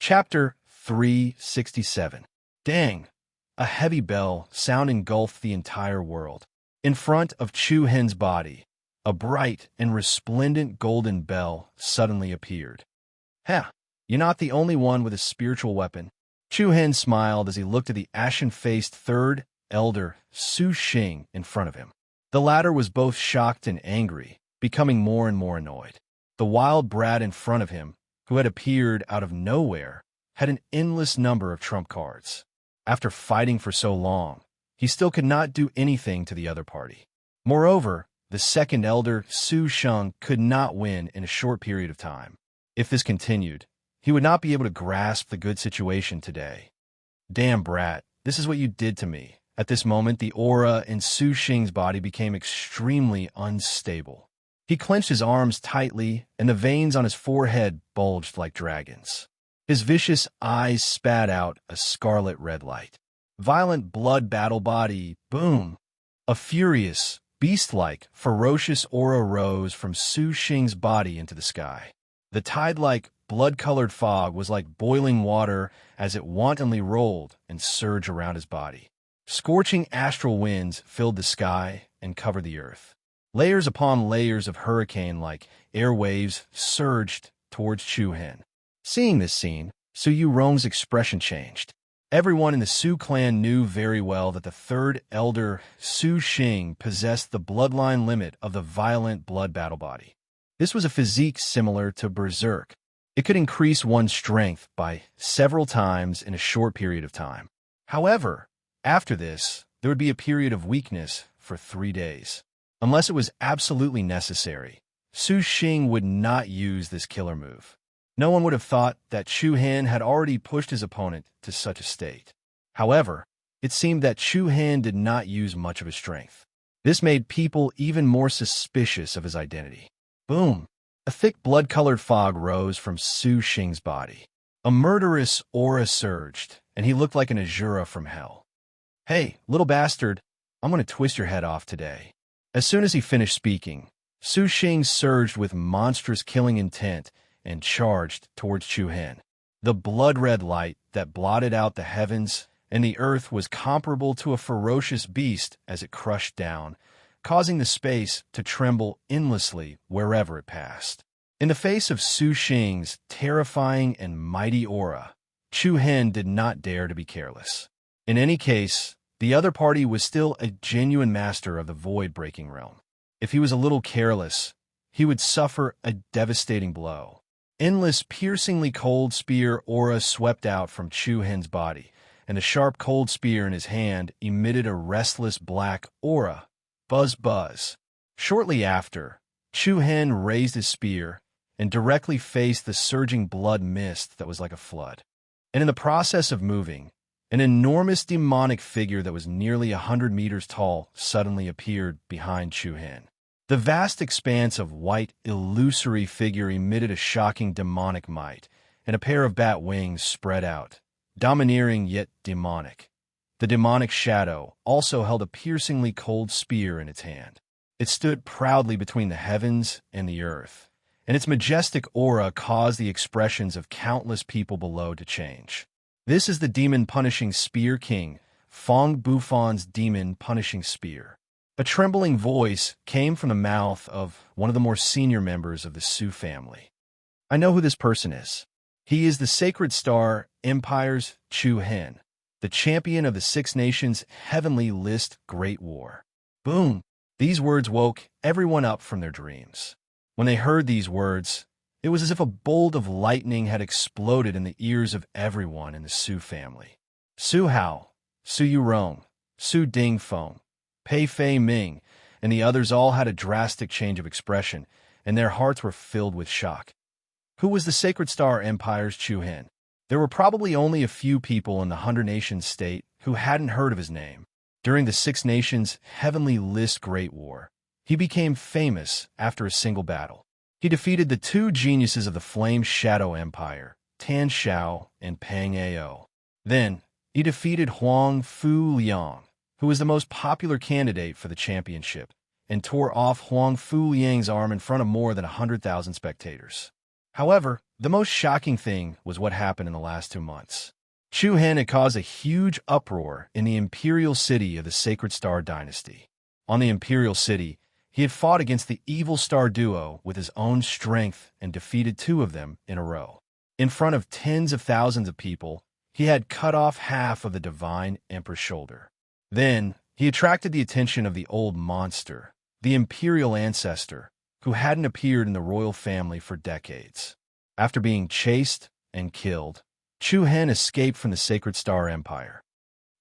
Chapter 367. Dang! A heavy bell sound engulfed the entire world. In front of Chu Hen's body, a bright and resplendent golden bell suddenly appeared. "Heh, you're not the only one with a spiritual weapon." Chu Hen smiled as he looked at the ashen-faced third elder, Su Xing, in front of him. The latter was both shocked and angry, becoming more and more annoyed. The wild brat in front of him, who had appeared out of nowhere, had an endless number of trump cards. After fighting for so long, he still could not do anything to the other party. Moreover, the second elder, Su Sheng, could not win in a short period of time. If this continued, he would not be able to grasp the good situation today. "Damn brat, this is what you did to me." At this moment, the aura in Su Xing's body became extremely unstable. He clenched his arms tightly, and the veins on his forehead bulged like dragons. His vicious eyes spat out a scarlet red light. Violent blood battle body, boom! A furious, beast-like, ferocious aura rose from Su Xing's body into the sky. The tide-like, blood-colored fog was like boiling water as it wantonly rolled and surged around his body. Scorching astral winds filled the sky and covered the earth. Layers upon layers of hurricane-like air waves surged towards Chu Hen. Seeing this scene, Su Yurong's expression changed. Everyone in the Su clan knew very well that the third elder, Su Xing, possessed the bloodline limit of the violent blood battle body. This was a physique similar to Berserk. It could increase one's strength by several times in a short period of time. However, after this, there would be a period of weakness for 3 days. Unless it was absolutely necessary, Su Xing would not use this killer move. No one would have thought that Chu Hen had already pushed his opponent to such a state. However, it seemed that Chu Hen did not use much of his strength. This made people even more suspicious of his identity. Boom! A thick blood-colored fog rose from Su Xing's body. A murderous aura surged, and he looked like an Azura from hell. "Hey, little bastard, I'm going to twist your head off today." As soon as he finished speaking, Su Xing surged with monstrous killing intent and charged towards Chu Hen. The blood-red light that blotted out the heavens and the earth was comparable to a ferocious beast as it crushed down, causing the space to tremble endlessly wherever it passed. In the face of Su Xing's terrifying and mighty aura, Chu Hen did not dare to be careless. In any case, the other party was still a genuine master of the void-breaking realm. If he was a little careless, he would suffer a devastating blow. Endless, piercingly cold spear aura swept out from Chu Hen's body, and the sharp cold spear in his hand emitted a restless black aura. Buzz buzz. Shortly after, Chu Hen raised his spear and directly faced the surging blood mist that was like a flood. And in the process of moving, an enormous demonic figure that was nearly 100 meters tall suddenly appeared behind Chu Hen. The vast expanse of white, illusory figure emitted a shocking demonic might, and a pair of bat wings spread out, domineering yet demonic. The demonic shadow also held a piercingly cold spear in its hand. It stood proudly between the heavens and the earth, and its majestic aura caused the expressions of countless people below to change. This is the demon-punishing spear king, Fong Bufon's demon-punishing spear. A trembling voice came from the mouth of one of the more senior members of the Su family. "I know who this person is. He is the Sacred Star Empire's Chu Hen, the champion of the Six Nations Heavenly List Great War." Boom! These words woke everyone up from their dreams. When they heard these words, it was as if a bolt of lightning had exploded in the ears of everyone in the Su family. Su Hao, Su Yurong, Su Dingfeng, Pei Fei Ming, and the others all had a drastic change of expression, and their hearts were filled with shock. Who was the Sacred Star Empire's Chu Hen? There were probably only a few people in the 100 Nations state who hadn't heard of his name. During the Six Nations Heavenly List Great War, he became famous after a single battle. He defeated the two geniuses of the Flame Shadow Empire, Tan Shao and Pang Ao. Then, he defeated Huang Fu Liang, who was the most popular candidate for the championship, and tore off Huang Fu Liang's arm in front of more than 100,000 spectators. However, The most shocking thing was what happened in the last 2 months. Chu Hen had caused a huge uproar in the imperial city of the Sacred Star Dynasty. On the imperial city, he had fought against the evil star duo with his own strength and defeated 2 of them in a row. In front of tens of thousands of people, he had cut off half of the divine emperor's shoulder. Then, he attracted the attention of the old monster, the imperial ancestor, who hadn't appeared in the royal family for decades. After being chased and killed, Chu Hen escaped from the Sacred Star Empire.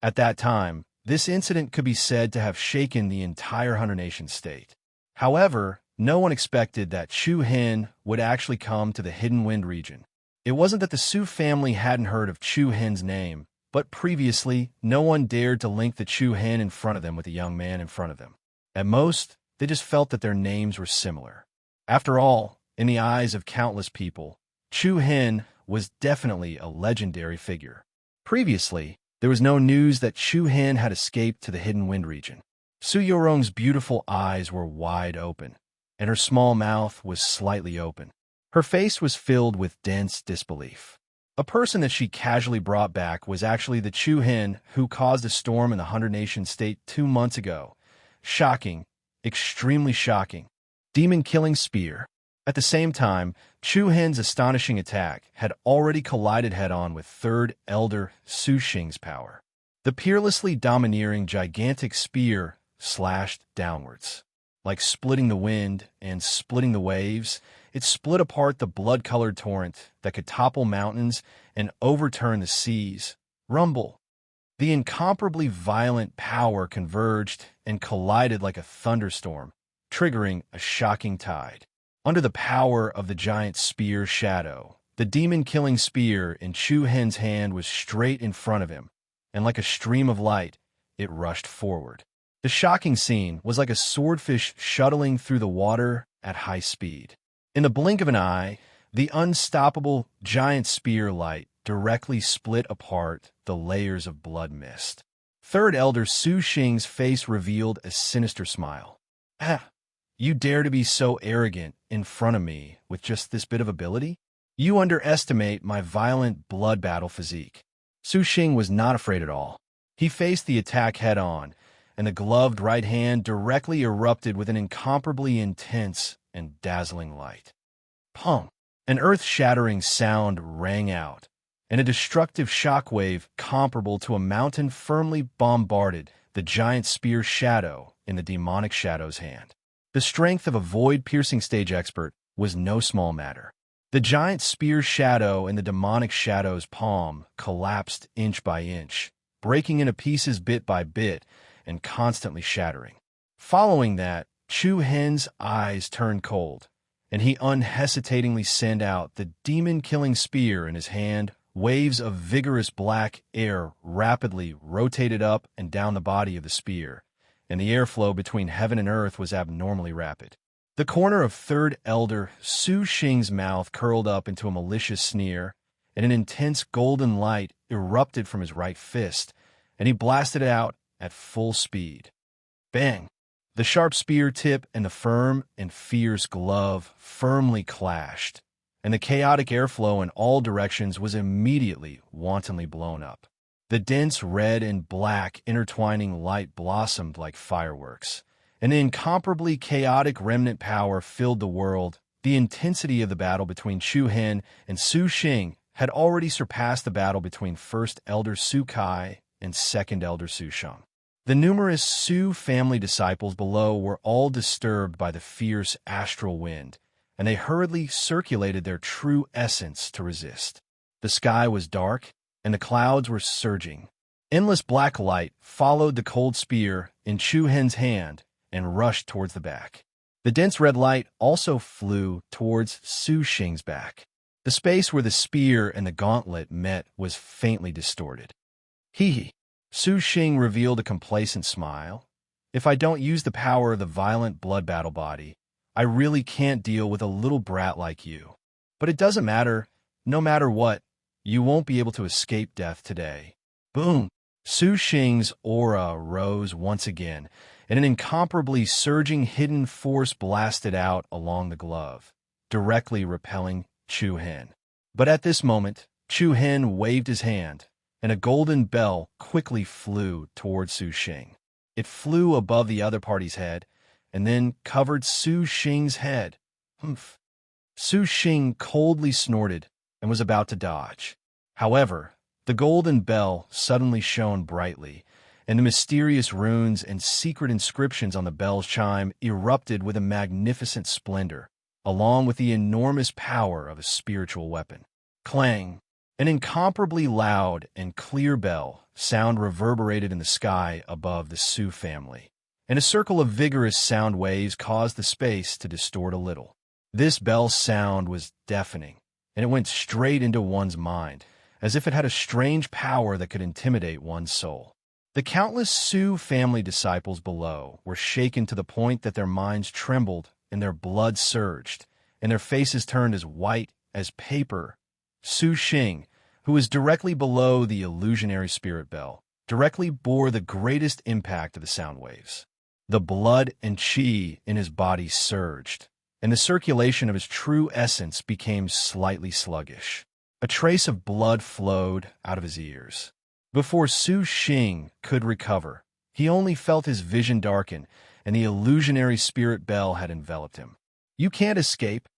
At that time, this incident could be said to have shaken the entire 100-nation state. However, no one expected that Chu Hen would actually come to the Hidden Wind region. It wasn't that the Su family hadn't heard of Chu Hen's name, but previously, no one dared to link the Chu Hen in front of them with the young man in front of them. At most, they just felt that their names were similar. After all, in the eyes of countless people, Chu Hen was definitely a legendary figure. Previously, there was no news that Chu Hen had escaped to the Hidden Wind region. Su Yorong's beautiful eyes were wide open, and her small mouth was slightly open. Her face was filled with dense disbelief. A person that she casually brought back was actually the Chu Hen who caused a storm in the 100-nation state 2 months ago. Shocking, extremely shocking. Demon-killing spear. At the same time, Chu Hen's astonishing attack had already collided head-on with Third Elder Su Xing's power. The peerlessly domineering gigantic spear slashed downwards. Like splitting the wind and splitting the waves, it split apart the blood-colored torrent that could topple mountains and overturn the seas. Rumble. The incomparably violent power converged and collided like a thunderstorm, triggering a shocking tide. Under the power of the giant spear's shadow, the demon-killing spear in Chu Hen's hand was straight in front of him, and like a stream of light, it rushed forward. The shocking scene was like a swordfish shuttling through the water at high speed. In the blink of an eye, the unstoppable giant spear light directly split apart the layers of blood mist. Third Elder Su Xing's face revealed a sinister smile. Ah, you dare to be so arrogant in front of me with just this bit of ability? You underestimate my violent blood battle physique. Su Xing was not afraid at all. He faced the attack head-on, and the gloved right hand directly erupted with an incomparably intense and dazzling light. Pong! An earth-shattering sound rang out, and a destructive shockwave comparable to a mountain firmly bombarded the giant spear shadow in the demonic shadow's hand. The strength of a void-piercing stage expert was no small matter. The giant spear shadow in the demonic shadow's palm collapsed inch by inch, breaking into pieces bit by bit and constantly shattering. Following that, Chu Hen's eyes turned cold, and he unhesitatingly sent out the demon-killing spear in his hand. Waves of vigorous black air rapidly rotated up and down the body of the spear, and the airflow between heaven and earth was abnormally rapid. The corner of Third Elder Su Xing's mouth curled up into a malicious sneer, and an intense golden light erupted from his right fist, and he blasted it out at full speed. Bang! The sharp spear tip and the firm and fierce glove firmly clashed, and the chaotic airflow in all directions was immediately wantonly blown up. The dense red and black intertwining light blossomed like fireworks. An incomparably chaotic remnant power filled the world. The intensity of the battle between Chu Hen and Su Xing had already surpassed the battle between First Elder Su Kai and Second Elder Su Sheng. The numerous Su family disciples below were all disturbed by the fierce astral wind, and they hurriedly circulated their true essence to resist. The sky was dark, and the clouds were surging. Endless black light followed the cold spear in Chu Hen's hand and rushed towards the back. The dense red light also flew towards Su Xing's back. The space where the spear and the gauntlet met was faintly distorted. Hee. Su Xing revealed a complacent smile. If I don't use the power of the violent blood battle body, I really can't deal with a little brat like you. But it doesn't matter. No matter what, you won't be able to escape death today. Boom! Su Xing's aura rose once again, and an incomparably surging hidden force blasted out along the glove, directly repelling Chu Hen. But at this moment, Chu Hen waved his hand, and a golden bell quickly flew toward Su Xing. It flew above the other party's head, and then covered Su Xing's head. Humph. Su Xing coldly snorted and was about to dodge. However, the golden bell suddenly shone brightly, and the mysterious runes and secret inscriptions on the bell's chime erupted with a magnificent splendor, along with the enormous power of a spiritual weapon. Clang! An incomparably loud and clear bell sound reverberated in the sky above the Su family, and a circle of vigorous sound waves caused the space to distort a little. This bell's sound was deafening, and it went straight into one's mind, as if it had a strange power that could intimidate one's soul. The countless Su family disciples below were shaken to the point that their minds trembled and their blood surged, and their faces turned as white as paper. Su Xing, who was directly below the illusionary spirit bell, directly bore the greatest impact of the sound waves. The blood and qi in his body surged, and the circulation of his true essence became slightly sluggish. A trace of blood flowed out of his ears. Before Su Xing could recover, he only felt his vision darken, and the illusionary spirit bell had enveloped him. "You can't escape."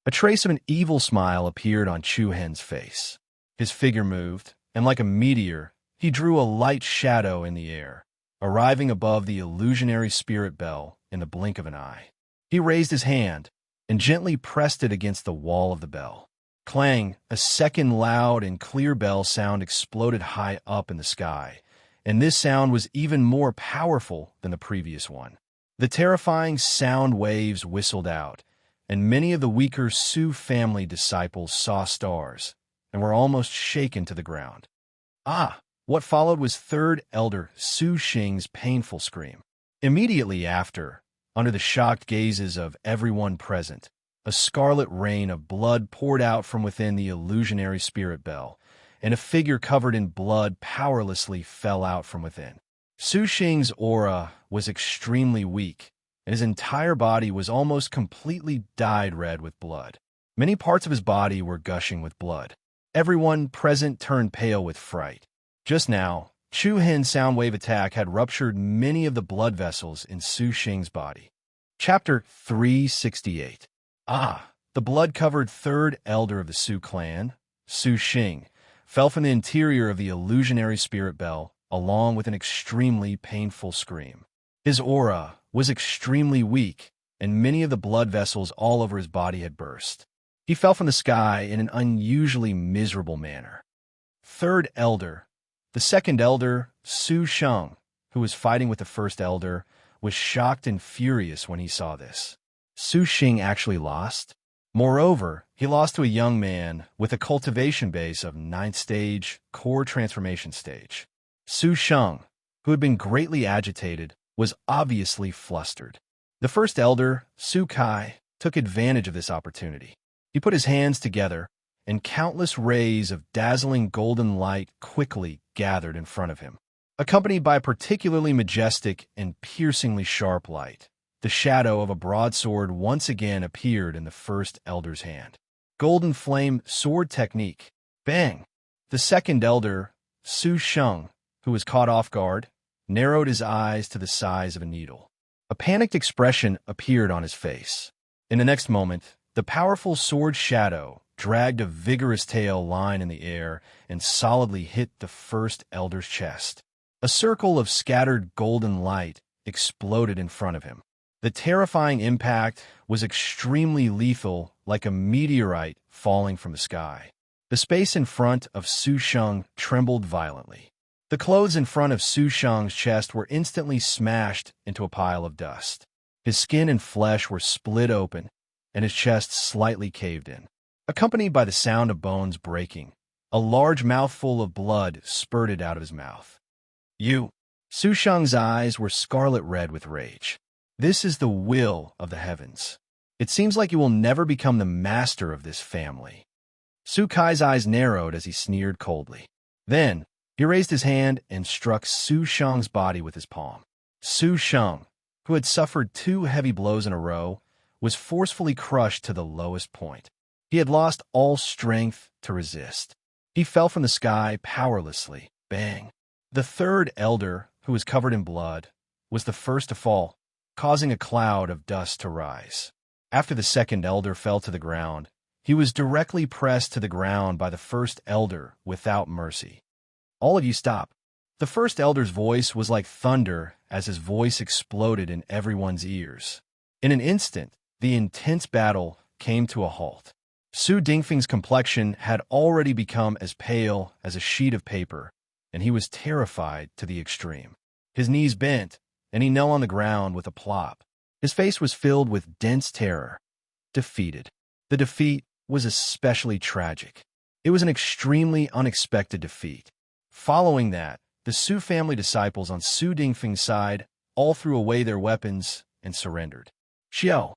A trace of an evil smile appeared on Chu Hen's face. His figure moved, and like a meteor, he drew a light shadow in the air, arriving above the illusionary spirit bell in the blink of an eye. He raised his hand and gently pressed it against the wall of the bell. Clang! A second loud and clear bell sound exploded high up in the sky, and this sound was even more powerful than the previous one. The terrifying sound waves whistled out, and many of the weaker Su family disciples saw stars and were almost shaken to the ground. What followed was third elder Su Xing's painful scream. Immediately after, under the shocked gazes of everyone present, a scarlet rain of blood poured out from within the illusionary spirit bell, and a figure covered in blood powerlessly fell out from within. Su Xing's aura was extremely weak, and his entire body was almost completely dyed red with blood. Many parts of his body were gushing with blood. Everyone present turned pale with fright. Just now, Chu Hen's sound wave attack had ruptured many of the blood vessels in Su Xing's body. Chapter 368. The blood-covered third elder of the Su clan, Su Xing, fell from the interior of the illusionary spirit bell, along with an extremely painful scream. His aura was extremely weak, and many of the blood vessels all over his body had burst. He fell from the sky in an unusually miserable manner. Third elder. The second elder, Su Sheng, who was fighting with the first elder, was shocked and furious when he saw this. Su Xing actually lost? Moreover, he lost to a young man with a cultivation base of 9th stage, core transformation stage. Su Sheng, who had been greatly agitated, was obviously flustered. The first elder, Su Kai, took advantage of this opportunity. He put his hands together, and countless rays of dazzling golden light quickly gathered in front of him. Accompanied by a particularly majestic and piercingly sharp light, the shadow of a broadsword once again appeared in the first elder's hand. Golden flame sword technique. Bang! The second elder, Su Sheng, who was caught off guard, narrowed his eyes to the size of a needle. A panicked expression appeared on his face. In the next moment, the powerful sword shadow dragged a vigorous tail line in the air and solidly hit the first elder's chest. A circle of scattered golden light exploded in front of him. The terrifying impact was extremely lethal, like a meteorite falling from the sky. The space in front of Su Sheng trembled violently. The clothes in front of Su Sheng's chest were instantly smashed into a pile of dust. His skin and flesh were split open, and his chest slightly caved in. Accompanied by the sound of bones breaking, a large mouthful of blood spurted out of his mouth. "You!" Su Sheng's eyes were scarlet red with rage. "This is the will of the heavens. It seems like you will never become the master of this family." Su Kai's eyes narrowed as he sneered coldly. Then, he raised his hand and struck Su Sheng's body with his palm. Su Sheng, who had suffered 2 heavy blows in a row, was forcefully crushed to the lowest point. He had lost all strength to resist. He fell from the sky powerlessly. Bang! The third elder, who was covered in blood, was the first to fall, causing a cloud of dust to rise. After the second elder fell to the ground, he was directly pressed to the ground by the first elder without mercy. All of you stop. The first elder's voice was like thunder as his voice exploded in everyone's ears. In an instant, the intense battle came to a halt. Su Dingfeng's complexion had already become as pale as a sheet of paper, and he was terrified to the extreme. His knees bent, and he knelt on the ground with a plop. His face was filled with dense terror. Defeated. The defeat was especially tragic. It was an extremely unexpected defeat. Following that, the Su family disciples on Su Dingfeng's side all threw away their weapons and surrendered. Xiao.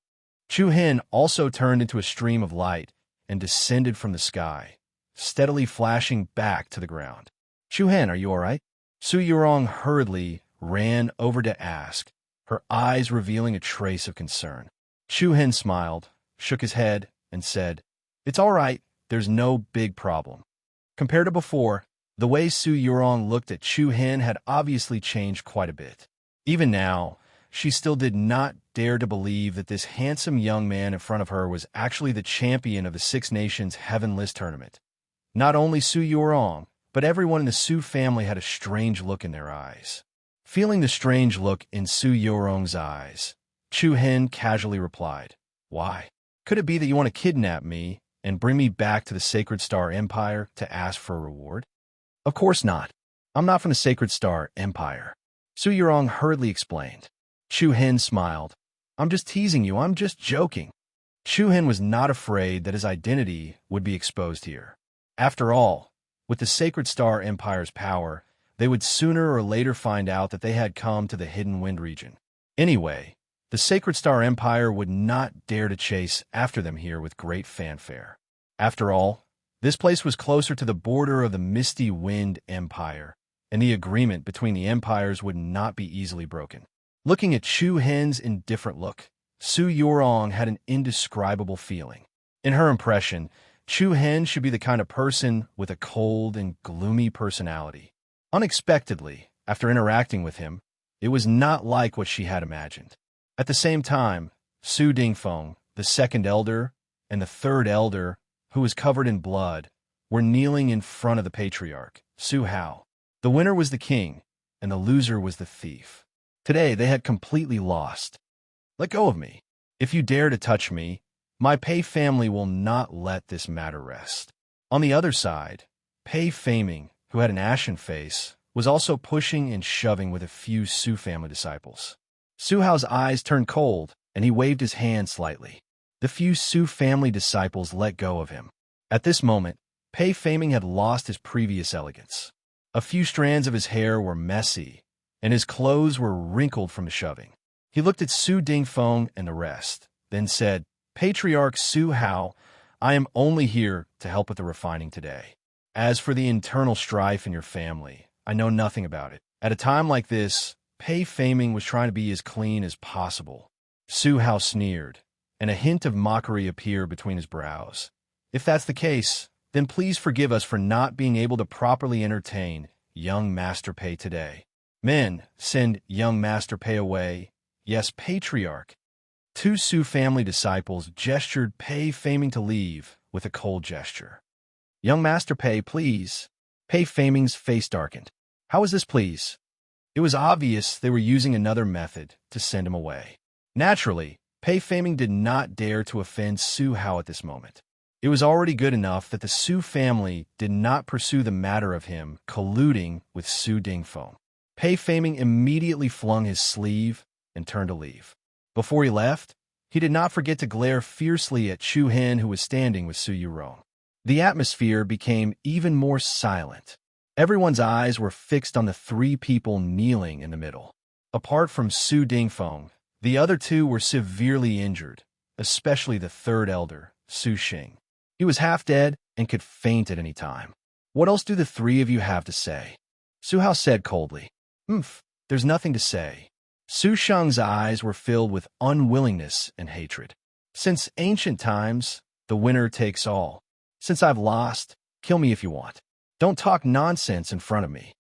Chu Hen also turned into a stream of light and descended from the sky, steadily flashing back to the ground. Chu Hen, are you all right? Su Yurong hurriedly ran over to ask, her eyes revealing a trace of concern. Chu Hen smiled, shook his head, and said, "It's all right, there's no big problem." Compared to before, the way Su Yurong looked at Chu Hen had obviously changed quite a bit. Even now, she still did not dare to believe that this handsome young man in front of her was actually the champion of the Six Nations Heavenless Tournament. Not only Su Yurong, but everyone in the Su family had a strange look in their eyes. Feeling the strange look in Su Yurong's eyes, Chu Hen casually replied, "Why? Could it be that you want to kidnap me and bring me back to the Sacred Star Empire to ask for a reward?" "Of course not. I'm not from the Sacred Star Empire," Su Yurong hurriedly explained. Chu Hen smiled. "I'm just teasing you. I'm just joking." Chu Hen was not afraid that his identity would be exposed here. After all, with the Sacred Star Empire's power, they would sooner or later find out that they had come to the Hidden Wind region. Anyway, the Sacred Star Empire would not dare to chase after them here with great fanfare. After all, this place was closer to the border of the Misty Wind Empire, and the agreement between the empires would not be easily broken. Looking at Chu Hen's indifferent look, Su Yurong had an indescribable feeling. In her impression, Chu Hen should be the kind of person with a cold and gloomy personality. Unexpectedly, after interacting with him, it was not like what she had imagined. At the same time, Su Dingfeng, the second elder, and the third elder, who was covered in blood, were kneeling in front of the patriarch, Su Hao. The winner was the king, and the loser was the thief. Today, they had completely lost. "Let go of me. If you dare to touch me, my Pei family will not let this matter rest." On the other side, Pei Faming, who had an ashen face, was also pushing and shoving with a few Su family disciples. Su Hao's eyes turned cold, and he waved his hand slightly. The few Su family disciples let go of him. At this moment, Pei Faming had lost his previous elegance. A few strands of his hair were messy, and his clothes were wrinkled from the shoving. He looked at Su Dingfeng and the rest, then said, "Patriarch Su Hao, I am only here to help with the refining today. As for the internal strife in your family, I know nothing about it." At a time like this, Pei Faming was trying to be as clean as possible. Su Hao sneered, and a hint of mockery appeared between his brows. "If that's the case, then please forgive us for not being able to properly entertain young Master Pei today. Men, send young Master Pei away. Yes, Patriarch." Two Su family disciples gestured Pei Faming to leave with a cold gesture. "Young Master Pei, please." Pei Faming's face darkened. "How is this, please?" It was obvious they were using another method to send him away. Naturally, Pei Faming did not dare to offend Su Hao at this moment. It was already good enough that the Su family did not pursue the matter of him colluding with Su Dingfeng. Pei Faming immediately flung his sleeve and turned to leave. Before he left, he did not forget to glare fiercely at Chu Hen, who was standing with Su Yurong. The atmosphere became even more silent. Everyone's eyes were fixed on the three people kneeling in the middle. Apart from Su Dingfeng, the other two were severely injured, especially the third elder, Su Xing. He was half dead and could faint at any time. "What else do the three of you have to say?" Su Hao said coldly. There's nothing to say." Su Sheng's eyes were filled with unwillingness and hatred. Since ancient times, The winner takes all. Since I've lost, kill me if you want. Don't talk nonsense in front of me.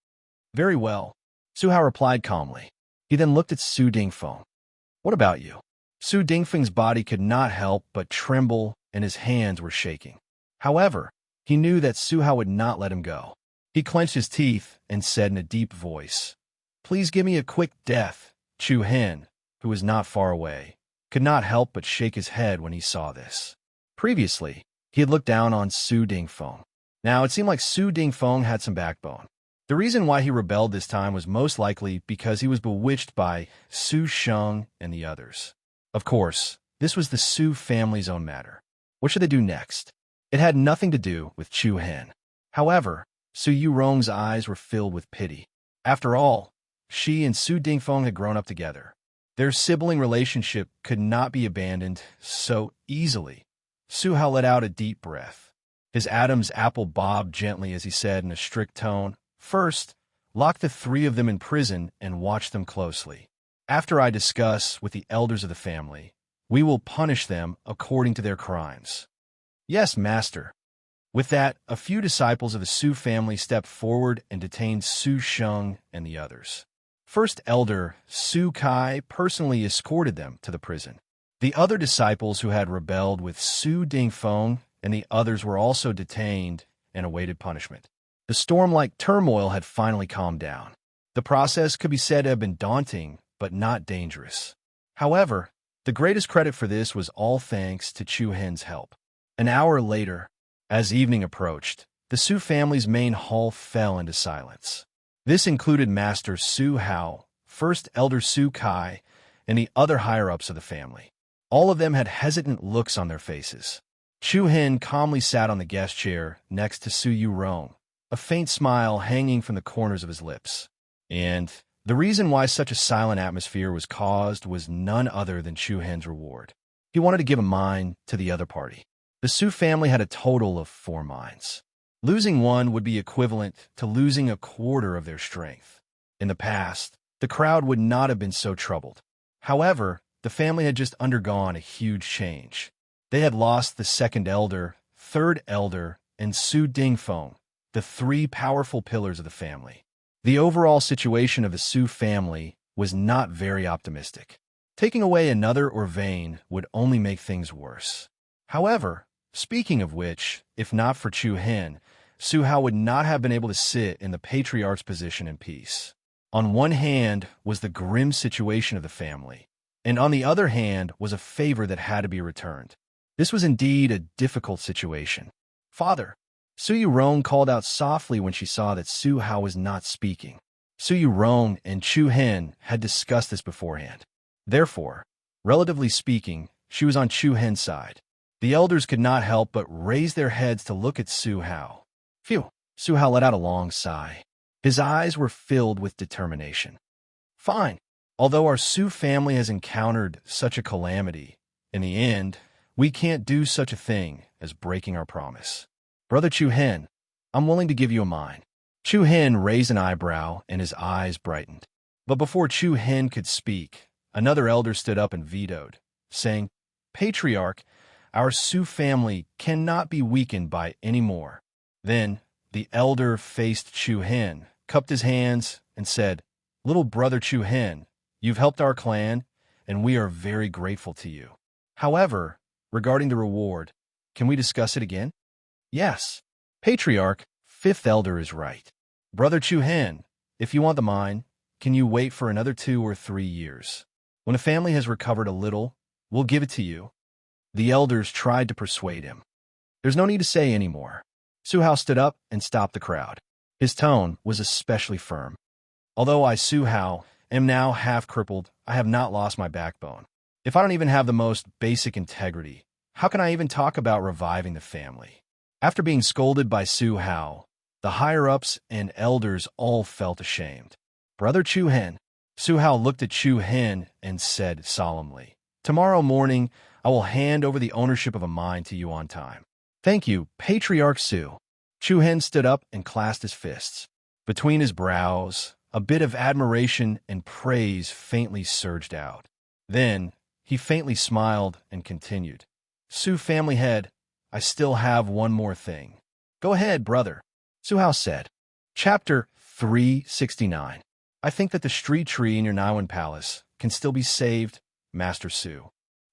Very well, Su Hao replied calmly. He then looked at Su Dingfeng. What about you? Su Dingfeng's body could not help but tremble, and his hands were shaking. However, he knew that Su Hao would not let him go. He clenched his teeth and said in a deep voice, Please give me a quick death. Chu Hen, who was not far away, could not help but shake his head when he saw this. Previously, he had looked down on Su Dingfeng. Now it seemed like Su Dingfeng had some backbone. The reason why he rebelled this time was most likely because he was bewitched by Su Sheng and the others. Of course, this was the Su family's own matter. What should they do next? It had nothing to do with Chu Hen. However, Su Yurong's eyes were filled with pity. After all, she and Su Dingfeng had grown up together. Their sibling relationship could not be abandoned so easily. Su Hao let out a deep breath. His Adam's apple bobbed gently as he said in a strict tone, First, lock the three of them in prison and watch them closely. After I discuss with the elders of the family, we will punish them according to their crimes. Yes, master. With that, a few disciples of the Su family stepped forward and detained Su Sheng and the others. First elder Su Kai personally escorted them to the prison. The other disciples who had rebelled with Su Dingfeng and the others were also detained and awaited punishment. The storm-like turmoil had finally calmed down. The process could be said to have been daunting, but not dangerous. However, the greatest credit for this was all thanks to Chu Hen's help. An hour later, as evening approached, the Su family's main hall fell into silence. This included Master Su Hao, First Elder Su Kai, and the other higher-ups of the family. All of them had hesitant looks on their faces. Chu Hen calmly sat on the guest chair next to Su Yurong, a faint smile hanging from the corners of his lips. And the reason why such a silent atmosphere was caused was none other than Chu Hen's reward. He wanted to give a mine to the other party. The Su family had a total of 4 mines. Losing one would be equivalent to losing a quarter of their strength. In the past, the crowd would not have been so troubled. However, the family had just undergone a huge change. They had lost the second elder, third elder, and Su Dingfeng, the 3 powerful pillars of the family. The overall situation of the Su family was not very optimistic. Taking away another Orvain would only make things worse. However, speaking of which, if not for Chu Hen, Su Hao would not have been able to sit in the patriarch's position in peace. On one hand was the grim situation of the family, and on the other hand was a favor that had to be returned. This was indeed a difficult situation. Father, Su Yurong called out softly when she saw that Su Hao was not speaking. Su Yurong and Chu Hen had discussed this beforehand. Therefore, relatively speaking, she was on Chu Hen's side. The elders could not help but raise their heads to look at Su Hao. Phew! Su Hao let out a long sigh. His eyes were filled with determination. Fine. Although our Su family has encountered such a calamity, in the end, we can't do such a thing as breaking our promise. Brother Chu Hen, I'm willing to give you a mine. Chu Hen raised an eyebrow and his eyes brightened. But before Chu Hen could speak, another elder stood up and vetoed, saying, Patriarch, our Su family cannot be weakened by any more. Then the elder faced Chu Hen, cupped his hands, and said, Little brother Chu Hen, you've helped our clan, and we are very grateful to you. However, regarding the reward, can we discuss it again? Yes. Patriarch, 5th elder is right. Brother Chu Hen, if you want the mine, can you wait for another 2 or 3 years? When a family has recovered a little, we'll give it to you. The elders tried to persuade him. There's no need to say any more. Su Hao stood up and stopped the crowd. His tone was especially firm. Although I, Su Hao, am now half crippled, I have not lost my backbone. If I don't even have the most basic integrity, how can I even talk about reviving the family? After being scolded by Su Hao, the higher-ups and elders all felt ashamed. Brother Chu Hen. Su Hao looked at Chu Hen and said solemnly, Tomorrow morning, I will hand over the ownership of a mine to you on time. Thank you, Patriarch Su. Chu Hen stood up and clasped his fists. Between his brows, a bit of admiration and praise faintly surged out. Then, he faintly smiled and continued. Su family head, I still have one more thing. Go ahead, brother, Su Hao said. Chapter 369. I think that the street tree in your Niwen palace can still be saved, Master Su.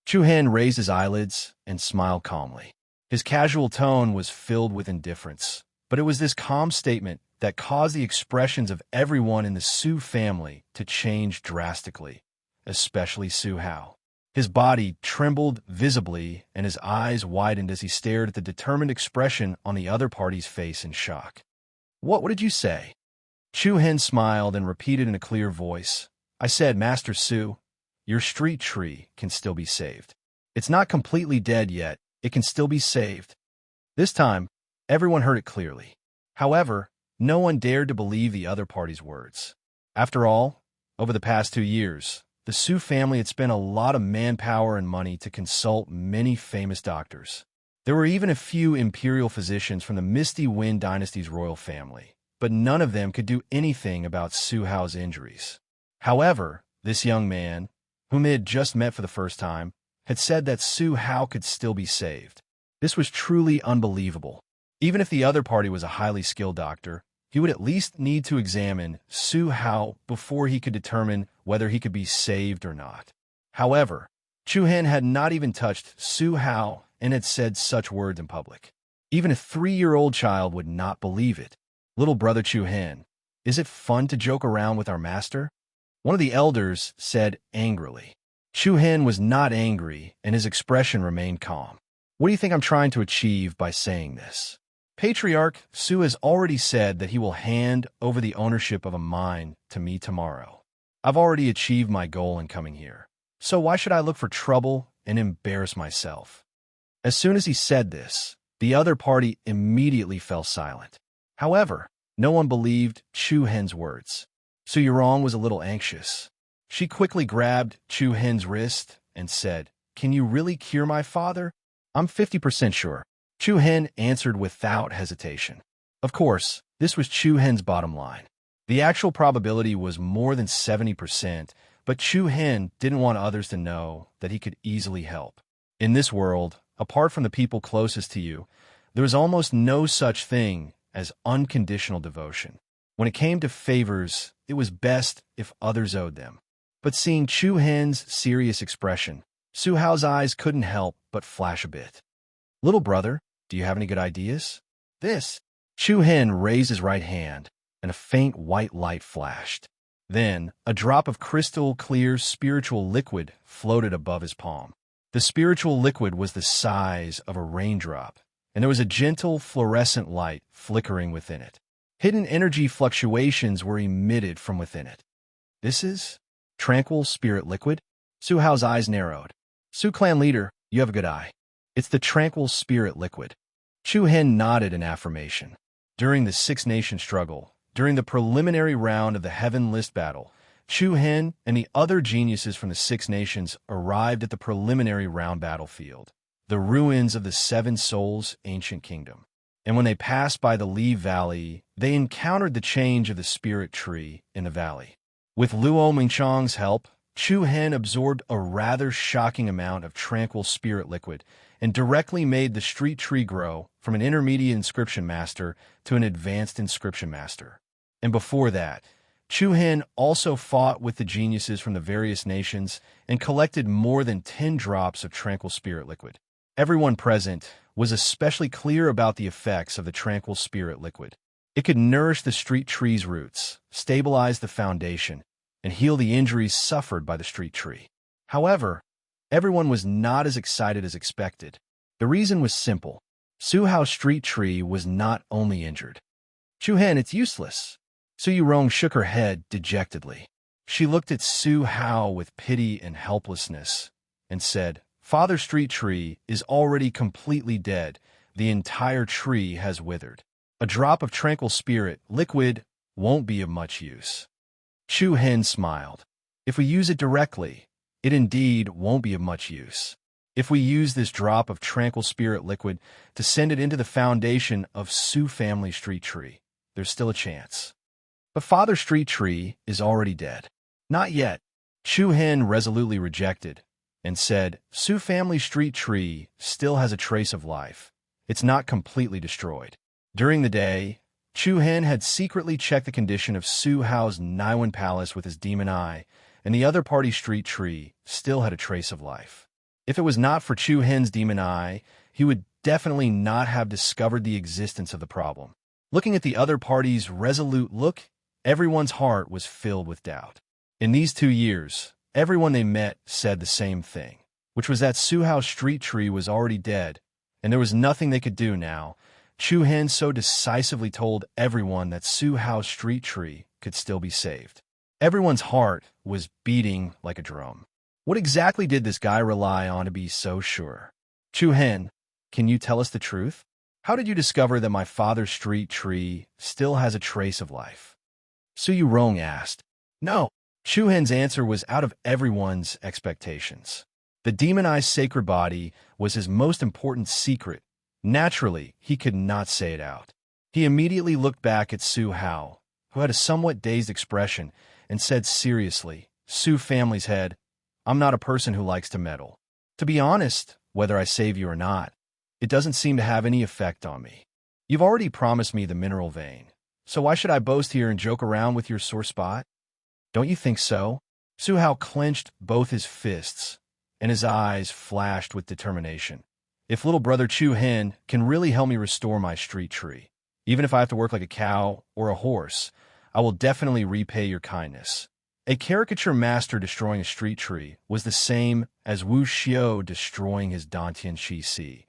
Chu Hen raised his eyelids and smiled calmly. His casual tone was filled with indifference, but it was this calm statement that caused the expressions of everyone in the Su family to change drastically, especially Su Hao. His body trembled visibly, and his eyes widened as he stared at the determined expression on the other party's face in shock. What did you say? Chu Hen smiled and repeated in a clear voice, I said, Master Su, your street tree can still be saved. It's not completely dead yet. It can still be saved. This time, everyone heard it clearly. However, no one dared to believe the other party's words. After all, over the past 2 years, the Su family had spent a lot of manpower and money to consult many famous doctors. There were even a few imperial physicians from the Misty Wind dynasty's royal family, but none of them could do anything about Su Hao's injuries. However, this young man, whom they had just met for the first time, had said that Su Hao could still be saved. This was truly unbelievable. Even if the other party was a highly skilled doctor, he would at least need to examine Su Hao before he could determine whether he could be saved or not. However, Chu Hen had not even touched Su Hao and had said such words in public. Even a 3-year-old child would not believe it. Little brother Chu Hen, is it fun to joke around with our master? One of the elders said angrily. Chu Hen was not angry, and his expression remained calm. What do you think I'm trying to achieve by saying this? Patriarch Su has already said that he will hand over the ownership of a mine to me tomorrow. I've already achieved my goal in coming here, so why should I look for trouble and embarrass myself? As soon as he said this, the other party immediately fell silent. However, no one believed Chu Hen's words. Su Yurong was a little anxious. She quickly grabbed Chu Hen's wrist and said, Can you really cure my father? I'm 50% sure. Chu Hen answered without hesitation. Of course, this was Chu Hen's bottom line. The actual probability was more than 70%, but Chu Hen didn't want others to know that he could easily help. In this world, apart from the people closest to you, there was almost no such thing as unconditional devotion. When it came to favors, it was best if others owed them. But seeing Chu Hen's serious expression, Su Hao's eyes couldn't help but flash a bit. Little brother, do you have any good ideas? Chu Hen raised his right hand, and a faint white light flashed. Then, a drop of crystal clear spiritual liquid floated above his palm. The spiritual liquid was the size of a raindrop, and there was a gentle fluorescent light flickering within it. Hidden energy fluctuations were emitted from within it. This is tranquil spirit liquid? Su Hao's eyes narrowed. Su clan leader, you have a good eye. It's the tranquil spirit liquid. Chu Hen nodded in affirmation. During the Six Nation struggle, during the preliminary round of the Heaven List battle, Chu Hen and the other geniuses from the Six Nations arrived at the preliminary round battlefield, the ruins of the Seven Souls' ancient kingdom. And when they passed by the Li Valley, they encountered the change of the spirit tree in the valley. With Luo Mingchang's help, Chu Hen absorbed a rather shocking amount of tranquil spirit liquid and directly made the street tree grow from an intermediate inscription master to an advanced inscription master. And before that, Chu Hen also fought with the geniuses from the various nations and collected more than 10 drops of tranquil spirit liquid. Everyone present was especially clear about the effects of the tranquil spirit liquid. It could nourish the street tree's roots, stabilize the foundation, and heal the injuries suffered by the street tree. However, everyone was not as excited as expected. The reason was simple. Su Hao's street tree was not only injured. Chu Hen, it's useless. Su Yurong shook her head dejectedly. She looked at Su Hao with pity and helplessness and said, Father Street Tree is already completely dead. The entire tree has withered. A drop of tranquil spirit liquid won't be of much use. Chu Hen smiled. If we use it directly, it indeed won't be of much use. If we use this drop of tranquil spirit liquid to send it into the foundation of Su family street tree, there's still a chance. But Father Street Tree is already dead. Not yet. Chu Hen resolutely rejected and said, Su family street tree still has a trace of life, it's not completely destroyed. During the day, Chu Hen had secretly checked the condition of Su Hao's Naiwan palace with his demon eye, and the other party's street tree still had a trace of life. If it was not for Chu Hen's demon eye, he would definitely not have discovered the existence of the problem. Looking at the other party's resolute look, everyone's heart was filled with doubt. In these 2 years, everyone they met said the same thing, which was that Su Hao's street tree was already dead, and there was nothing they could do now. Chu Hen so decisively told everyone that Su Hao's street tree could still be saved. Everyone's heart was beating like a drum. What exactly did this guy rely on to be so sure? Chu Hen, can you tell us the truth? How did you discover that my father's street tree still has a trace of life? Su Yurong asked. No. Chu Hen's answer was out of everyone's expectations. The demon eye's sacred body was his most important secret. Naturally, he could not say it out. He immediately looked back at Su Hao, who had a somewhat dazed expression, and said seriously, Su family's head, I'm not a person who likes to meddle. To be honest, whether I save you or not, it doesn't seem to have any effect on me. You've already promised me the mineral vein, so why should I boast here and joke around with your sore spot? Don't you think so? Su Hao clenched both his fists, and his eyes flashed with determination. If little brother Chu Hen can really help me restore my street tree, even if I have to work like a cow or a horse, I will definitely repay your kindness. A caricature master destroying a street tree was the same as Wu Xiao destroying his Dantian Qi Si.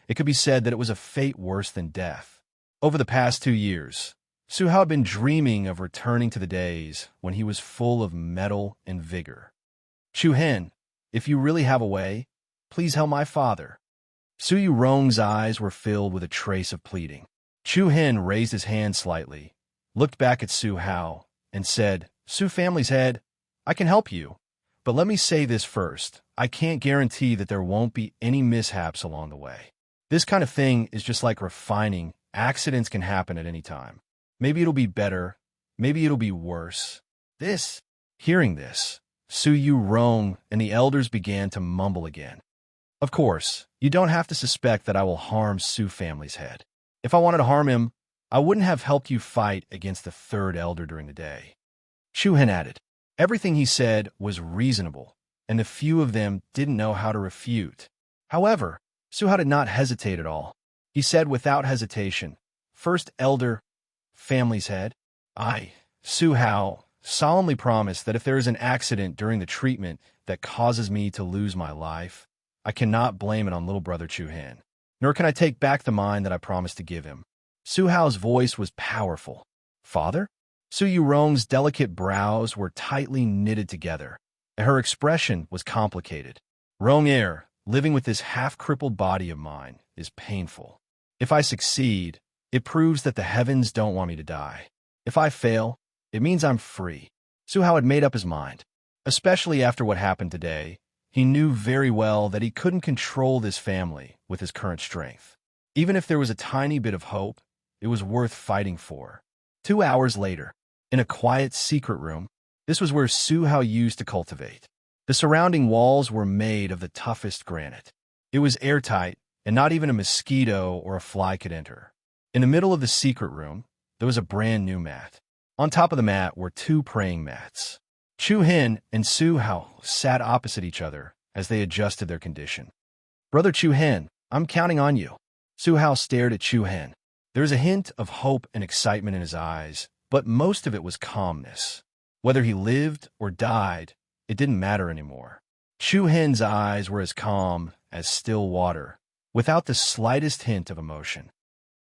It could be said that it was a fate worse than death. Over the past 2 years, Su Hao had been dreaming of returning to the days when he was full of mettle and vigor. Chu Hen, if you really have a way, please help my father. Su Yurong's eyes were filled with a trace of pleading. Chu Hen raised his hand slightly, looked back at Su Hao, and said, Su family's head, I can help you. But let me say this first. I can't guarantee that there won't be any mishaps along the way. This kind of thing is just like refining. Accidents can happen at any time. Maybe it'll be better. Maybe it'll be worse. Hearing this, Su Yurong and the elders began to mumble again. Of course, you don't have to suspect that I will harm Su family's head. If I wanted to harm him, I wouldn't have helped you fight against the third elder during the day. Chu Hen added. Everything he said was reasonable, and the few of them didn't know how to refute. However, Su Hao did not hesitate at all. He said without hesitation, First elder, family's head, I, Su Hao, solemnly promise that if there is an accident during the treatment that causes me to lose my life, I cannot blame it on little brother Chu Hen, nor can I take back the mind that I promised to give him. Su Hao's voice was powerful. Father? Su Yurong's delicate brows were tightly knitted together, and her expression was complicated. Rong Er, living with this half-crippled body of mine, is painful. If I succeed, it proves that the heavens don't want me to die. If I fail, it means I'm free. Su Hao had made up his mind. Especially after what happened today, he knew very well that he couldn't control this family with his current strength. Even if there was a tiny bit of hope, it was worth fighting for. 2 hours later, in a quiet secret room, this was where Su Hao used to cultivate. The surrounding walls were made of the toughest granite. It was airtight, and not even a mosquito or a fly could enter. In the middle of the secret room, there was a brand new mat. On top of the mat were 2 praying mats. Chu Hen and Su Hao sat opposite each other as they adjusted their condition. Brother Chu Hen, I'm counting on you. Su Hao stared at Chu Hen. There was a hint of hope and excitement in his eyes, but most of it was calmness. Whether he lived or died, it didn't matter anymore. Chu Hen's eyes were as calm as still water, without the slightest hint of emotion.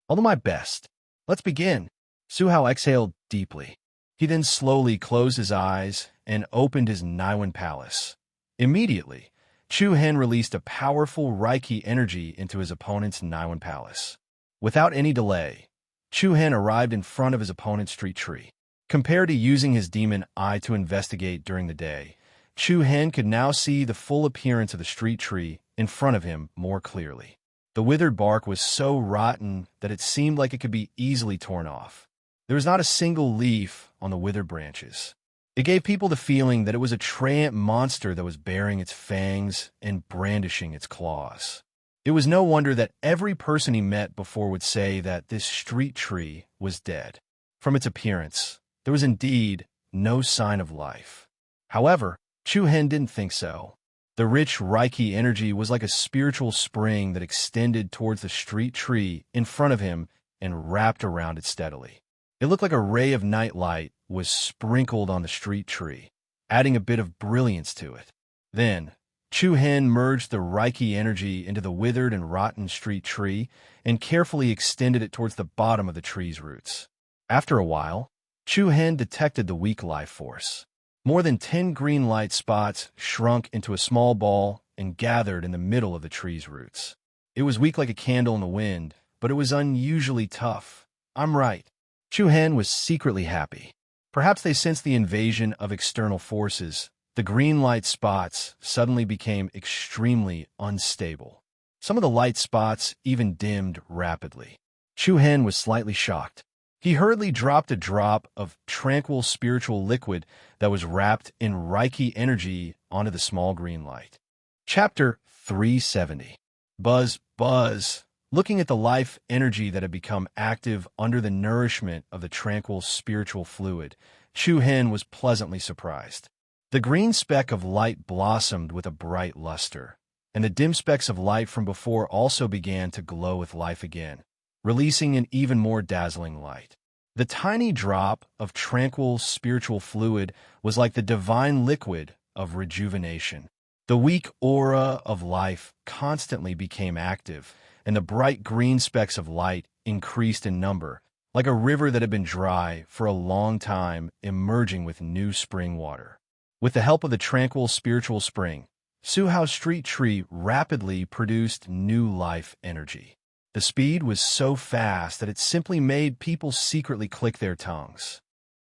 I'll do my best. Let's begin. Su Hao exhaled deeply. He then slowly closed his eyes and opened his Naiwan palace. Immediately, Chu Hen released a powerful Reiki energy into his opponent's Naiwan palace. Without any delay, Chu Hen arrived in front of his opponent's street tree. Compared to using his demon eye to investigate during the day, Chu Hen could now see the full appearance of the street tree in front of him more clearly. The withered bark was so rotten that it seemed like it could be easily torn off. There was not a single leaf on the withered branches. It gave people the feeling that it was a treant monster that was baring its fangs and brandishing its claws. It was no wonder that every person he met before would say that this street tree was dead. From its appearance, there was indeed no sign of life. However, Chu-Hen didn't think so. The rich Reiki energy was like a spiritual spring that extended towards the street tree in front of him and wrapped around it steadily. It looked like a ray of night light was sprinkled on the street tree, adding a bit of brilliance to it. Then, Chu-Hen merged the Reiki energy into the withered and rotten street tree and carefully extended it towards the bottom of the tree's roots. After a while, Chu-Hen detected the weak life force. More than 10 green light spots shrunk into a small ball and gathered in the middle of the tree's roots. It was weak like a candle in the wind, but it was unusually tough. I'm right. Chu-Hen was secretly happy. Perhaps they sensed the invasion of external forces. The green light spots suddenly became extremely unstable. Some of the light spots even dimmed rapidly. Chu-Hen was slightly shocked. He hurriedly dropped a drop of tranquil spiritual liquid that was wrapped in Reiki energy onto the small green light. Chapter 370. Buzz, buzz. Looking at the life energy that had become active under the nourishment of the tranquil spiritual fluid, Chu-Hen was pleasantly surprised. The green speck of light blossomed with a bright luster, and the dim specks of light from before also began to glow with life again, releasing an even more dazzling light. The tiny drop of tranquil spiritual fluid was like the divine liquid of rejuvenation. The weak aura of life constantly became active, and the bright green specks of light increased in number, like a river that had been dry for a long time emerging with new spring water. With the help of the tranquil spiritual spring, Suhao's street tree rapidly produced new life energy. The speed was so fast that it simply made people secretly click their tongues.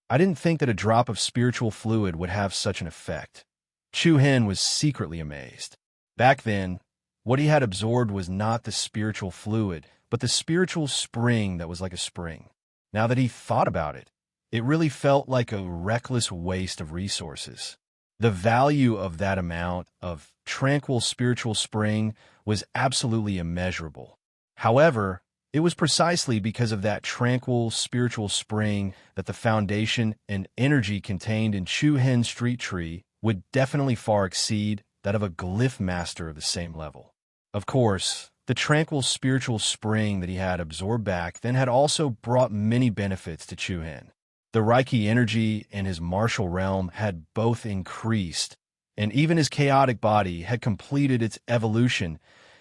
I didn't think that a drop of spiritual fluid would have such an effect. Chu-Hen was secretly amazed. Back then, what he had absorbed was not the spiritual fluid, but the spiritual spring that was like a spring. Now that he thought about it, it really felt like a reckless waste of resources. The value of that amount of tranquil spiritual spring was absolutely immeasurable. However, it was precisely because of that tranquil spiritual spring that the foundation and energy contained in Chu-Hen's street tree would definitely far exceed that of a glyph master of the same level. Of course, the tranquil spiritual spring that he had absorbed back then had also brought many benefits to Chu-Hen. The Reiki energy in his martial realm had both increased, and even his chaotic body had completed its evolution.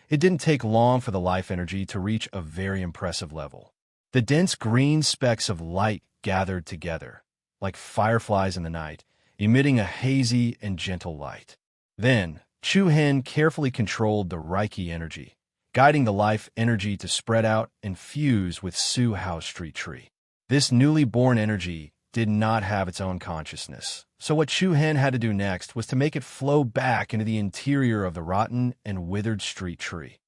It didn't take long for the life energy to reach a very impressive level. The dense green specks of light gathered together, like fireflies in the night, emitting a hazy and gentle light. Then, Chu-Hen carefully controlled the Reiki energy, guiding the life energy to spread out and fuse with Suhao's street tree. This newly born energy did not have its own consciousness, so what Chu-Hen had to do next was to make it flow back into the interior of the rotten and withered street tree.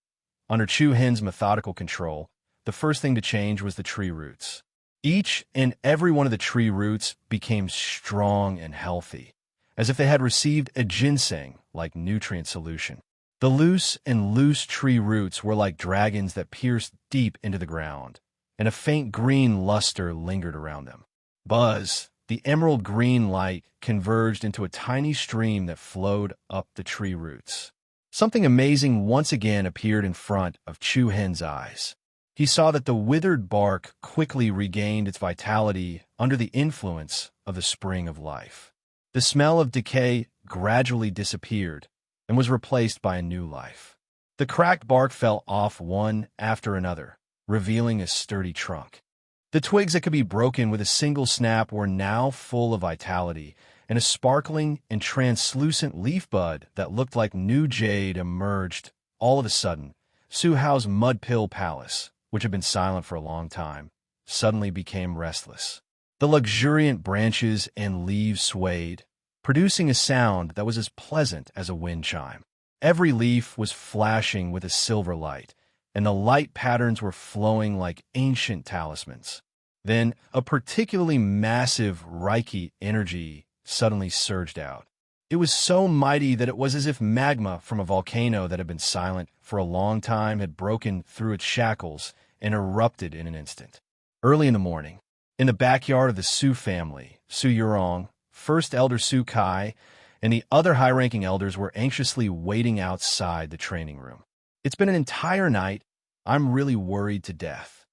Under Chu-Hen's methodical control, the first thing to change was the tree roots. Each and every one of the tree roots became strong and healthy, as if they had received a ginseng-like nutrient solution. The loose tree roots were like dragons that pierced deep into the ground, and a faint green luster lingered around them. Buzz, the emerald green light converged into a tiny stream that flowed up the tree roots. Something amazing once again appeared in front of Chu-Hen's eyes. He saw that the withered bark quickly regained its vitality under the influence of the spring of life. The smell of decay gradually disappeared and was replaced by a new life. The cracked bark fell off one after another, revealing a sturdy trunk. The twigs that could be broken with a single snap were now full of vitality, and a sparkling and translucent leaf bud that looked like new jade emerged. All of a sudden, Suhao's mud pill palace, which had been silent for a long time, suddenly became restless. The luxuriant branches and leaves swayed, producing a sound that was as pleasant as a wind chime. Every leaf was flashing with a silver light, and the light patterns were flowing like ancient talismans. Then, a particularly massive Reiki energy suddenly surged out. It was so mighty that it was as if magma from a volcano that had been silent for a long time had broken through its shackles and erupted in an instant. Early in the morning, in the backyard of the Su family, Su Yurong, First Elder Su Kai, and the other high-ranking elders were anxiously waiting outside the training room. It's been an entire night. I'm really worried to death.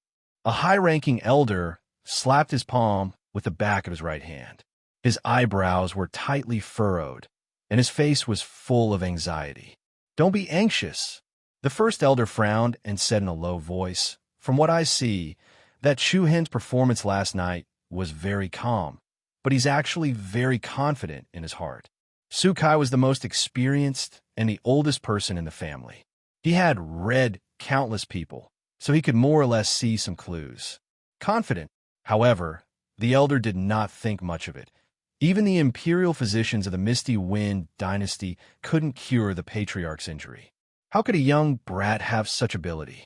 A high-ranking elder slapped his palm with the back of his right hand. His eyebrows were tightly furrowed, and his face was full of anxiety. Don't be anxious. The first elder frowned and said in a low voice, From what I see, that Chu Hen's performance last night was very calm, but he's actually very confident in his heart. Su Kai was the most experienced and the oldest person in the family. He had read countless people, so he could more or less see some clues. Confident, however, the elder did not think much of it. Even the imperial physicians of the Misty Wind dynasty couldn't cure the patriarch's injury. How could a young brat have such ability?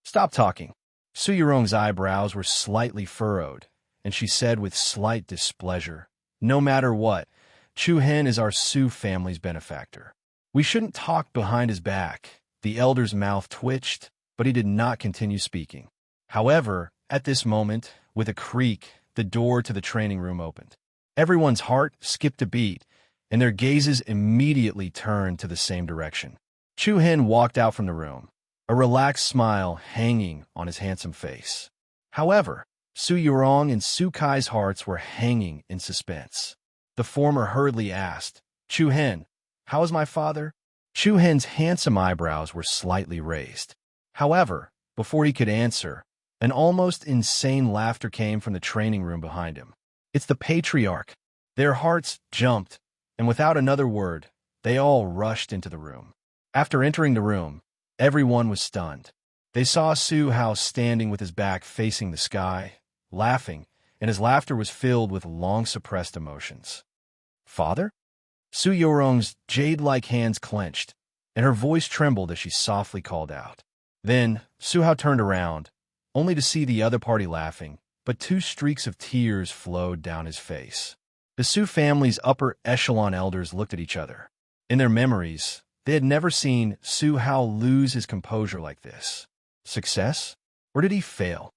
Stop talking. Su Yurong's eyebrows were slightly furrowed, and she said with slight displeasure, No matter what, Chu Hen is our Su family's benefactor. We shouldn't talk behind his back. The elder's mouth twitched, but he did not continue speaking. However, at this moment, with a creak, the door to the training room opened. Everyone's heart skipped a beat, and their gazes immediately turned to the same direction. Chu Hen walked out from the room, a relaxed smile hanging on his handsome face. However, Su Yurong and Su Kai's hearts were hanging in suspense. The former hurriedly asked, Chu Hen, how is my father? Chu Hen's handsome eyebrows were slightly raised. However, before he could answer, an almost insane laughter came from the training room behind him. It's the patriarch. Their hearts jumped, and without another word, they all rushed into the room. After entering the room, everyone was stunned. They saw Su Hao standing with his back facing the sky, laughing, and his laughter was filled with long-suppressed emotions. Father? Su Yurong's jade-like hands clenched, and her voice trembled as she softly called out. Then, Su Hao turned around, only to see the other party laughing, but two streaks of tears flowed down his face. The Su family's upper echelon elders looked at each other. In their memories, they had never seen Su Hao lose his composure like this. Success? Or did he fail?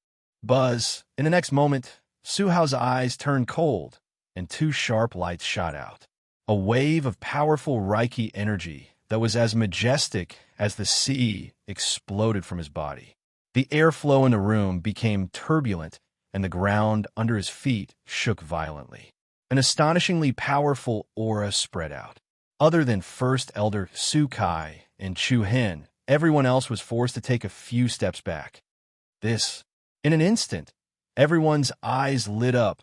Buzz. In the next moment, Su Hao's eyes turned cold, and two sharp lights shot out. A wave of powerful Reiki energy that was as majestic as the sea exploded from his body. The airflow in the room became turbulent, and the ground under his feet shook violently. An astonishingly powerful aura spread out. Other than First Elder Su Kai and Chu Hen, everyone else was forced to take a few steps back. In an instant, everyone's eyes lit up,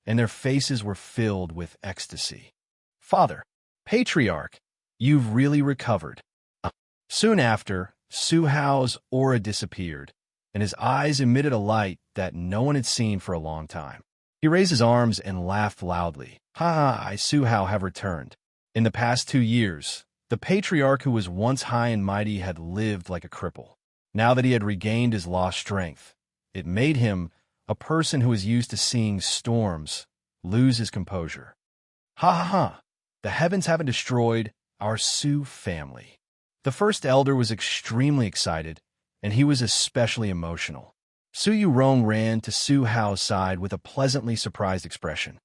and their faces were filled with ecstasy. Father, Patriarch, you've really recovered. Soon after, Su Hao's aura disappeared, and his eyes emitted a light that no one had seen for a long time. He raised his arms and laughed loudly. I, Su Hao, have returned. In the past 2 years, the patriarch who was once high and mighty had lived like a cripple. Now that he had regained his lost strength, it made him, a person who was used to seeing storms, lose his composure. The heavens haven't destroyed our Su family. The first elder was extremely excited, and he was especially emotional. Su Yurong ran to Su Hao's side with a pleasantly surprised expression.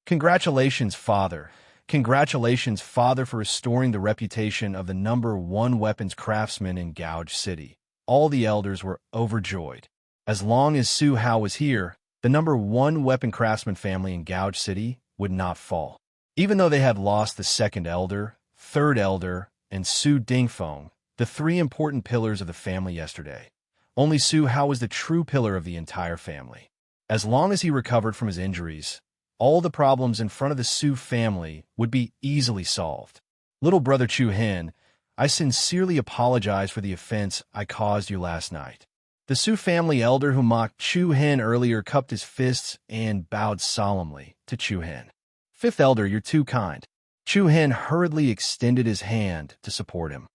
Congratulations, Father. Congratulations, Father, for restoring the reputation of the #1 weapons craftsman in Gouge City. All the elders were overjoyed. As long as Su Hao was here, the #1 weapon craftsman family in Gouge City would not fall. Even though they had lost the second elder, third elder, and Su Dingfeng, the 3 important pillars of the family yesterday, only Su Hao was the true pillar of the entire family. As long as he recovered from his injuries, all the problems in front of the Su family would be easily solved. Little brother Chu Hen, I sincerely apologize for the offense I caused you last night. The Su family elder who mocked Chu Hen earlier cupped his fists and bowed solemnly to Chu Hen. Fifth elder, you're too kind. Chu Hen hurriedly extended his hand to support him.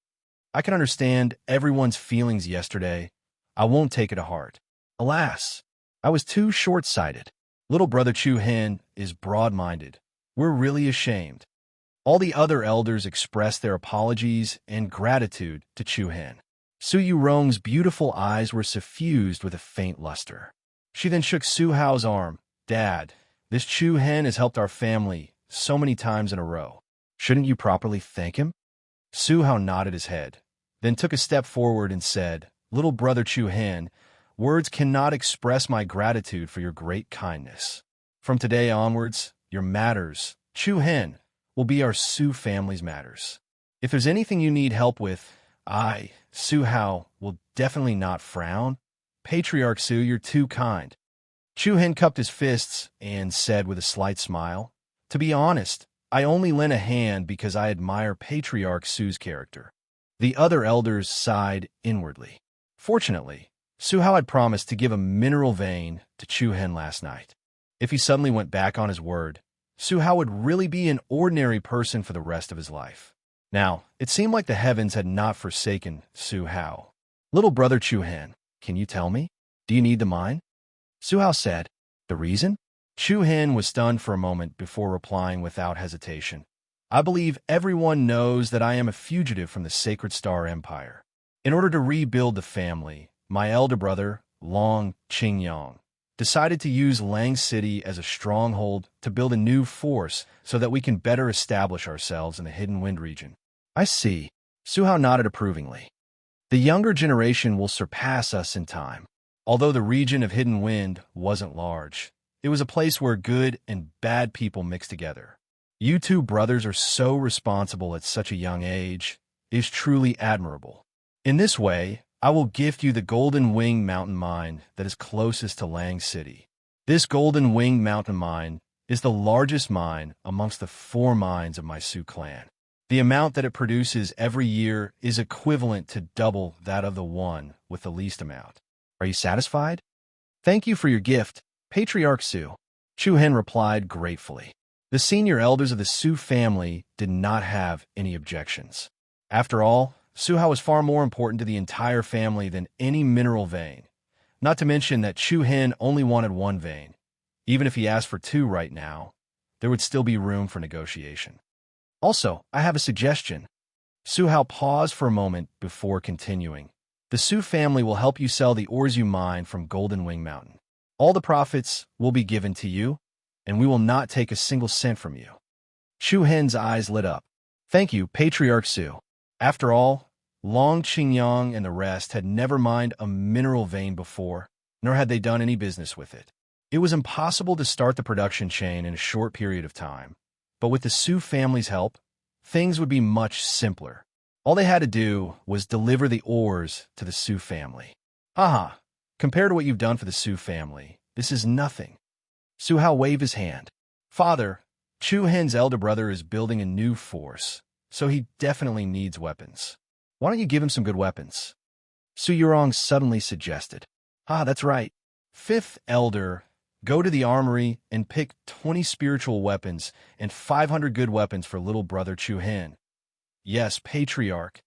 I can understand everyone's feelings yesterday. I won't take it to heart. Alas, I was too short-sighted. Little brother Chu Hen is broad-minded. We're really ashamed. All the other elders expressed their apologies and gratitude to Chu Hen. Su Yurong's beautiful eyes were suffused with a faint luster. She then shook Su Hao's arm. "Dad, this Chu Hen has helped our family so many times in a row. Shouldn't you properly thank him?" Su Hao nodded his head, then took a step forward and said, "Little brother Chu Hen, words cannot express my gratitude for your great kindness. From today onwards, your matters, Chu Hen, will be our Su family's matters. If there's anything you need help with, I, Su Hao, will definitely not frown. Patriarch Su, you're too kind." Chu Hen cupped his fists and said with a slight smile, "To be honest, I only lent a hand because I admire Patriarch Su's character." The other elders sighed inwardly. Fortunately, Su Hao had promised to give a mineral vein to Chu Hen last night. If he suddenly went back on his word, Su Hao would really be an ordinary person for the rest of his life. Now, it seemed like the heavens had not forsaken Su Hao. "Little brother Chu Hen, can you tell me? Do you need the mine?" Su Hao said. "The reason?" Chu Hen was stunned for a moment before replying without hesitation. "I believe everyone knows that I am a fugitive from the Sacred Star Empire. In order to rebuild the family, my elder brother, Long Qingyang, decided to use Lang City as a stronghold to build a new force so that we can better establish ourselves in the Hidden Wind region." "I see." Su Hao nodded approvingly. "The younger generation will surpass us in time. Although the region of Hidden Wind wasn't large, it was a place where good and bad people mixed together. You two brothers are so responsible at such a young age. It is truly admirable. In this way, I will gift you the Golden Wing Mountain Mine that is closest to Lang City. This Golden Wing Mountain Mine is the largest mine amongst the 4 mines of my Sioux clan. The amount that it produces every year is equivalent to double that of the one with the least amount. Are you satisfied?" "Thank you for your gift, Patriarch Su," Chu Hen replied gratefully. The senior elders of the Su family did not have any objections. After all, Su Hao was far more important to the entire family than any mineral vein, not to mention that Chu Hen only wanted 1 vein. Even if he asked for 2 right now, there would still be room for negotiation. "Also, I have a suggestion." Su Hao paused for a moment before continuing. "The Su family will help you sell the ores you mine from Golden Wing Mountain. All the profits will be given to you, and we will not take a single cent from you." Chu Hen's eyes lit up. "Thank you, Patriarch Su." After all, Long Qingyang and the rest had never mined a mineral vein before, nor had they done any business with it. It was impossible to start the production chain in a short period of time, but with the Su family's help, things would be much simpler. All they had to do was deliver the ores to the Su family. "Haha, compared to what you've done for the Su family, this is nothing." Su Hao waved his hand. "Father, Chu Hen's elder brother is building a new force, so he definitely needs weapons. Why don't you give him some good weapons?" Su Yurong suddenly suggested. "Ah, that's right. 5th elder, go to the armory and pick 20 spiritual weapons and 500 good weapons for little brother Chu Hen." "Yes, Patriarch."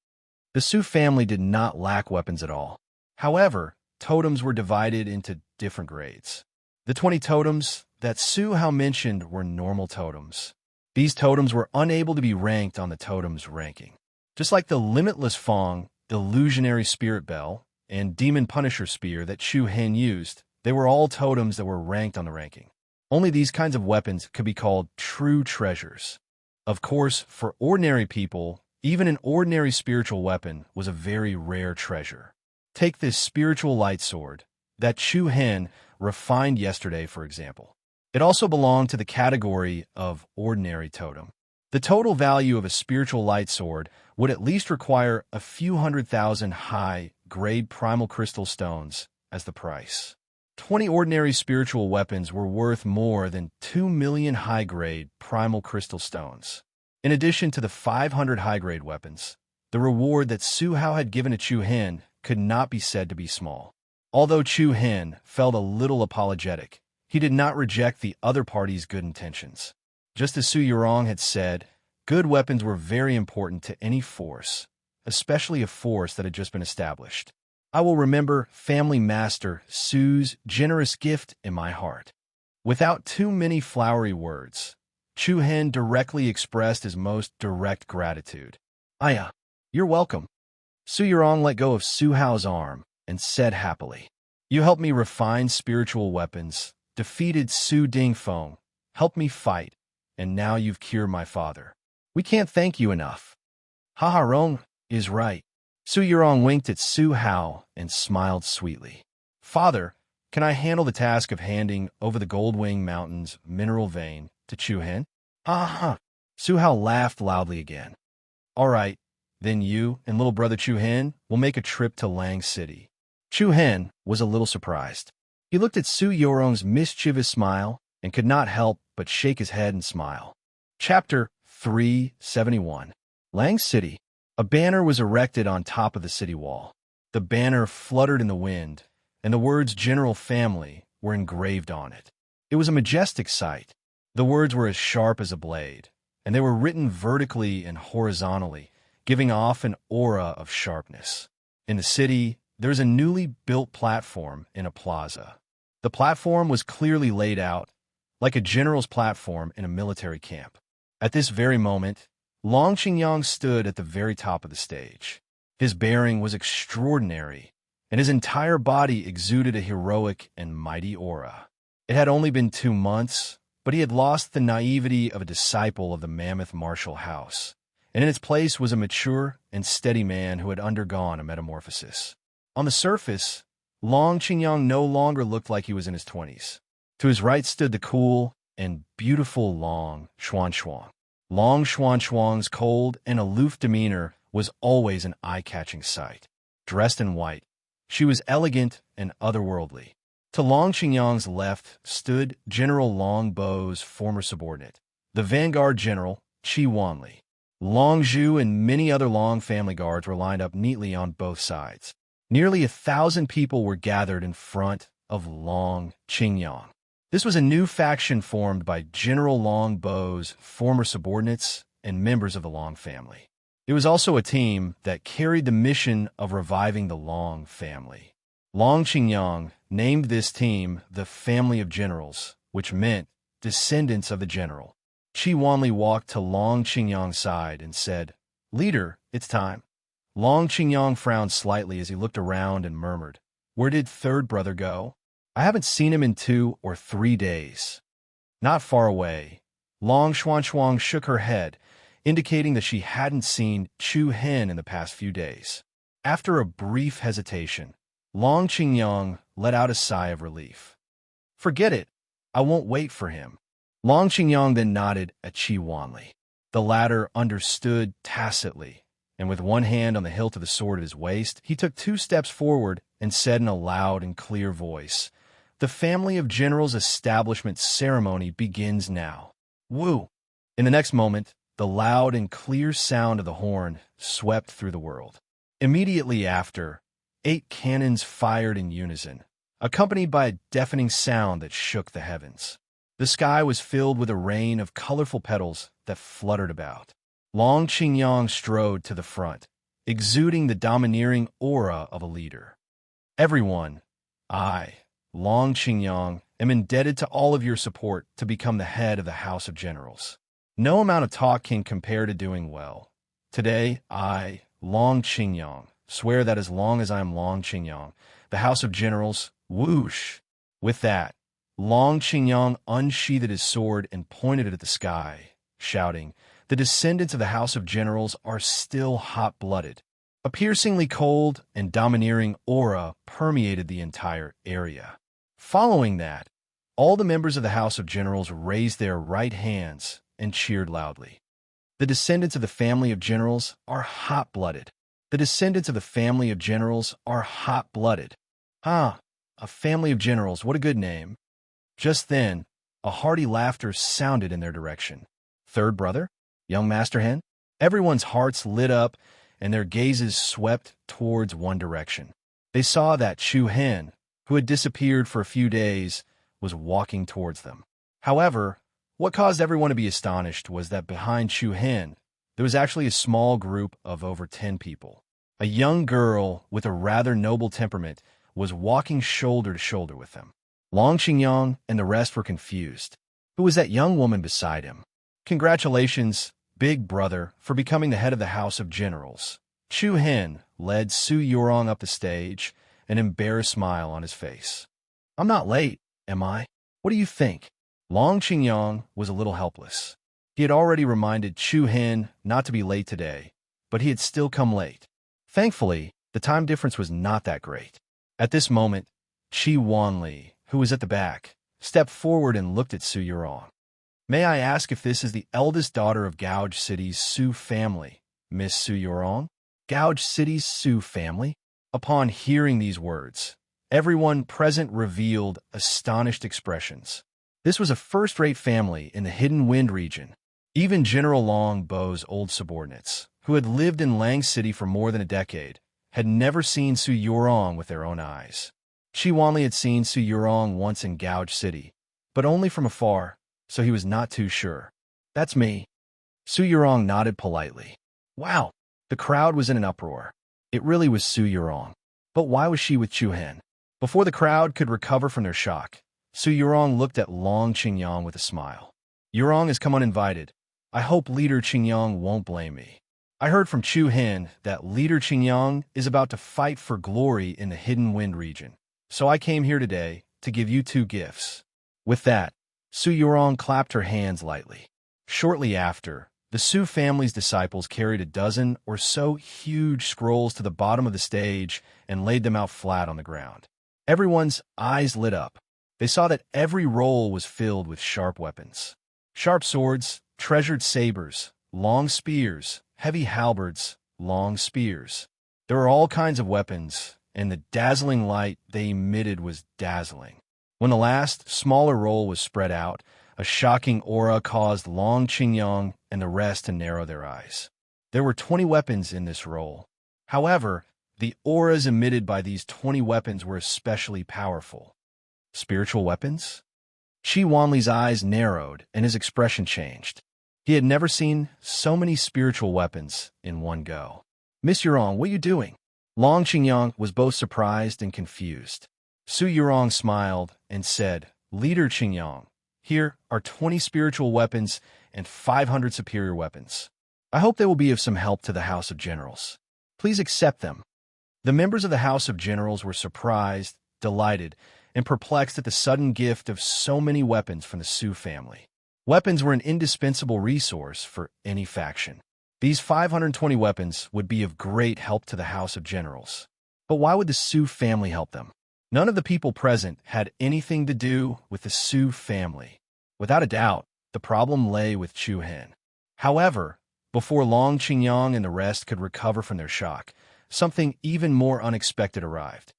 The Su family did not lack weapons at all. However, totems were divided into different grades. The 20 totems that Su Hao mentioned were normal totems. These totems were unable to be ranked on the totems ranking. Just like the Limitless Fong, Illusionary Spirit Bell, and Demon Punisher Spear that Chu Hen used, they were all totems that were ranked on the ranking. Only these kinds of weapons could be called true treasures. Of course, for ordinary people, even an ordinary spiritual weapon was a very rare treasure. Take this spiritual light sword that Chu Hen refined yesterday, for example. It also belonged to the category of ordinary totem. The total value of a spiritual light sword would at least require a few 100,000 high-grade primal crystal stones as the price. 20 ordinary spiritual weapons were worth more than 2 million high-grade primal crystal stones. In addition to the 500 high-grade weapons, the reward that Su Hao had given to Chu Hen could not be said to be small. Although Chu Hen felt a little apologetic, he did not reject the other party's good intentions. Just as Su Yurong had said, good weapons were very important to any force, especially a force that had just been established. I will remember Family Master Su's generous gift in my heart. Without too many flowery words, Chu Hen directly expressed his most direct gratitude. Aya, you're welcome. Su Yurong let go of Su Hao's arm and said happily, You helped me refine spiritual weapons, defeated Su Dingfeng, helped me fight, and now you've cured my father. We can't thank you enough. Ha Rong is right. Su Yurong winked at Su Hao and smiled sweetly. Father, can I handle the task of handing over the Goldwing Mountains mineral vein to Chu Hen? Ha. Su Hao laughed loudly again. All right, then you and little brother Chu Hen will make a trip to Lang City. Chu Hen was a little surprised. He looked at Su Yorong's mischievous smile and could not help but shake his head and smile. Chapter 371. Lang City. A banner was erected on top of the city wall. The banner fluttered in the wind, and the words General Family were engraved on it. It was a majestic sight. The words were as sharp as a blade, and they were written vertically and horizontally, giving off an aura of sharpness. In the city, there was a newly built platform in a plaza. The platform was clearly laid out, like a general's platform in a military camp. At this very moment, Long Qingyang stood at the very top of the stage. His bearing was extraordinary, and his entire body exuded a heroic and mighty aura. It had only been 2 months, but he had lost the naivety of a disciple of the mammoth martial house, and in its place was a mature and steady man who had undergone a metamorphosis. On the surface, Long Qingyang no longer looked like he was in his 20s. To his right stood the cool and beautiful Long Xuanxuang. Long Xuanxuang's cold and aloof demeanor was always an eye-catching sight. Dressed in white, she was elegant and otherworldly. To Long Qingyang's left stood General Long Bo's former subordinate, the vanguard general, Qi Wanli. Long Zhu and many other Long family guards were lined up neatly on both sides. Nearly 1,000 people were gathered in front of Long Qingyang. This was a new faction formed by General Long Bo's former subordinates and members of the Long family. It was also a team that carried the mission of reviving the Long family. Long Qingyang named this team the Family of Generals, which meant descendants of the general. Qi Wanli walked to Long Qingyang's side and said, Leader, it's time. Long Qingyang frowned slightly as he looked around and murmured, Where did third brother go? I haven't seen him in 2 or 3 days. Not far away, Long Xuanxuang shook her head, indicating that she hadn't seen Chu Hen in the past few days. After a brief hesitation, Long Qingyang let out a sigh of relief. Forget it. I won't wait for him. Long Qingyang then nodded at Qi Wanli. The latter understood tacitly, and with one hand on the hilt of the sword at his waist, he took 2 steps forward and said in a loud and clear voice, The Family of Generals establishment ceremony begins now. Woo! In the next moment, the loud and clear sound of the horn swept through the world. Immediately after, 8 cannons fired in unison, accompanied by a deafening sound that shook the heavens. The sky was filled with a rain of colorful petals that fluttered about. Long Qingyang strode to the front, exuding the domineering aura of a leader. Everyone, I, Long Qingyang, am indebted to all of your support to become the head of the House of Generals. No amount of talk can compare to doing well. Today, I, Long Qingyang, swear that as long as I am Long Qingyang, the House of Generals, whoosh. With that, Long Qingyang unsheathed his sword and pointed it at the sky, shouting, The descendants of the House of Generals are still hot-blooded. A piercingly cold and domineering aura permeated the entire area. Following that, all the members of the House of Generals raised their right hands and cheered loudly. The descendants of the Family of Generals are hot-blooded. The descendants of the Family of Generals are hot-blooded. A Family of Generals, what a good name. Just then, a hearty laughter sounded in their direction. Third brother? Young Master Hen? Everyone's hearts lit up, and their gazes swept towards one direction. They saw that Chu Hen, who had disappeared for a few days, was walking towards them. However, what caused everyone to be astonished was that behind Chu Hen, there was actually a small group of over 10 people. A young girl with a rather noble temperament was walking shoulder to shoulder with them. Long Qingyang and the rest were confused. Who was that young woman beside him? Congratulations, big brother, for becoming the head of the House of Generals. Chu Hen led Su Yurong up the stage, an embarrassed smile on his face. I'm not late, am I? What do you think? Long Qingyang was a little helpless. He had already reminded Chu Hen not to be late today, but he had still come late. Thankfully, the time difference was not that great. At this moment, Qi Wanli, who was at the back, stepped forward and looked at Su Yurong. May I ask if this is the eldest daughter of Gouge City's Su family, Miss Su Yurong? Gouge City's Su family? Upon hearing these words, everyone present revealed astonished expressions. This was a first-rate family in the Hidden Wind region. Even General Long Bo's old subordinates, who had lived in Lang City for more than a decade, had never seen Su Yurong with their own eyes. Qi Wanli had seen Su Yurong once in Gouge City, but only from afar, so he was not too sure. That's me. Su Yurong nodded politely. Wow, the crowd was in an uproar. It really was Su Yurong. But why was she with Chu Hen? Before the crowd could recover from their shock, Su Yurong looked at Long Qingyang with a smile. Yurong has come uninvited. I hope Leader Qingyang won't blame me. I heard from Chu Hen that Leader Qingyang is about to fight for glory in the Hidden Wind region. So I came here today to give you 2 gifts. With that, Su Yurong clapped her hands lightly. Shortly after, the Su family's disciples carried a dozen or so huge scrolls to the bottom of the stage and laid them out flat on the ground. Everyone's eyes lit up. They saw that every roll was filled with sharp weapons. Sharp swords, treasured sabers, long spears, heavy halberds, long spears. There were all kinds of weapons, and the dazzling light they emitted was dazzling. When the last, smaller roll was spread out, a shocking aura caused Long Qingyang and the rest to narrow their eyes. There were 20 weapons in this roll. However, the auras emitted by these 20 weapons were especially powerful. Spiritual weapons? Qi Wanli's eyes narrowed and his expression changed. He had never seen so many spiritual weapons in one go. Miss Yurong, what are you doing? Long Qingyang was both surprised and confused. Su Yurong smiled and said, Leader Qingyang, here are 20 spiritual weapons and 500 superior weapons. I hope they will be of some help to the House of Generals. Please accept them. The members of the House of Generals were surprised, delighted, and perplexed at the sudden gift of so many weapons from the Su family. Weapons were an indispensable resource for any faction. These 520 weapons would be of great help to the House of Generals. But why would the Su family help them? None of the people present had anything to do with the Su family. Without a doubt, the problem lay with Chu Hen. However, before Long Qingyang and the rest could recover from their shock, something even more unexpected arrived.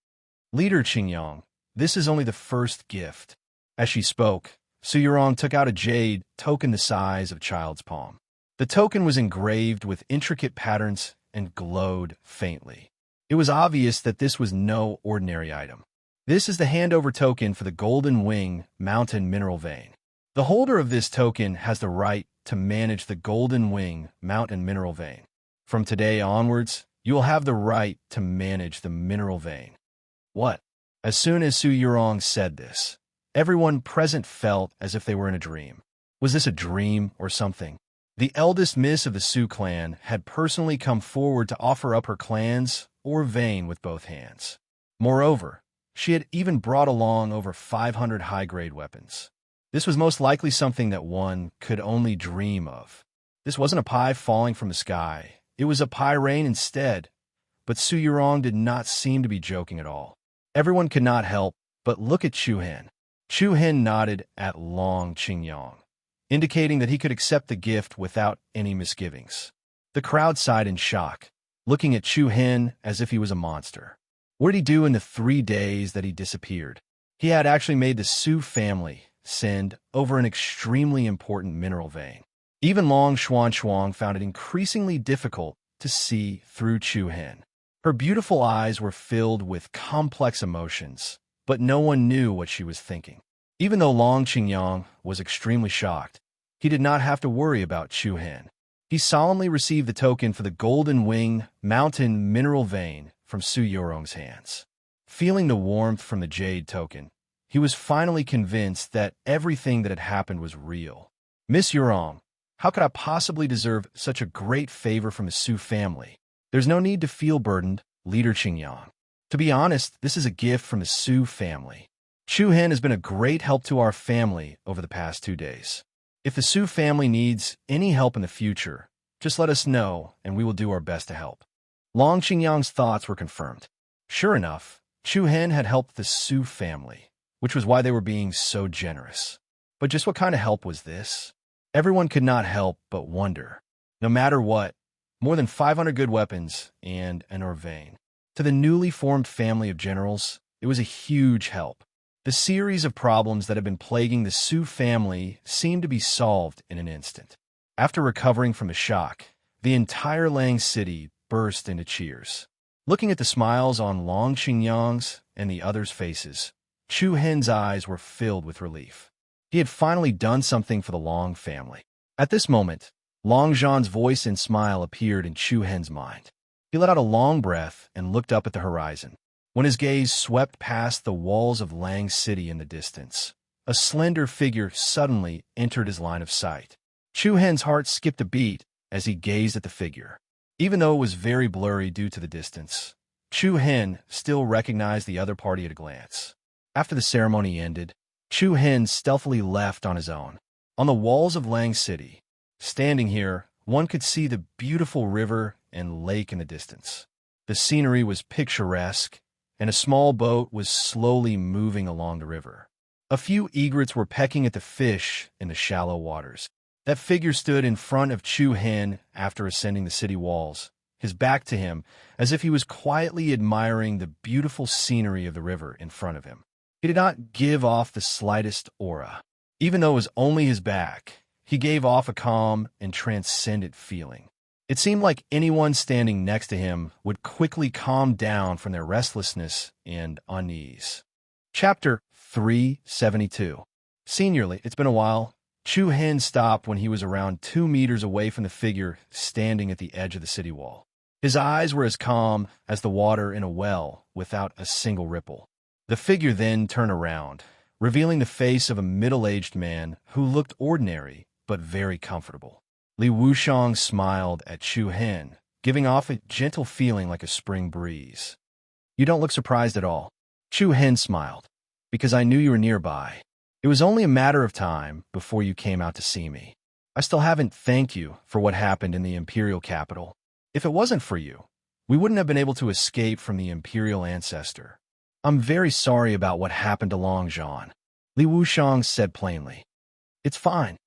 Leader Qingyang, this is only the first gift. As she spoke, Su Yurong took out a jade token the size of a child's palm. The token was engraved with intricate patterns and glowed faintly. It was obvious that this was no ordinary item. This is the handover token for the Golden Wing Mountain Mineral Vein. The holder of this token has the right to manage the Golden Wing Mountain Mineral Vein. From today onwards, you will have the right to manage the mineral vein. What? As soon as Su Yurong said this, everyone present felt as if they were in a dream. Was this a dream or something? The eldest miss of the Su clan had personally come forward to offer up her clan's or vein with both hands. Moreover, she had even brought along over 500 high-grade weapons. This was most likely something that one could only dream of. This wasn't a pie falling from the sky. It was a pie rain instead. But Su Yurong did not seem to be joking at all. Everyone could not help but look at Chu Hen. Chu Hen nodded at Long Qingyang, indicating that he could accept the gift without any misgivings. The crowd sighed in shock, looking at Chu Hen as if he was a monster. What did he do in the 3 days that he disappeared? He had actually made the Su family send over an extremely important mineral vein. Even Long Xuan found it increasingly difficult to see through Chu Hen. Her beautiful eyes were filled with complex emotions, but no one knew what she was thinking. Even though Long Qingyang was extremely shocked, he did not have to worry about Chu Hen. He solemnly received the token for the Golden Wing Mountain Mineral Vein from Su Yurong's hands. Feeling the warmth from the jade token, he was finally convinced that everything that had happened was real. Miss Yurong, How could I possibly deserve such a great favor from the Su family? There's no need to feel burdened, Leader Qingyang. To be honest, this is a gift from the Su family. Chu Hen has been a great help to our family over the past 2 days. If the Su family needs any help in the future, just let us know and we will do our best to help. Long Qingyang's thoughts were confirmed. Sure enough, Chu Hen had helped the Su family, which was why they were being so generous. But just what kind of help was this? Everyone could not help but wonder. No matter what, more than 500 good weapons and an Orvain. To the newly formed family of generals, it was a huge help. The series of problems that had been plaguing the Su family seemed to be solved in an instant. After recovering from the shock, the entire Lang city burst into cheers. Looking at the smiles on Long Qingyang's and the others' faces, Chu Hen's eyes were filled with relief. He had finally done something for the Long family. At this moment, Long Zhan's voice and smile appeared in Chu Hen's mind. He let out a long breath and looked up at the horizon. When his gaze swept past the walls of Lang City in the distance, a slender figure suddenly entered his line of sight. Chu Hen's heart skipped a beat as he gazed at the figure. Even though it was very blurry due to the distance, Chu Hen still recognized the other party at a glance. After the ceremony ended, Chu Hen stealthily left on his own. On the walls of Lang City, standing here, one could see the beautiful river and lake in the distance. The scenery was picturesque, and a small boat was slowly moving along the river. A few egrets were pecking at the fish in the shallow waters. That figure stood in front of Chu Hen after ascending the city walls, his back to him, as if he was quietly admiring the beautiful scenery of the river in front of him. He did not give off the slightest aura. Even though it was only his back, he gave off a calm and transcendent feeling. It seemed like anyone standing next to him would quickly calm down from their restlessness and unease. Chapter 372. Seniorly, it's been a while. Chu Hen stopped when he was around 2 meters away from the figure standing at the edge of the city wall. His eyes were as calm as the water in a well without a single ripple. The figure then turned around, revealing the face of a middle-aged man who looked ordinary but very comfortable. Li Wuxiang smiled at Chu Hen, giving off a gentle feeling like a spring breeze. "You don't look surprised at all." Chu Hen smiled. "Because I knew you were nearby. It was only a matter of time before you came out to see me. I still haven't thanked you for what happened in the imperial capital. If it wasn't for you, we wouldn't have been able to escape from the imperial ancestor. I'm very sorry about what happened to Long Zhan," Li Wuxiang said plainly. "It's fine."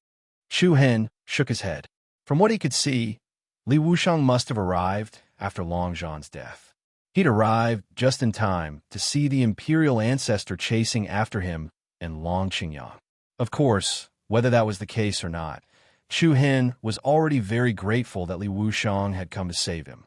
Chu Hen shook his head. From what he could see, Li Wuxiang must have arrived after Long Zhan's death. He'd arrived just in time to see the imperial ancestor chasing after him and Long Qingyang. Of course, whether that was the case or not, Chu Hen was already very grateful that Li Wuxiang had come to save him.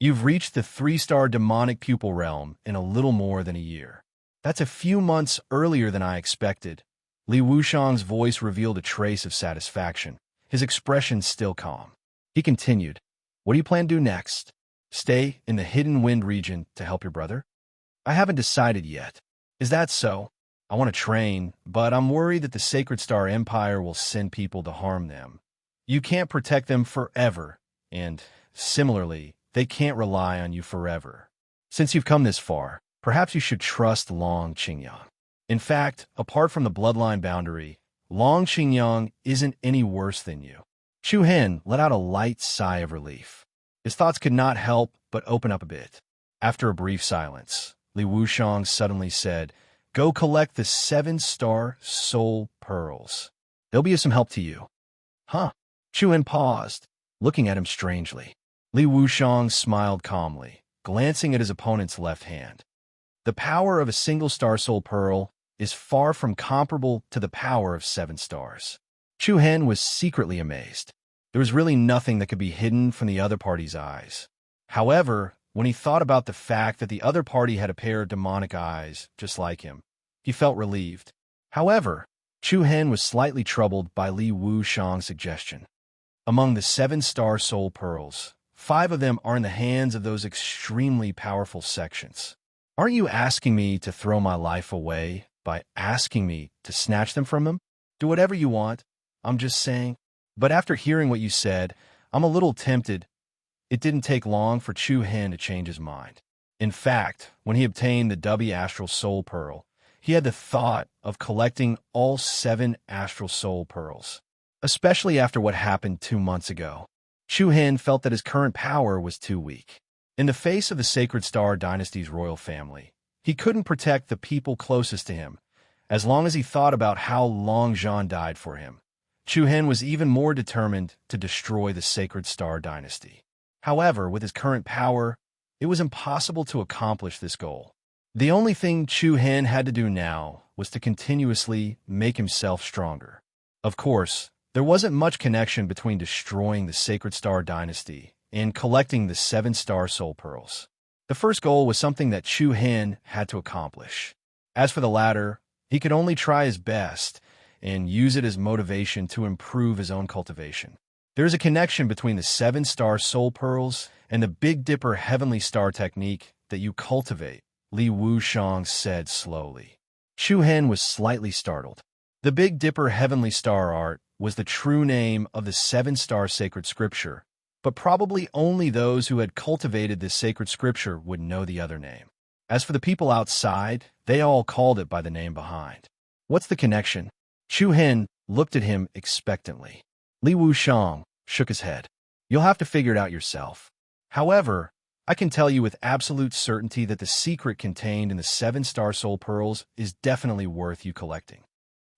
"You've reached the 3-star demonic pupil realm in a little more than a year. That's a few months earlier than I expected." Li Wuxiang's voice revealed a trace of satisfaction, his expression still calm. He continued, "What do you plan to do next? Stay in the Hidden Wind region to help your brother?" "I haven't decided yet." "Is that so? I want to train, but I'm worried that the Sacred Star Empire will send people to harm them. You can't protect them forever, and, similarly, they can't rely on you forever. Since you've come this far, perhaps you should trust Long Qingyang. In fact, apart from the bloodline boundary, Long Qingyang isn't any worse than you." Chu Hen let out a light sigh of relief. His thoughts could not help but open up a bit. After a brief silence, Li Wuxiang suddenly said, "Go collect the 7-star soul pearls. They'll be of some help to you." "Huh?" Chu Hen paused, looking at him strangely. Li Wuxiang smiled calmly, glancing at his opponent's left hand. "The power of a single-star soul pearl is far from comparable to the power of 7 stars." Chu Hen was secretly amazed. There was really nothing that could be hidden from the other party's eyes. However, when he thought about the fact that the other party had a pair of demonic eyes just like him, he felt relieved. However, Chu Hen was slightly troubled by Li Wuxiang's suggestion. Among the 7-star soul pearls, 5 of them are in the hands of those extremely powerful sections. Aren't you asking me to throw my life away by asking me to snatch them from them? Do whatever you want. I'm just saying. But after hearing what you said, I'm a little tempted. It didn't take long for Chu Hen to change his mind. In fact, when he obtained the W Astral Soul Pearl, he had the thought of collecting all 7 Astral Soul Pearls. Especially after what happened 2 months ago, Chu Hen felt that his current power was too weak. In the face of the Sacred Star Dynasty's royal family, he couldn't protect the people closest to him. As long as he thought about how Long Zhan died for him, Chu Hen was even more determined to destroy the Sacred Star Dynasty. However, with his current power, it was impossible to accomplish this goal. The only thing Chu Hen had to do now was to continuously make himself stronger. Of course, there wasn't much connection between destroying the Sacred Star Dynasty and collecting the 7 Star Soul Pearls. The first goal was something that Chu Hen had to accomplish. As for the latter, he could only try his best and use it as motivation to improve his own cultivation. There is a connection between the 7 Star Soul Pearls and the Big Dipper Heavenly Star technique that you cultivate, Li Wuxiang said slowly. Chu Hen was slightly startled. The Big Dipper Heavenly Star art was the true name of the 7-star sacred scripture, but probably only those who had cultivated this sacred scripture would know the other name. As for the people outside, they all called it by the name behind. What's the connection? Chu Hen looked at him expectantly. Li Wuxiang shook his head. You'll have to figure it out yourself. However, I can tell you with absolute certainty that the secret contained in the 7 Star Soul Pearls is definitely worth you collecting.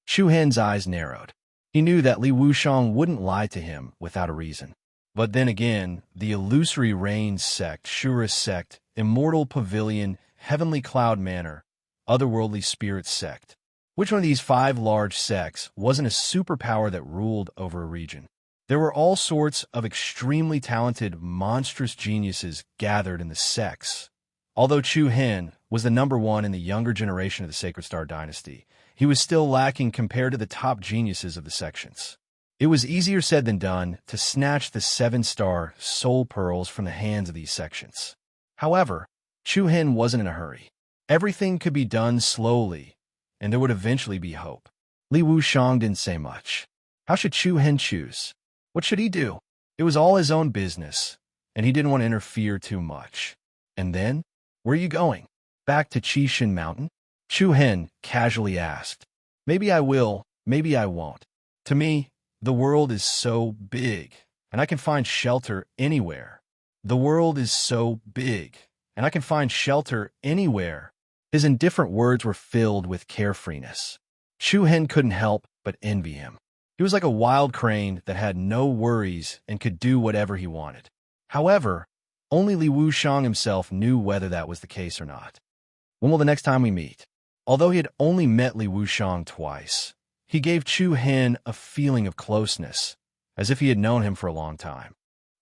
Chu Hen's eyes narrowed. He knew that Li Wuxiang wouldn't lie to him without a reason. But then again, the Illusory Rains Sect, Shura Sect, Immortal Pavilion, Heavenly Cloud Manor, Otherworldly Spirit Sect. Which one of these 5 large sects wasn't a superpower that ruled over a region? There were all sorts of extremely talented, monstrous geniuses gathered in the sects. Although Chu Hen was the number 1 in the younger generation of the Sacred Star Dynasty, he was still lacking compared to the top geniuses of the sections. It was easier said than done to snatch the 7-star soul pearls from the hands of these sections. However, Chu Hen wasn't in a hurry. Everything could be done slowly, and there would eventually be hope. Li Wuxiang didn't say much. How should Chu Hen choose? What should he do? It was all his own business, and he didn't want to interfere too much. And then, where are you going? Back to Qishan Mountain? Chu Hen casually asked. Maybe I will, maybe I won't. To me, the world is so big, and I can find shelter anywhere. The world is so big, and I can find shelter anywhere. His indifferent words were filled with carefreeness. Chu Hen couldn't help but envy him. He was like a wild crane that had no worries and could do whatever he wanted. However, only Li Wuxiang himself knew whether that was the case or not. When will the next time we meet? Although he had only met Li Wuxiang twice, he gave Chu Hen a feeling of closeness, as if he had known him for a long time.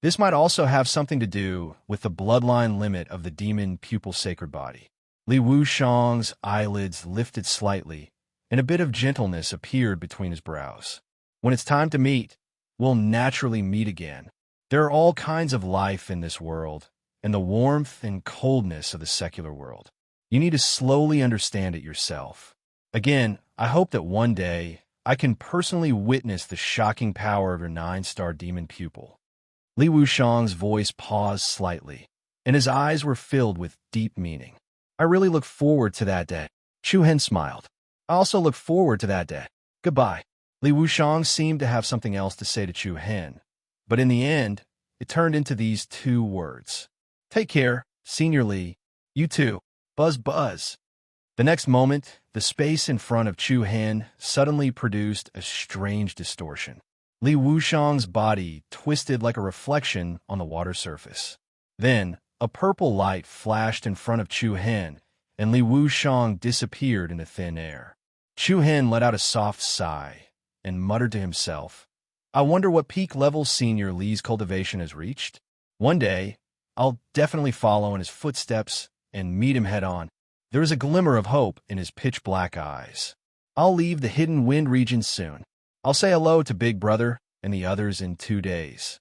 This might also have something to do with the bloodline limit of the demon pupil sacred body. Li Wuxiang's eyelids lifted slightly, and a bit of gentleness appeared between his brows. When it's time to meet, we'll naturally meet again. There are all kinds of life in this world, and the warmth and coldness of the secular world. You need to slowly understand it yourself. Again, I hope that one day I can personally witness the shocking power of your 9-star demon pupil. Li Wuxiang's voice paused slightly, and his eyes were filled with deep meaning. I really look forward to that day. Chu Hen smiled. I also look forward to that day. Goodbye. Li Wuxiang seemed to have something else to say to Chu Hen, but in the end, it turned into these 2 words. Take care, Senior Li. You too. Buzz buzz. The next moment, the space in front of Chu Hen suddenly produced a strange distortion. Li Wuxiang's body twisted like a reflection on the water surface. Then, a purple light flashed in front of Chu Hen, and Li Wuxiang disappeared into thin air. Chu Hen let out a soft sigh and muttered to himself, I wonder what peak level Senior Li's cultivation has reached. One day, I'll definitely follow in his footsteps and meet him head-on. There is a glimmer of hope in his pitch-black eyes. I'll leave the Hidden Wind region soon. I'll say hello to Big Brother and the others in 2 days.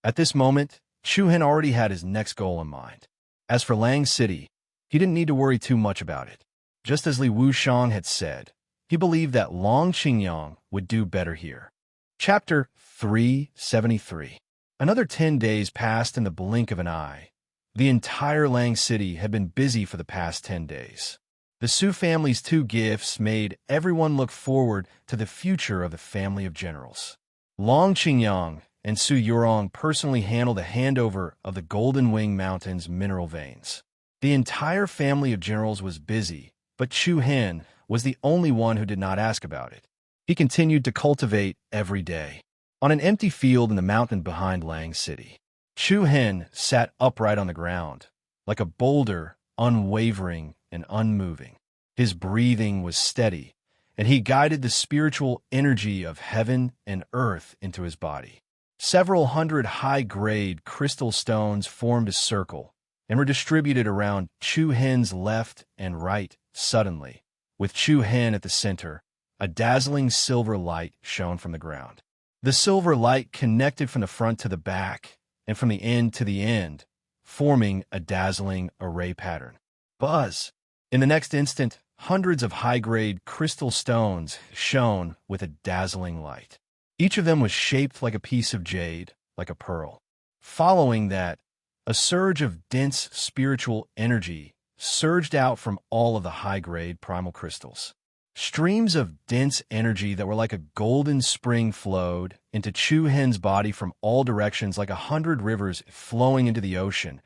At this moment, Chu Hen already had his next goal in mind. As for Lang City, he didn't need to worry too much about it. Just as Li Wuxiang had said, he believed that Long Qingyang would do better here. Chapter 373. Another 10 days passed in the blink of an eye. The entire Lang City had been busy for the past 10 days. The Su family's 2 gifts made everyone look forward to the future of the family of generals. Long Qingyang and Su Yurong personally handled the handover of the Golden Wing Mountains mineral veins. The entire family of generals was busy, but Chu Hen was the only one who did not ask about it. He continued to cultivate every day. On an empty field in the mountain behind Lang City, Chu Hen sat upright on the ground, like a boulder, unwavering and unmoving. His breathing was steady, and he guided the spiritual energy of heaven and earth into his body. Several hundred high-grade crystal stones formed a circle and were distributed around Chu Hen's left and right suddenly. With Chu Hen at the center, a dazzling silver light shone from the ground. The silver light connected from the front to the back and from the end to the end, forming a dazzling array pattern. Buzz! In the next instant, hundreds of high-grade crystal stones shone with a dazzling light. Each of them was shaped like a piece of jade, like a pearl. Following that, a surge of dense spiritual energy surged out from all of the high-grade primal crystals. Streams of dense energy that were like a golden spring flowed into Chu Hen's body from all directions like 100 rivers flowing into the ocean.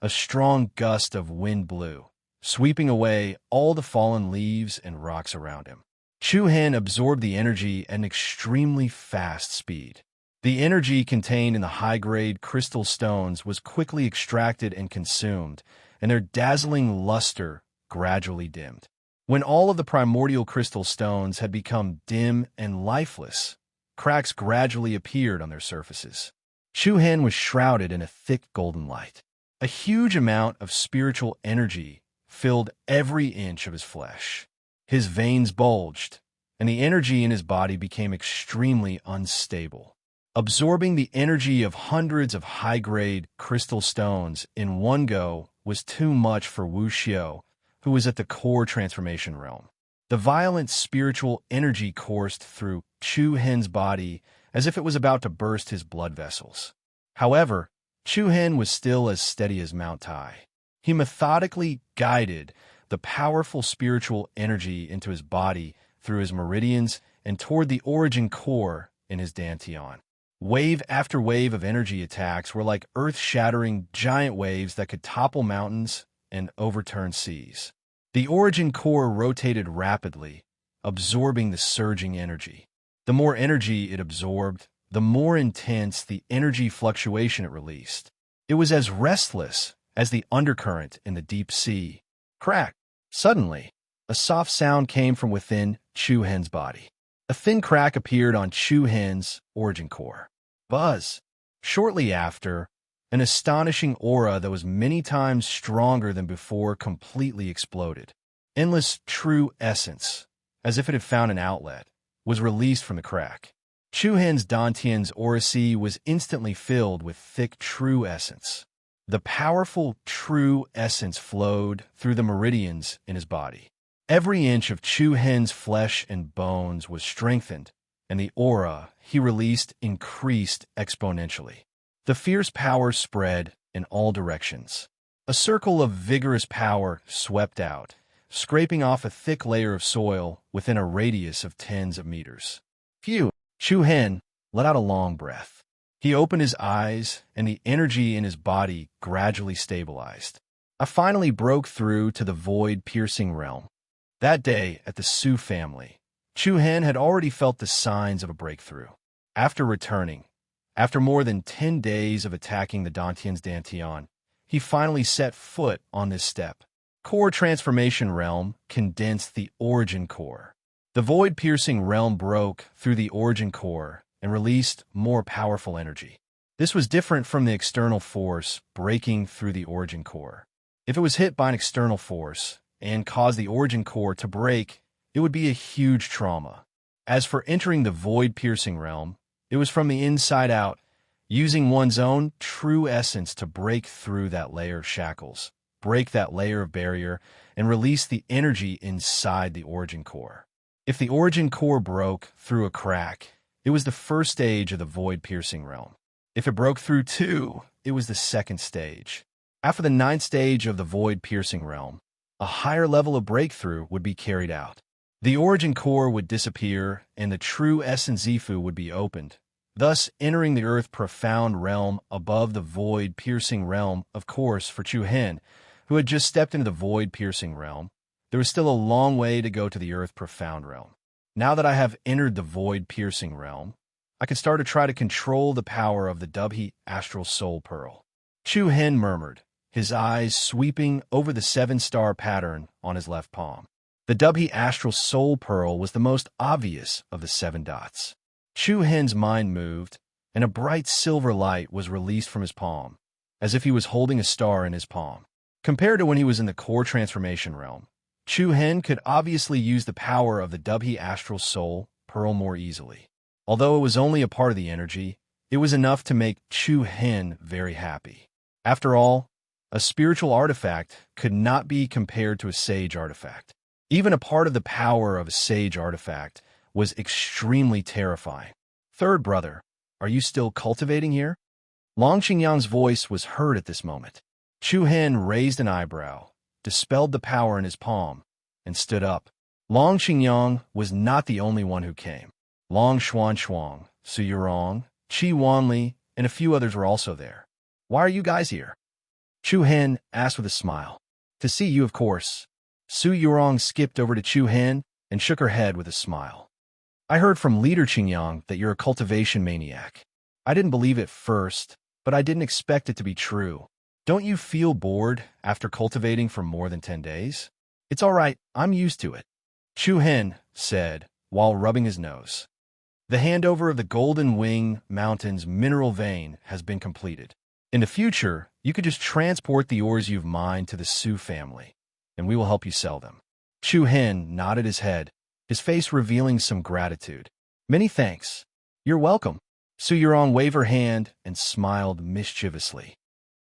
A strong gust of wind blew, sweeping away all the fallen leaves and rocks around him. Chu Hen absorbed the energy at an extremely fast speed. The energy contained in the high-grade crystal stones was quickly extracted and consumed, and their dazzling luster gradually dimmed. When all of the primordial crystal stones had become dim and lifeless, cracks gradually appeared on their surfaces. Chu Hen was shrouded in a thick golden light. A huge amount of spiritual energy filled every inch of his flesh. His veins bulged, and the energy in his body became extremely unstable. Absorbing the energy of hundreds of high-grade crystal stones in one go was too much for Wu Xiao, who was at the core transformation realm. The violent spiritual energy coursed through Chu Hen's body as if it was about to burst his blood vessels. However, Chu Hen was still as steady as Mount Tai. He methodically guided the powerful spiritual energy into his body through his meridians and toward the origin core in his dantian. Wave after wave of energy attacks were like earth-shattering giant waves that could topple mountains and overturn seas. The origin core rotated rapidly, absorbing the surging energy. The more energy it absorbed, the more intense the energy fluctuation it released. It was as restless as the undercurrent in the deep sea. Crack! Suddenly, a soft sound came from within Chu Hen's body. A thin crack appeared on Chu Hen's origin core. Buzz! Shortly after, an astonishing aura that was many times stronger than before completely exploded. Endless true essence, as if it had found an outlet, was released from the crack. Chu Hen's dantian's aura sea was instantly filled with thick true essence. The powerful true essence flowed through the meridians in his body. Every inch of Chu Hen's flesh and bones was strengthened, and the aura he released increased exponentially. The fierce power spread in all directions. A circle of vigorous power swept out, scraping off a thick layer of soil within a radius of tens of meters. Phew! Chu Hen let out a long breath. He opened his eyes, and the energy in his body gradually stabilized. I finally broke through to the void-piercing realm. That day, at the Su family, Chu Hen had already felt the signs of a breakthrough. After returning, after more than 10 days of attacking the Dantian's Dantian, he finally set foot on this step. Core Transformation Realm condensed the Origin Core. The void-piercing realm broke through the Origin Core and released more powerful energy. This was different from the external force breaking through the Origin Core. If it was hit by an external force and caused the Origin Core to break, it would be a huge trauma. As for entering the void-piercing realm, it was from the inside out, using one's own true essence to break through that layer of shackles, break that layer of barrier, and release the energy inside the Origin Core. If the Origin Core broke through a crack, It was the first stage of the void-piercing realm. If it broke through too, it was the second stage. After the ninth stage of the void-piercing realm, a higher level of breakthrough would be carried out. The origin core would disappear, and the true essence Zifu would be opened, thus entering the earth profound realm above the void-piercing realm. Of course, for Chu Hen, who had just stepped into the void-piercing realm, there was still a long way to go to the earth profound realm. Now that I have entered the void-piercing realm, I can start to try to control the power of the Dubhe Astral Soul Pearl. Chu Hen murmured, his eyes sweeping over the seven-star pattern on his left palm. The Dubhe Astral Soul Pearl was the most obvious of the 7 dots. Chu Hen's mind moved, and a bright silver light was released from his palm, as if he was holding a star in his palm. Compared to when he was in the core transformation realm, Chu Hen could obviously use the power of the Dubhe Astral Soul Pearl more easily. Although it was only a part of the energy, it was enough to make Chu Hen very happy. After all, a spiritual artifact could not be compared to a sage artifact. Even a part of the power of a sage artifact was extremely terrifying. Third brother, are you still cultivating here? Long Qingyang's voice was heard at this moment. Chu Hen raised an eyebrow, dispelled the power in his palm, and stood up. Long Qingyang was not the only one who came. Long Xuan, Su Yurong, Qi Wanli, and a few others were also there. Why are you guys here? Chu Hen asked with a smile. To see you, of course. Su Yurong skipped over to Chu Hen and shook her head with a smile. I heard from Leader Qingyang that you're a cultivation maniac. I didn't believe it first, but I didn't expect it to be true. Don't you feel bored after cultivating for more than 10 days? It's all right, I'm used to it, Chu Hen said while rubbing his nose. The handover of the Golden Wing Mountains mineral vein has been completed. In the future, you could just transport the ores you've mined to the Su family, and we will help you sell them. Chu Hen nodded his head, his face revealing some gratitude. Many thanks. You're welcome. Su Yurong waved her hand and smiled mischievously.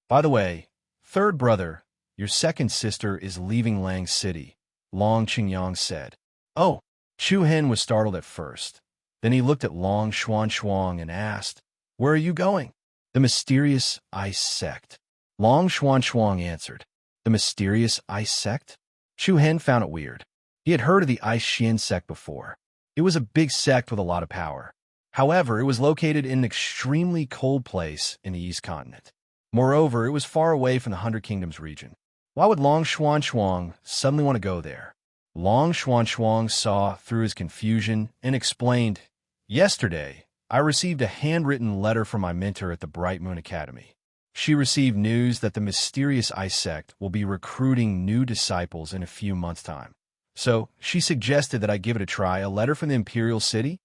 By the way, third brother, your second sister is leaving Lang City, Long Qingyang said. Oh, Chu Hen was startled at first. Then he looked at Long Xuan and asked, where are you going? The mysterious ice sect. Long Xuan answered. The mysterious ice sect? Chu Hen found it weird. He had heard of the Ice Xian sect before. It was a big sect with a lot of power. However, it was located in an extremely cold place in the East Continent. Moreover, it was far away from the Hundred Kingdoms region. Why would Long Xuan suddenly want to go there? Long Xuan saw through his confusion and explained, yesterday, I received a handwritten letter from my mentor at the Bright Moon Academy. She received news that the mysterious ice sect will be recruiting new disciples in a few months' time. So, she suggested that I give it a try, a letter from the Imperial City?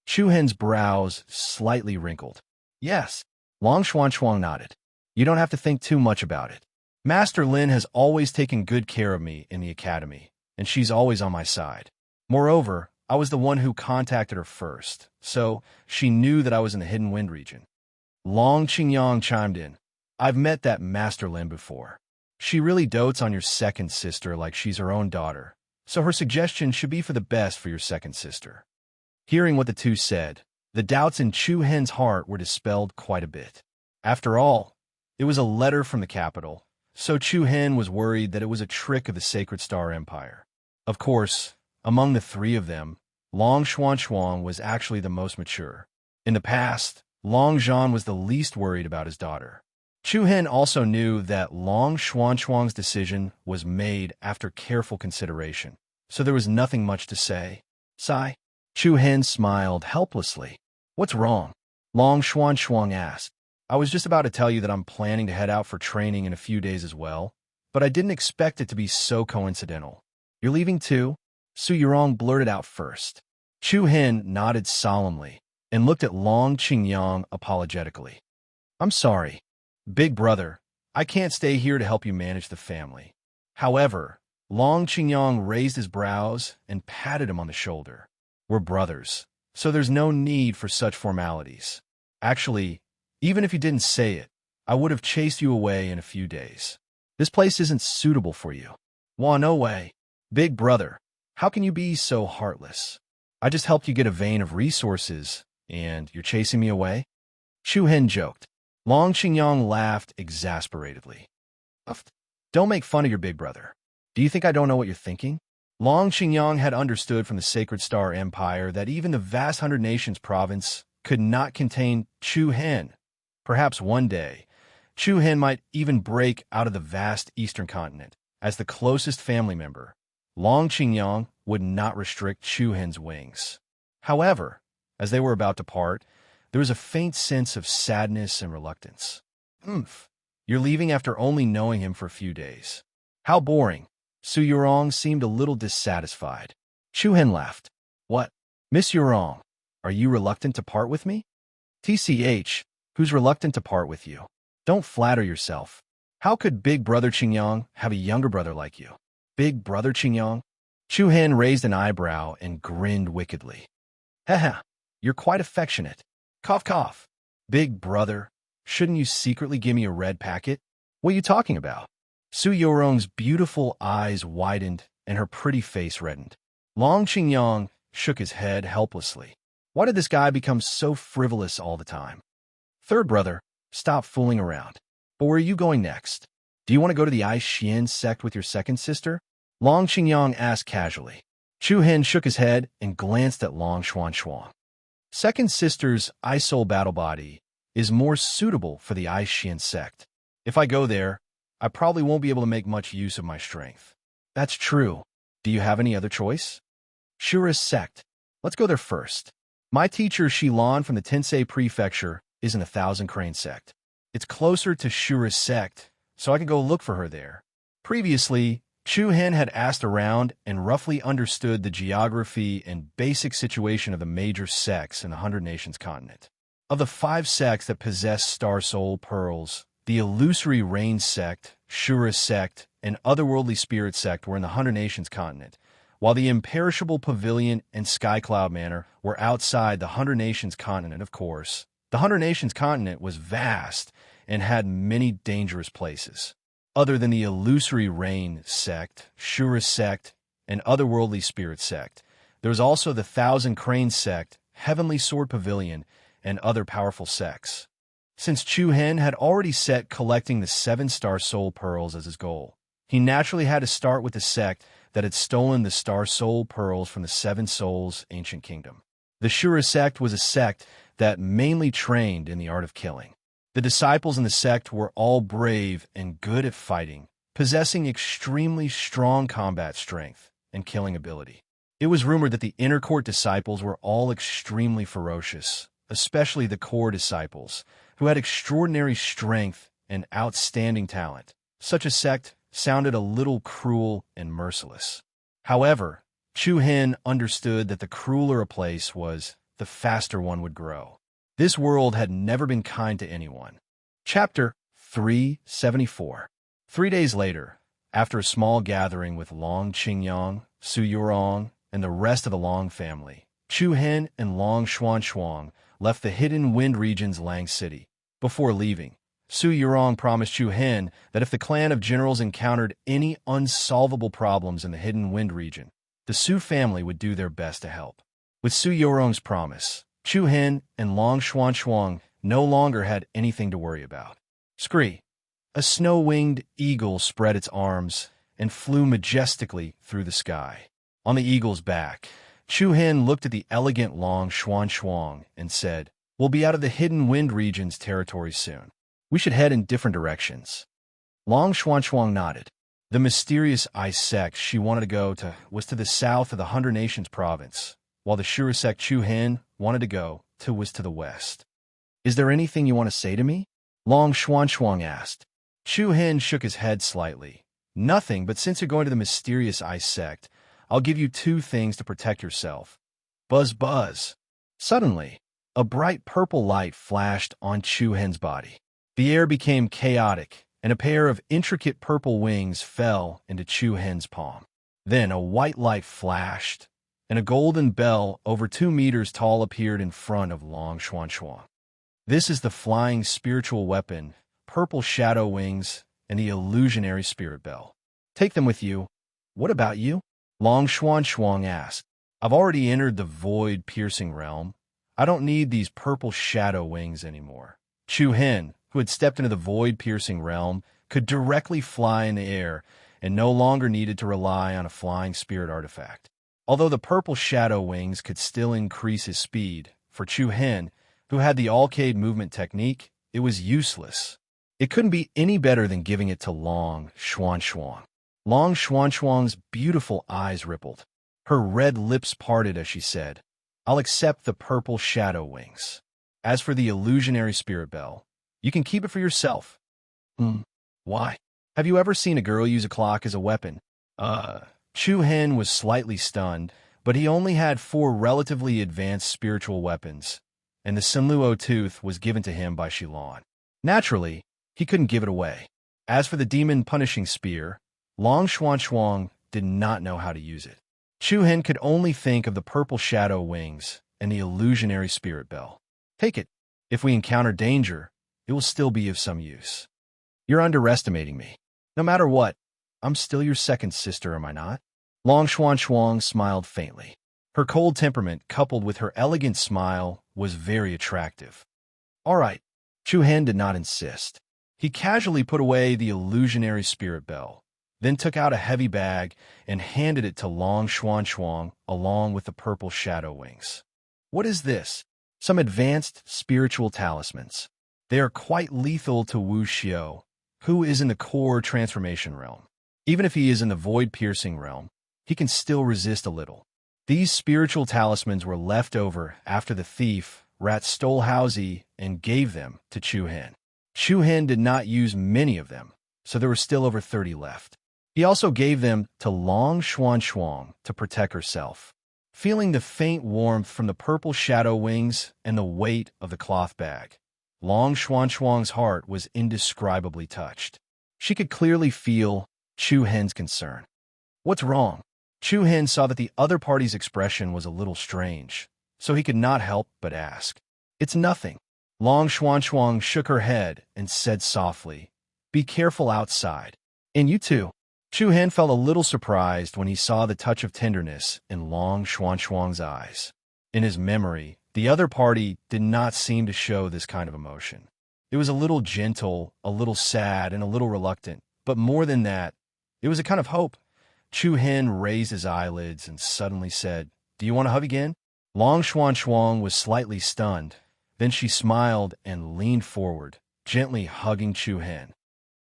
Chu Hen's brows slightly wrinkled. Yes, Long Xuan nodded. You don't have to think too much about it. Master Lin has always taken good care of me in the academy, and she's always on my side. Moreover, I was the one who contacted her first, so she knew that I was in the Hidden Wind region. Long Qingyang chimed in. I've met that Master Lin before. She really dotes on your second sister like she's her own daughter, so her suggestion should be for the best for your second sister. Hearing what the two said, the doubts in Chu Hen's heart were dispelled quite a bit. After all, it was a letter from the capital, so Chu Hen was worried that it was a trick of the Sacred Star Empire. Of course, among the three of them, Long Xuan was actually the most mature. In the past, Long Zhan was the least worried about his daughter. Chu Hen also knew that Long Xuan's decision was made after careful consideration, so there was nothing much to say. Sigh. Chu Hen smiled helplessly. What's wrong? Long Xuan asked. I was just about to tell you that I'm planning to head out for training in a few days as well, but I didn't expect it to be so coincidental. You're leaving too? Su Yurong blurted out first. Chu Hen nodded solemnly and looked at Long Qingyang apologetically. I'm sorry. Big brother, I can't stay here to help you manage the family. However, Long Qingyang raised his brows and patted him on the shoulder. We're brothers, so there's no need for such formalities. Actually, even if you didn't say it, I would have chased you away in a few days. This place isn't suitable for you. Wah, no way. Big brother, how can you be so heartless? I just helped you get a vein of resources, And you're chasing me away? Chu Hen joked. Long Qingyang laughed exasperatedly. "Uff, don't make fun of your big brother. Do you think I don't know what you're thinking?" Long Qingyang had understood from the Sacred Star Empire that even the vast Hundred Nations province could not contain Chu Hen. Perhaps one day, Chu Hen might even break out of the vast eastern continent. As the closest family member, Long Qingyang would not restrict Chu Hen's wings. However, as they were about to part, there was a faint sense of sadness and reluctance. "Oomph, you're leaving after only knowing him for a few days. How boring." Su Yurong seemed a little dissatisfied. Chu Hen laughed. "What? Miss Yurong, are you reluctant to part with me?" "TCH, who's reluctant to part with you? Don't flatter yourself. How could Big Brother Qingyang have a younger brother like you?" "Big Brother Qingyang?" Chu Hen raised an eyebrow and grinned wickedly. "Haha, you're quite affectionate. Cough, cough. Big Brother, shouldn't you secretly give me a red packet? What are you talking about?" Su Yorong's beautiful eyes widened and her pretty face reddened. Long Qingyang shook his head helplessly. Why did this guy become so frivolous all the time? "Third brother, stop fooling around. But where are you going next? Do you want to go to the I Xian sect with your second sister?" Long Qingyang asked casually. Chu Hen shook his head and glanced at Long Xuanxuang. "Second sister's I Soul battle body is more suitable for the I Xian sect. If I go there, I probably won't be able to make much use of my strength." "That's true. Do you have any other choice?" "Shura's sect. Let's go there first. My teacher Shilan from the Tensei Prefecture is in the Thousand Crane sect. It's closer to Shura's sect, so I can go look for her there." Previously, Chu Hen had asked around and roughly understood the geography and basic situation of the major sects in the Hundred Nations continent. Of the 5 sects that possess Star Soul Pearls, the Illusory Rain sect, Shura sect, and Otherworldly Spirit sect were in the Hundred Nations continent, while the Imperishable Pavilion and Skycloud Manor were outside the Hundred Nations continent. Of course, the Hundred Nations continent was vast and had many dangerous places. Other than the Illusory Rain sect, Shura sect, and Otherworldly Spirit sect, there was also the Thousand Crane sect, Heavenly Sword Pavilion, and other powerful sects. Since Chu Hen had already set collecting the 7-star soul pearls as his goal, he naturally had to start with the sect that had stolen the star soul pearls from the 7 souls' ancient kingdom. The Shura sect was a sect that mainly trained in the art of killing. The disciples in the sect were all brave and good at fighting, possessing extremely strong combat strength and killing ability. It was rumored that the inner court disciples were all extremely ferocious, especially the core disciples, who had extraordinary strength and outstanding talent. Such a sect sounded a little cruel and merciless. However, Chu Hen understood that the crueler a place was, the faster one would grow. This world had never been kind to anyone. Chapter 374. 3 days later, after a small gathering with Long Qingyang, Su Yurong, and the rest of the Long family, Chu Hen and Long Xuanxuang left the Hidden Wind region's Lang City. Before leaving, Su Yurong promised Chu Hen that if the clan of generals encountered any unsolvable problems in the Hidden Wind region, the Su family would do their best to help. With Su Yurong's promise, Chu Hen and Long Xuanxuang no longer had anything to worry about. Scree, a snow-winged eagle spread its arms and flew majestically through the sky. On the eagle's back, Chu Hen looked at the elegant Long Xuanxuang and said, "We'll be out of the Hidden Wind region's territory soon. We should head in different directions." Long Xuanxuang nodded. The mysterious ice sect she wanted to go to was to the south of the Hundred Nations province, while the Shura sect Chu Hen wanted to go to was to the west. "Is there anything you want to say to me?" Long Xuanxuang asked. Chu Hen shook his head slightly. "Nothing, but since you're going to the mysterious ice sect, I'll give you 2 things to protect yourself." Buzz buzz. Suddenly, a bright purple light flashed on Chu Hen's body. The air became chaotic, and a pair of intricate purple wings fell into Chu Hen's palm. Then a white light flashed, and a golden bell over 2 meters tall appeared in front of Long Xuanxuang. "This is the flying spiritual weapon, purple shadow wings, and the illusionary spirit bell. Take them with you." "What about you?" Long Xuanxuang asked. "I've already entered the void-piercing realm. I don't need these purple shadow wings anymore. Chu Hen, who had stepped into the void-piercing realm, could directly fly in the air and no longer needed to rely on a flying spirit artifact. Although the purple shadow wings could still increase his speed, for Chu Hen, who had the Alcade movement technique, it was useless. It couldn't be any better than giving it to Long Xuanxuang. Long Xuanxuang's beautiful eyes rippled. Her red lips parted as she said, "I'll accept the purple shadow wings. As for the illusionary spirit bell, you can keep it for yourself." Why? Have you ever seen a girl use a clock as a weapon? Chu Hen was slightly stunned, but he only had 4 relatively advanced spiritual weapons, and the Sinluo tooth was given to him by Shilon. Naturally, he couldn't give it away. As for the demon-punishing spear, Long Xuanxuang did not know how to use it. Chu Hen could only think of the purple shadow wings and the illusionary spirit bell. Take it. If we encounter danger, it will still be of some use. You're underestimating me. No matter what, I'm still your second sister, am I not? Long Xuanxuang smiled faintly. Her cold temperament, coupled with her elegant smile, was very attractive. All right. Chu Hen did not insist. He casually put away the illusionary spirit bell, then took out a heavy bag and handed it to Long Xuanxuang along with the purple shadow wings. What is this? Some advanced spiritual talismans. They are quite lethal to Wu Xiao, who is in the core transformation realm. Even if he is in the void-piercing realm, he can still resist a little. These spiritual talismans were left over after the thief, Rat, stole Haozi and gave them to Chu Hen. Chu Hen did not use many of them, so there were still over 30 left. He also gave them to Long Xuanxuang to protect herself. Feeling the faint warmth from the purple shadow wings and the weight of the cloth bag, Long Xuanxuang's heart was indescribably touched. She could clearly feel Chu Hen's concern. What's wrong? Chu Hen saw that the other party's expression was a little strange, so he could not help but ask. It's nothing. Long Xuanxuang shook her head and said softly, "Be careful outside. And you too." Chu Hen felt a little surprised when he saw the touch of tenderness in Long Xuanxuang's eyes. In his memory, the other party did not seem to show this kind of emotion. It was a little gentle, a little sad, and a little reluctant, but more than that, it was a kind of hope. Chu Hen raised his eyelids and suddenly said, "Do you want to hug again?" Long Xuanxuang was slightly stunned. Then she smiled and leaned forward, gently hugging Chu Hen.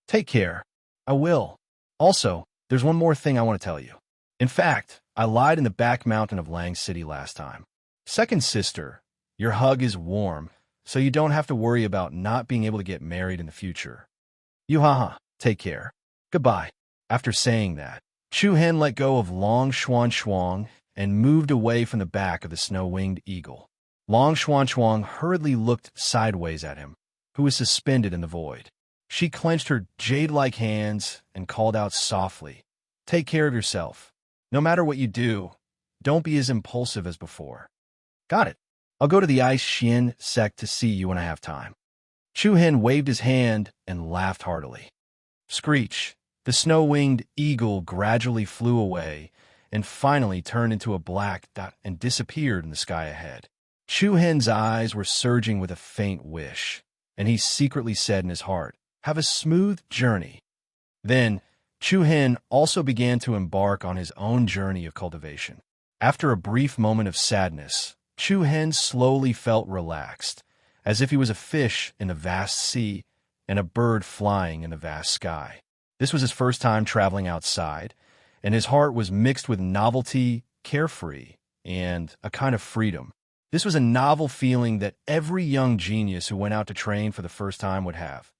"Take care. I will. Also, there's one more thing I want to tell you. In fact, I lied in the back mountain of Lang City last time. Second sister, your hug is warm, so you don't have to worry about not being able to get married in the future. You take care. Goodbye." After saying that, Chu Hen let go of Long Xuanxuang and moved away from the back of the snow-winged eagle. Long Xuanxuang hurriedly looked sideways at him, who was suspended in the void. She clenched her jade-like hands and called out softly, "Take care of yourself. No matter what you do, don't be as impulsive as before." "Got it. I'll go to the Ice Xian sect to see you when I have time." Chu Hen waved his hand and laughed heartily. Screech, the snow-winged eagle gradually flew away and finally turned into a black dot and disappeared in the sky ahead. Chu Hen's eyes were surging with a faint wish, and he secretly said in his heart, "Have a smooth journey." Then, Chu Hen also began to embark on his own journey of cultivation. After a brief moment of sadness, Chu Hen slowly felt relaxed, as if he was a fish in the vast sea and a bird flying in the vast sky. This was his first time traveling outside, and his heart was mixed with novelty, carefree, and a kind of freedom. This was a novel feeling that every young genius who went out to train for the first time would have.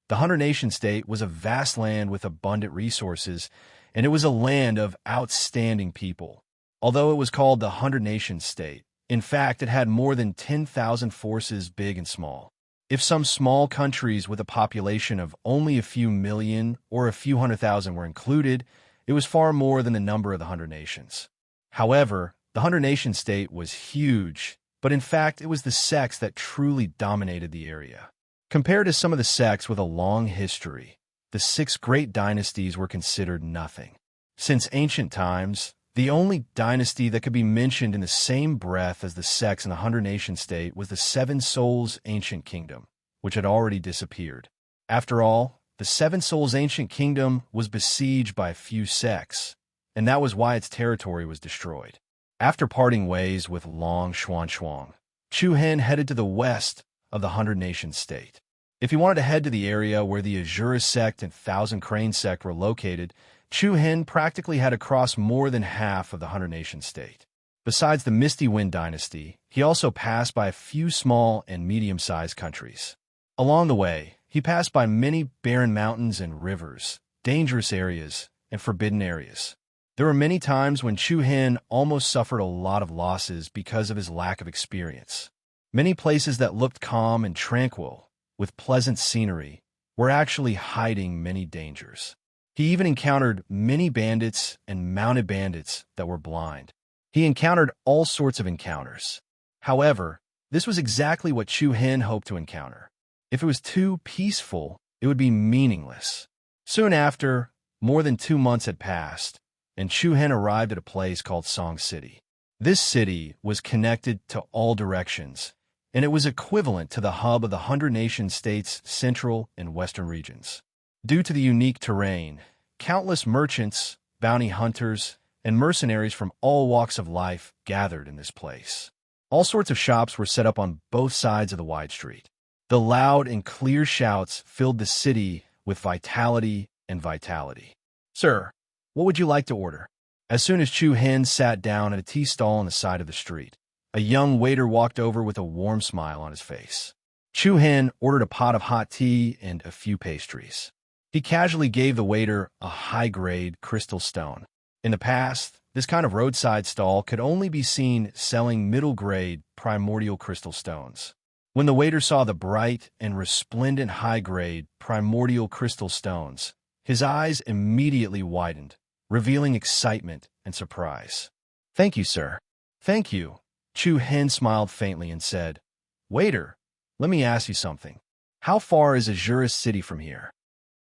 The 100-nation state was a vast land with abundant resources, and it was a land of outstanding people. Although it was called the 100-nation state, in fact, it had more than 10,000 forces, big and small. If some small countries with a population of only a few million or a few 100,000 were included, it was far more than the number of the 100 nations. However, the 100-nation state was huge, but in fact, it was the sects that truly dominated the area. Compared to some of the sects with a long history, the 6 great dynasties were considered nothing. Since ancient times, The only dynasty that could be mentioned in the same breath as the Sex and the 100-nation state was the Seven Souls Ancient Kingdom, which had already disappeared. After all, the Seven Souls Ancient Kingdom was besieged by a few sects, and that was why its territory was destroyed. After parting ways with Long Xuan, Chu Hen headed to the west of the 100-nation state. If he wanted to head to the area where the Azura sect and Thousand Crane sect were located, Chu Hen practically had to cross more than half of the 100-nation state. Besides the Misty Wind dynasty, he also passed by a few small and medium-sized countries. Along the way, he passed by many barren mountains and rivers, dangerous areas, and forbidden areas. There were many times when Chu Hen almost suffered a lot of losses because of his lack of experience. Many places that looked calm and tranquil, with pleasant scenery, were actually hiding many dangers. He even encountered many bandits and mounted bandits that were blind. He encountered all sorts of encounters. However, this was exactly what Chu Hen hoped to encounter. If it was too peaceful, it would be meaningless. Soon after, more than 2 months had passed, and Chu Hen arrived at a place called Song City. This city was connected to all directions, and it was equivalent to the hub of the 100-nation states' central and western regions. Due to the unique terrain, countless merchants, bounty hunters, and mercenaries from all walks of life gathered in this place. All sorts of shops were set up on both sides of the wide street. The loud and clear shouts filled the city with vitality and vitality. "Sir, what would you like to order?" As soon as Chu Hen sat down at a tea stall on the side of the street, a young waiter walked over with a warm smile on his face. Chu Hen ordered a pot of hot tea and a few pastries. He casually gave the waiter a high-grade crystal stone. In the past, this kind of roadside stall could only be seen selling middle-grade primordial crystal stones. When the waiter saw the bright and resplendent high-grade primordial crystal stones, his eyes immediately widened, revealing excitement and surprise. "Thank you, sir." "Thank you." Chu Hen smiled faintly and said, "Waiter, let me ask you something. How far is Azura City from here?"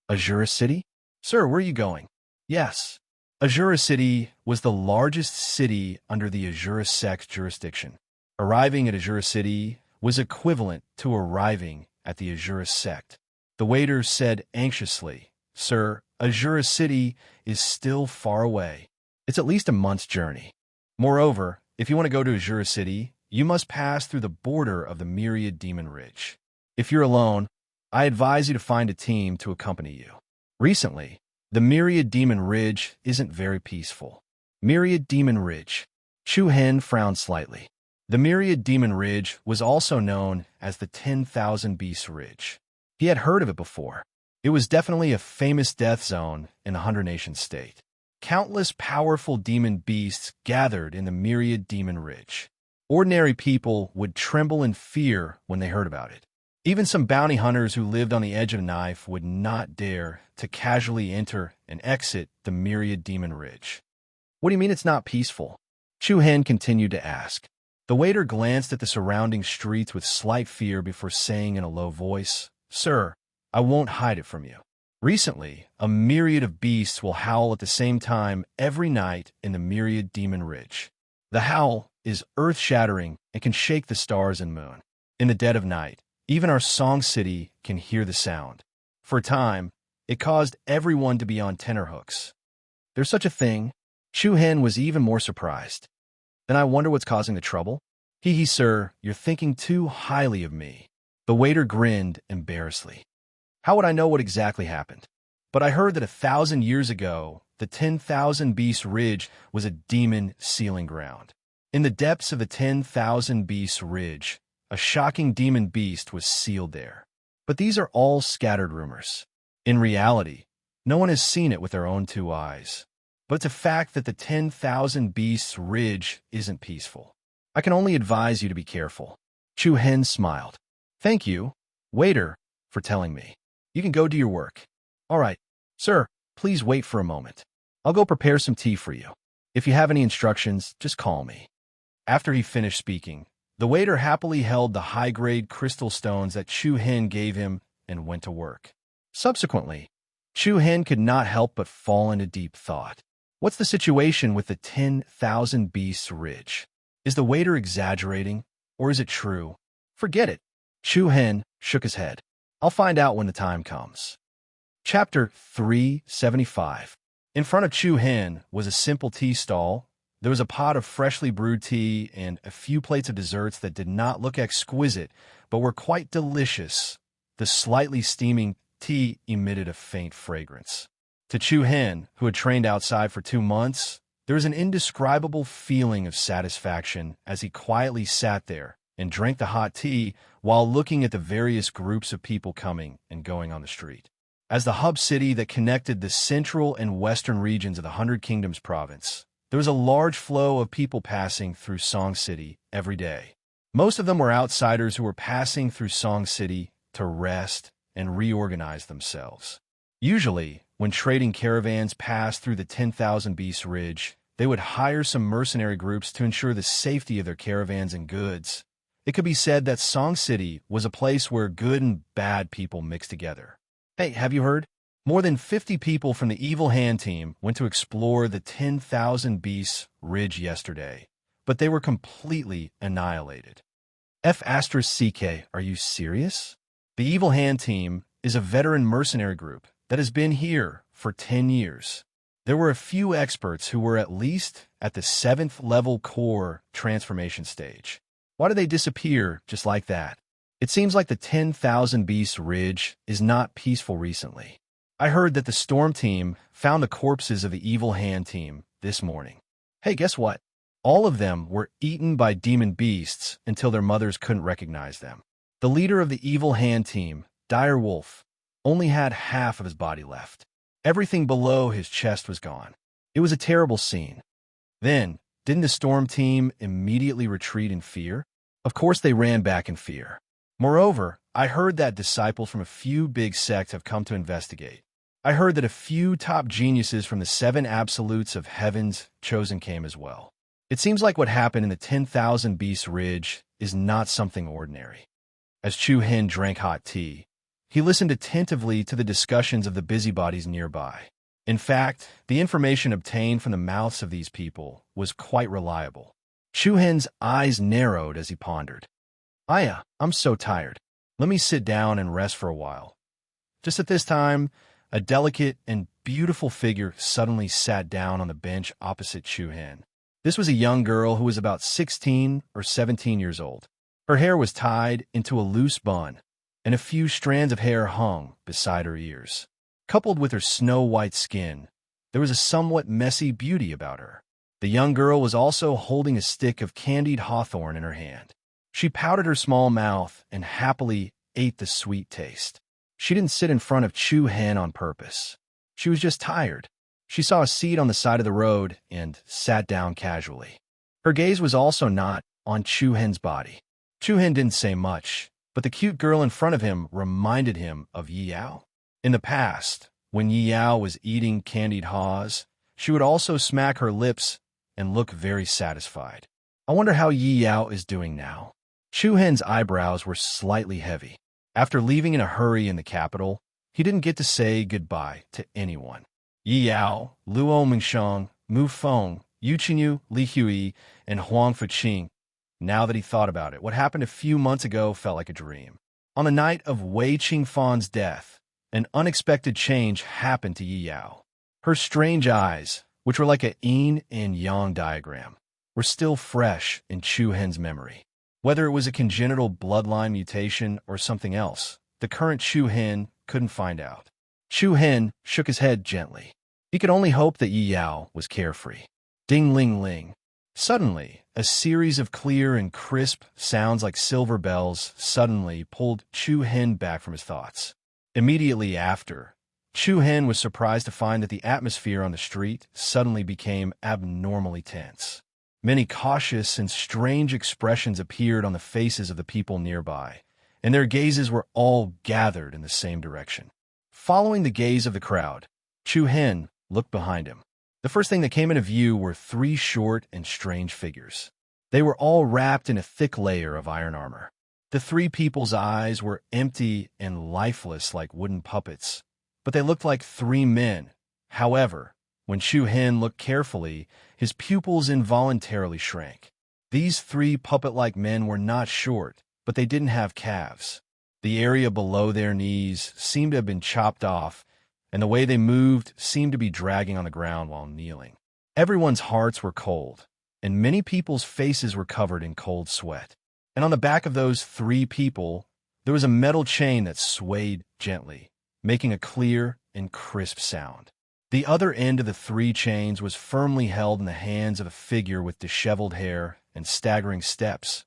"Azura City? Sir, where are you going?" "Yes." Azura City was the largest city under the Azura sect jurisdiction. Arriving at Azura City was equivalent to arriving at the Azura sect. The waiter said anxiously, "Sir, Azura City is still far away. It's at least a month's journey. Moreover, if you want to go to Azura City, you must pass through the border of the Myriad Demon Ridge. If you're alone, I advise you to find a team to accompany you." Recently, the Myriad Demon Ridge isn't very peaceful. Myriad Demon Ridge. Chu Hen frowned slightly. The Myriad Demon Ridge was also known as the 10,000 Beasts Ridge. He had heard of it before. It was definitely a famous death zone in the 100-nation state. Countless powerful demon beasts gathered in the Myriad Demon Ridge. Ordinary people would tremble in fear when they heard about it. Even some bounty hunters who lived on the edge of a knife would not dare to casually enter and exit the Myriad Demon Ridge. "What do you mean it's not peaceful?" Chu Hen continued to ask. The waiter glanced at the surrounding streets with slight fear before saying in a low voice, "Sir, I won't hide it from you. Recently, a myriad of beasts will howl at the same time every night in the Myriad Demon Ridge. The howl is earth-shattering and can shake the stars and moon. In the dead of night, even our Song City can hear the sound. For a time, it caused everyone to be on tenterhooks." "There's such a thing?" Chu Hen was even more surprised. "Then I wonder what's causing the trouble?" "Hee, sir, you're thinking too highly of me." The waiter grinned embarrassedly. "How would I know what exactly happened? But I heard that 1,000 years ago, the 10,000 Beasts Ridge was a demon sealing ground. In the depths of the 10,000 Beasts Ridge, a shocking demon beast was sealed there. But these are all scattered rumors. In reality, no one has seen it with their own 2 eyes. But it's a fact that the 10,000 Beasts Ridge isn't peaceful. I can only advise you to be careful." Chu Hen smiled. "Thank you, waiter, for telling me. You can go do your work." "All right. Sir, please wait for a moment. I'll go prepare some tea for you. If you have any instructions, just call me." After he finished speaking, the waiter happily held the high-grade crystal stones that Chu Hen gave him and went to work. Subsequently, Chu Hen could not help but fall into deep thought. What's the situation with the 10,000 beasts ridge? Is the waiter exaggerating, or is it true? Forget it. Chu Hen shook his head. I'll find out when the time comes. Chapter 375. In front of Chu Hen was a simple tea stall. There was a pot of freshly brewed tea and a few plates of desserts that did not look exquisite, but were quite delicious. The slightly steaming tea emitted a faint fragrance. To Chu Hen, who had trained outside for 2 months, there was an indescribable feeling of satisfaction as he quietly sat there and drank the hot tea while looking at the various groups of people coming and going on the street. As the hub city that connected the central and western regions of the Hundred Kingdoms province, there was a large flow of people passing through Song City every day. Most of them were outsiders who were passing through Song City to rest and reorganize themselves. Usually, when trading caravans passed through the 10,000 Beast Ridge, they would hire some mercenary groups to ensure the safety of their caravans and goods. It could be said that Song City was a place where good and bad people mixed together. Hey, have you heard? More than 50 people from the Evil Hand team went to explore the 10,000 Beasts Ridge yesterday, but they were completely annihilated. F***CK, are you serious? The Evil Hand team is a veteran mercenary group that has been here for 10 years. There were a few experts who were at least at the 7th level core transformation stage. Why did they disappear just like that? It seems like the 10,000 Beast Ridge is not peaceful recently. I heard that the Storm team found the corpses of the Evil Hand team this morning. Hey, guess what? All of them were eaten by demon beasts until their mothers couldn't recognize them. The leader of the Evil Hand team, Dire Wolf, only had half of his body left. Everything below his chest was gone. It was a terrible scene. Then, didn't the Storm team immediately retreat in fear? Of course they ran back in fear. Moreover, I heard that disciples from a few big sects have come to investigate. I heard that a few top geniuses from the 7 absolutes of Heaven's Chosen came as well. It seems like what happened in the 10,000 Beast Ridge is not something ordinary. As Chu Hen drank hot tea, he listened attentively to the discussions of the busybodies nearby. In fact, the information obtained from the mouths of these people was quite reliable. Chu Hen's eyes narrowed as he pondered. Aya, I'm so tired. Let me sit down and rest for a while. Just at this time, a delicate and beautiful figure suddenly sat down on the bench opposite Chu Hen. This was a young girl who was about 16 or 17 years old. Her hair was tied into a loose bun, and a few strands of hair hung beside her ears. Coupled with her snow-white skin, there was a somewhat messy beauty about her. The young girl was also holding a stick of candied hawthorn in her hand. She pouted her small mouth and happily ate the sweet taste. She didn't sit in front of Chu Hen on purpose. She was just tired. She saw a seat on the side of the road and sat down casually. Her gaze was also not on Chu Hen's body. Chu Hen didn't say much, but the cute girl in front of him reminded him of Yi Yao. In the past, when Yi Yao was eating candied haws, she would also smack her lips and look very satisfied. I wonder how Yi Yao is doing now. Chu Hen's eyebrows were slightly heavy. After leaving in a hurry in the capital, he didn't get to say goodbye to anyone. Yi Yao, Luo Mingsheng, Mu Feng, Yu Qinyu, Li Hui, and Huang Fuqing. Now that he thought about it, what happened a few months ago felt like a dream. On the night of Wei Qingfan's death, an unexpected change happened to Yi Yao. Her strange eyes, which were like a yin and yang diagram, were still fresh in Chu Hen's memory. Whether it was a congenital bloodline mutation or something else, the current Chu Hen couldn't find out. Chu Hen shook his head gently. He could only hope that Yi Yao was carefree. Ding-ling-ling. Suddenly, a series of clear and crisp sounds like silver bells suddenly pulled Chu Hen back from his thoughts. Immediately after, Chu Hen was surprised to find that the atmosphere on the street suddenly became abnormally tense. Many cautious and strange expressions appeared on the faces of the people nearby, and their gazes were all gathered in the same direction. Following the gaze of the crowd, Chu Hen looked behind him. The first thing that came into view were 3 short and strange figures. They were all wrapped in a thick layer of iron armor. The 3 people's eyes were empty and lifeless like wooden puppets, but they looked like 3 men. However, When Shu Hin looked carefully, his pupils involuntarily shrank. These three puppet-like men were not short, but they didn't have calves. The area below their knees seemed to have been chopped off, and the way they moved seemed to be dragging on the ground while kneeling. Everyone's hearts were cold, and many people's faces were covered in cold sweat. And on the back of those three people, there was a metal chain that swayed gently, making a clear and crisp sound. The other end of the three chains was firmly held in the hands of a figure with disheveled hair and staggering steps.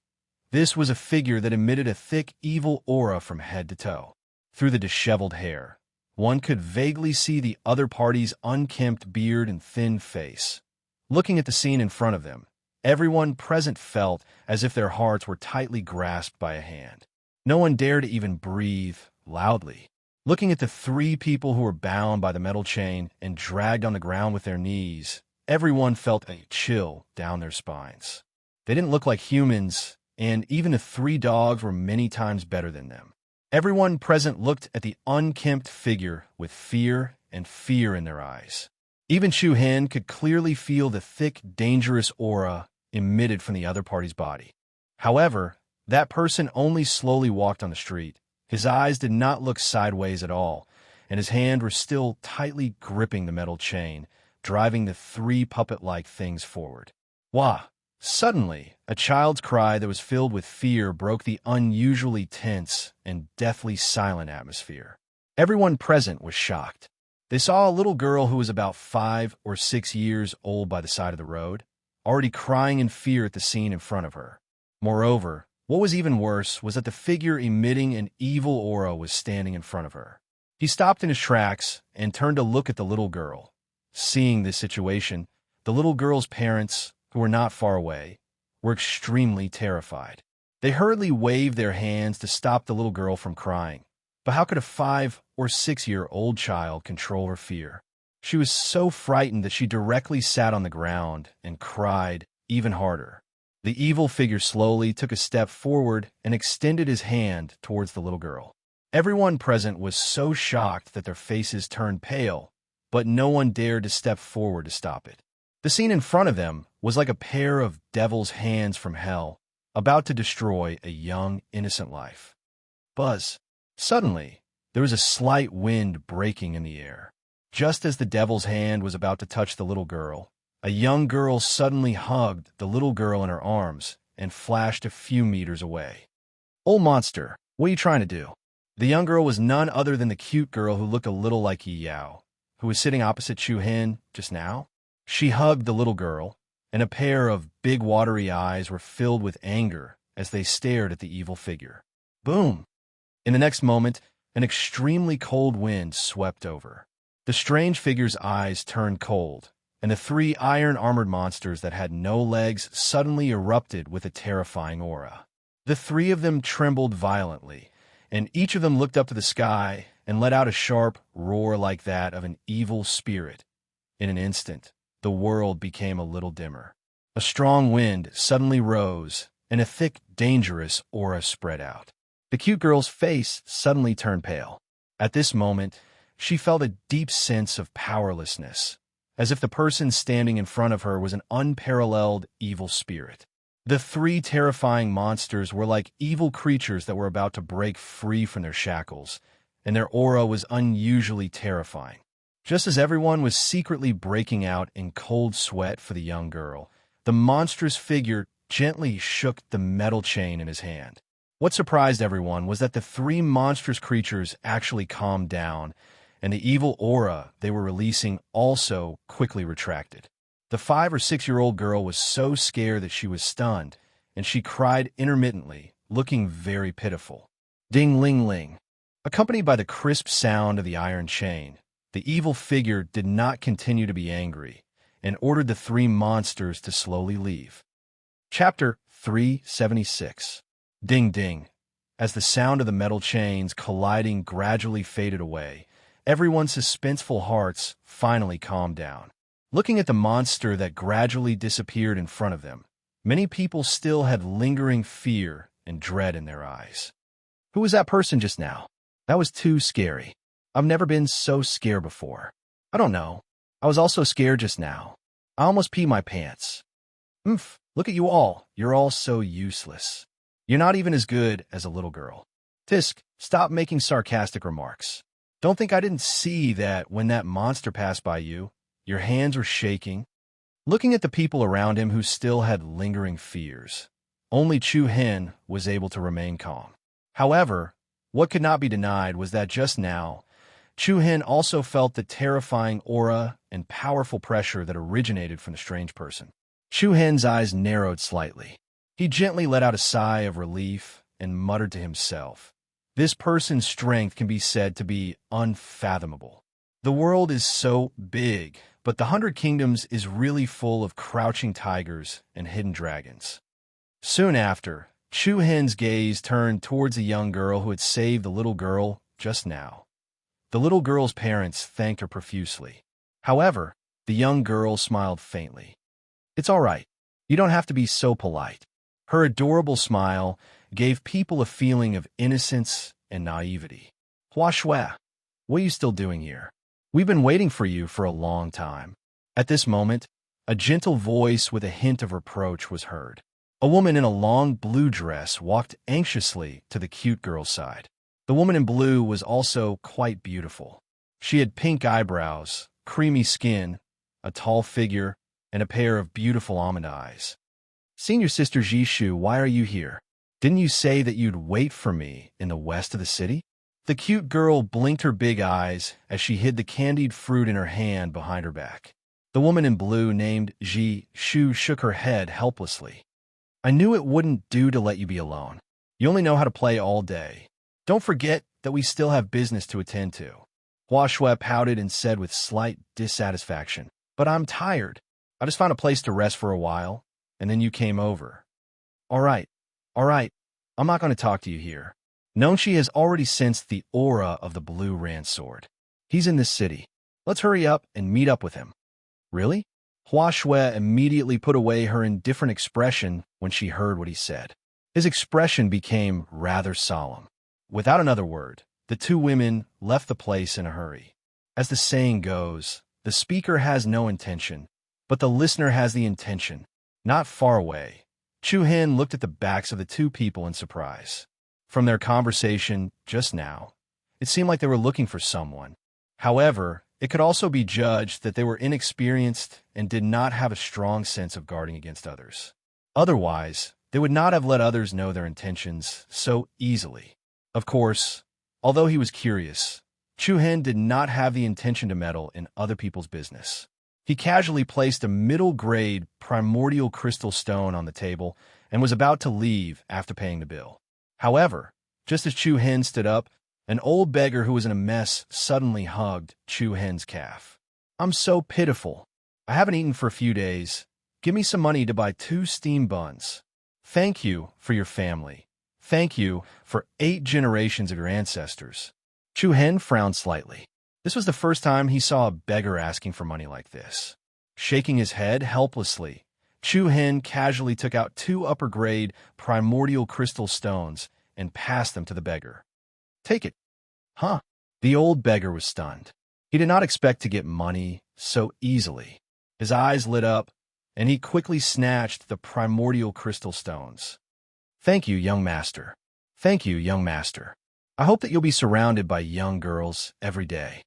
This was a figure that emitted a thick, evil aura from head to toe. Through the disheveled hair, one could vaguely see the other party's unkempt beard and thin face. Looking at the scene in front of them, everyone present felt as if their hearts were tightly grasped by a hand. No one dared to even breathe loudly. Looking at the three people who were bound by the metal chain and dragged on the ground with their knees, everyone felt a chill down their spines. They didn't look like humans, and even the three dogs were many times better than them. Everyone present looked at the unkempt figure with fear in their eyes. Even Shu Hin could clearly feel the thick, dangerous aura emitted from the other party's body. However, that person only slowly walked on the street. His eyes did not look sideways at all, and his hands were still tightly gripping the metal chain, driving the three puppet-like things forward. Wah! Suddenly, a child's cry that was filled with fear broke the unusually tense and deathly silent atmosphere. Everyone present was shocked. They saw a little girl who was about 5 or 6 years old by the side of the road, already crying in fear at the scene in front of her. Moreover, what was even worse was that the figure emitting an evil aura was standing in front of her. He stopped in his tracks and turned to look at the little girl. Seeing this situation, the little girl's parents, who were not far away, were extremely terrified. They hurriedly waved their hands to stop the little girl from crying. But how could a 5 or 6-year-old child control her fear? She was so frightened that she directly sat on the ground and cried even harder. The evil figure slowly took a step forward and extended his hand towards the little girl. Everyone present was so shocked that their faces turned pale, but no one dared to step forward to stop it. The scene in front of them was like a pair of devil's hands from hell, about to destroy a young, innocent life. Buzz! Suddenly, there was a slight wind breaking in the air. Just as the devil's hand was about to touch the little girl, a young girl suddenly hugged the little girl in her arms and flashed a few meters away. "Old monster, what are you trying to do?" The young girl was none other than the cute girl who looked a little like Yi Yao, who was sitting opposite Shu Hin just now. She hugged the little girl, and a pair of big watery eyes were filled with anger as they stared at the evil figure. Boom! In the next moment, an extremely cold wind swept over. The strange figure's eyes turned cold, and the 3 iron-armored monsters that had no legs suddenly erupted with a terrifying aura. The 3 of them trembled violently, and each of them looked up to the sky and let out a sharp roar like that of an evil spirit. In an instant, the world became a little dimmer. A strong wind suddenly rose, and a thick, dangerous aura spread out. The cute girl's face suddenly turned pale. At this moment, she felt a deep sense of powerlessness, as if the person standing in front of her was an unparalleled evil spirit. The 3 terrifying monsters were like evil creatures that were about to break free from their shackles, and their aura was unusually terrifying. Just as everyone was secretly breaking out in cold sweat for the young girl, the monstrous figure gently shook the metal chain in his hand. What surprised everyone was that the 3 monstrous creatures actually calmed down, and the evil aura they were releasing also quickly retracted. The 5 or 6-year-old girl was so scared that she was stunned, and she cried intermittently, looking very pitiful. Ding-ling-ling. Accompanied by the crisp sound of the iron chain, the evil figure did not continue to be angry, and ordered the 3 monsters to slowly leave. Chapter 376. Ding-ding. As the sound of the metal chains colliding gradually faded away, everyone's suspenseful hearts finally calmed down. Looking at the monster that gradually disappeared in front of them, many people still had lingering fear and dread in their eyes. Who was that person just now? That was too scary. I've never been so scared before. I don't know. I was also scared just now. I almost peed my pants. Oomph, look at you all. You're all so useless. You're not even as good as a little girl. Tisk, stop making sarcastic remarks. Don't think I didn't see that when that monster passed by you. Your hands were shaking. Looking at the people around him who still had lingering fears, only Chu Hen was able to remain calm. However, what could not be denied was that just now, Chu Hen also felt the terrifying aura and powerful pressure that originated from the strange person. Chu Hen's eyes narrowed slightly. He gently let out a sigh of relief and muttered to himself, "This person's strength can be said to be unfathomable. The world is so big, but the 100 Kingdoms is really full of crouching tigers and hidden dragons." Soon after, Chu Hen's gaze turned towards a young girl who had saved the little girl just now. The little girl's parents thanked her profusely. However, the young girl smiled faintly. "It's all right. You don't have to be so polite." Her adorable smile gave people a feeling of innocence and naivety. "Hua Shui, what are you still doing here? We've been waiting for you for a long time." At this moment, a gentle voice with a hint of reproach was heard. A woman in a long blue dress walked anxiously to the cute girl's side. The woman in blue was also quite beautiful. She had pink eyebrows, creamy skin, a tall figure, and a pair of beautiful almond eyes. "Senior Sister Jishu, why are you here? Didn't you say that you'd wait for me in the west of the city?" The cute girl blinked her big eyes as she hid the candied fruit in her hand behind her back. The woman in blue named Jishu shook her head helplessly. "I knew it wouldn't do to let you be alone. You only know how to play all day. Don't forget that we still have business to attend to." Hua Shui pouted and said with slight dissatisfaction, "But I'm tired. I just found a place to rest for a while, and then you came over." All right. I'm not going to talk to you here." Nongshi has already sensed the aura of the blue Ran sword. "He's in this city. Let's hurry up and meet up with him." "Really?" Hua Shui immediately put away her indifferent expression when she heard what he said. His expression became rather solemn. Without another word, the two women left the place in a hurry. As the saying goes, the speaker has no intention, but the listener has the intention. Not far away, Chu Hen looked at the backs of the two people in surprise. From their conversation just now, it seemed like they were looking for someone. However, it could also be judged that they were inexperienced and did not have a strong sense of guarding against others. Otherwise, they would not have let others know their intentions so easily. Of course, although he was curious, Chu Hen did not have the intention to meddle in other people's business. He casually placed a middle-grade primordial crystal stone on the table and was about to leave after paying the bill. However, just as Chu Hen stood up, an old beggar who was in a mess suddenly hugged Chu Hen's calf. "I'm so pitiful. I haven't eaten for a few days. Give me some money to buy 2 steam buns. Thank you for your family. Thank you for 8 generations of your ancestors." Chu Hen frowned slightly. This was the first time he saw a beggar asking for money like this. Shaking his head helplessly, Chu Hen casually took out 2 upper-grade primordial crystal stones and passed them to the beggar. "Take it." "Huh?" The old beggar was stunned. He did not expect to get money so easily. His eyes lit up, and he quickly snatched the primordial crystal stones. "Thank you, young master. Thank you, young master. I hope that you'll be surrounded by young girls every day."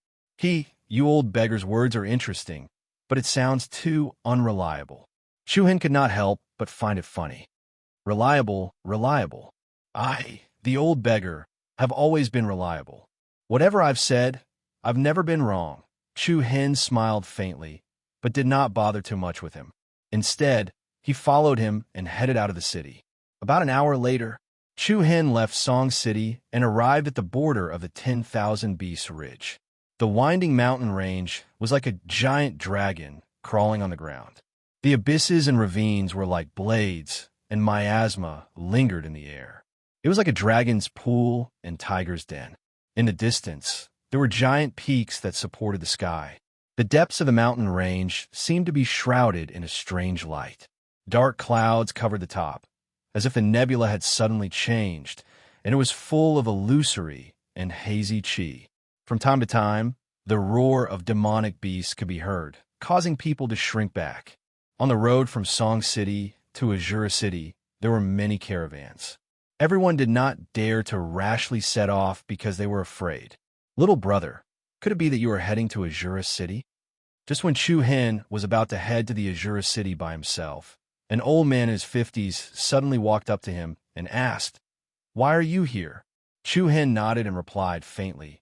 You old beggar's words are interesting, but it sounds too unreliable. Chu Hen could not help but find it funny. Reliable. The old beggar, have always been reliable. Whatever I've said, I've never been wrong. Chu Hen smiled faintly, but did not bother too much with him. Instead, he followed him and headed out of the city. About an hour later, Chu Hen left Song City and arrived at the border of the 10,000 Beasts Ridge. The winding mountain range was like a giant dragon crawling on the ground. The abysses and ravines were like blades, and miasma lingered in the air. It was like a dragon's pool and tiger's den. In the distance, there were giant peaks that supported the sky. The depths of the mountain range seemed to be shrouded in a strange light. Dark clouds covered the top, as if the nebula had suddenly changed, and it was full of illusory and hazy chi. From time to time, the roar of demonic beasts could be heard, causing people to shrink back. On the road from Song City to Azura City, there were many caravans. Everyone did not dare to rashly set off because they were afraid. Little brother, could it be that you are heading to Azura City? Just when Chu Hen was about to head to the Azura City by himself, an old man in his 50s suddenly walked up to him and asked, "Why are you here?" Chu Hen nodded and replied faintly,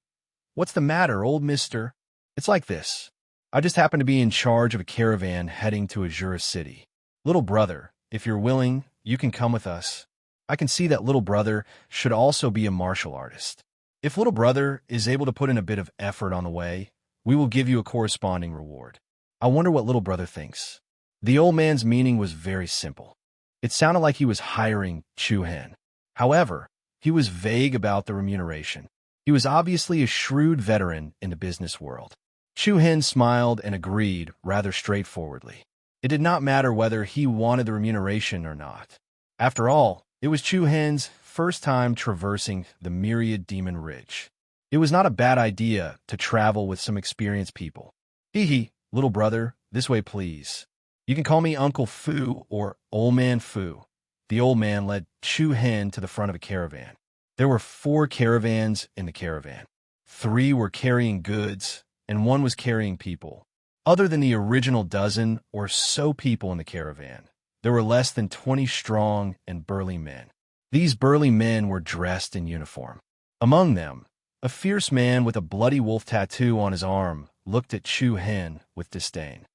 "What's the matter, old mister?" "It's like this. I just happen to be in charge of a caravan heading to Azura City. Little brother, if you're willing, you can come with us. I can see that little brother should also be a martial artist. If little brother is able to put in a bit of effort on the way, we will give you a corresponding reward." I wonder what little brother thinks. The old man's meaning was very simple. It sounded like he was hiring Chu Hen. However, he was vague about the remuneration. He was obviously a shrewd veteran in the business world. Chu Hen smiled and agreed rather straightforwardly. It did not matter whether he wanted the remuneration or not. After all, it was Chu Hen's first time traversing the myriad demon ridge. It was not a bad idea to travel with some experienced people. Hee, little brother, this way please. You can call me Uncle Fu or Old Man Fu. The old man led Chu Hen to the front of a caravan. There were 4 caravans in the caravan. 3 were carrying goods, and 1 was carrying people. Other than the original dozen or so people in the caravan, there were less than 20 strong and burly men. These burly men were dressed in uniform. Among them, a fierce man with a bloody wolf tattoo on his arm looked at Chu Hen with disdain.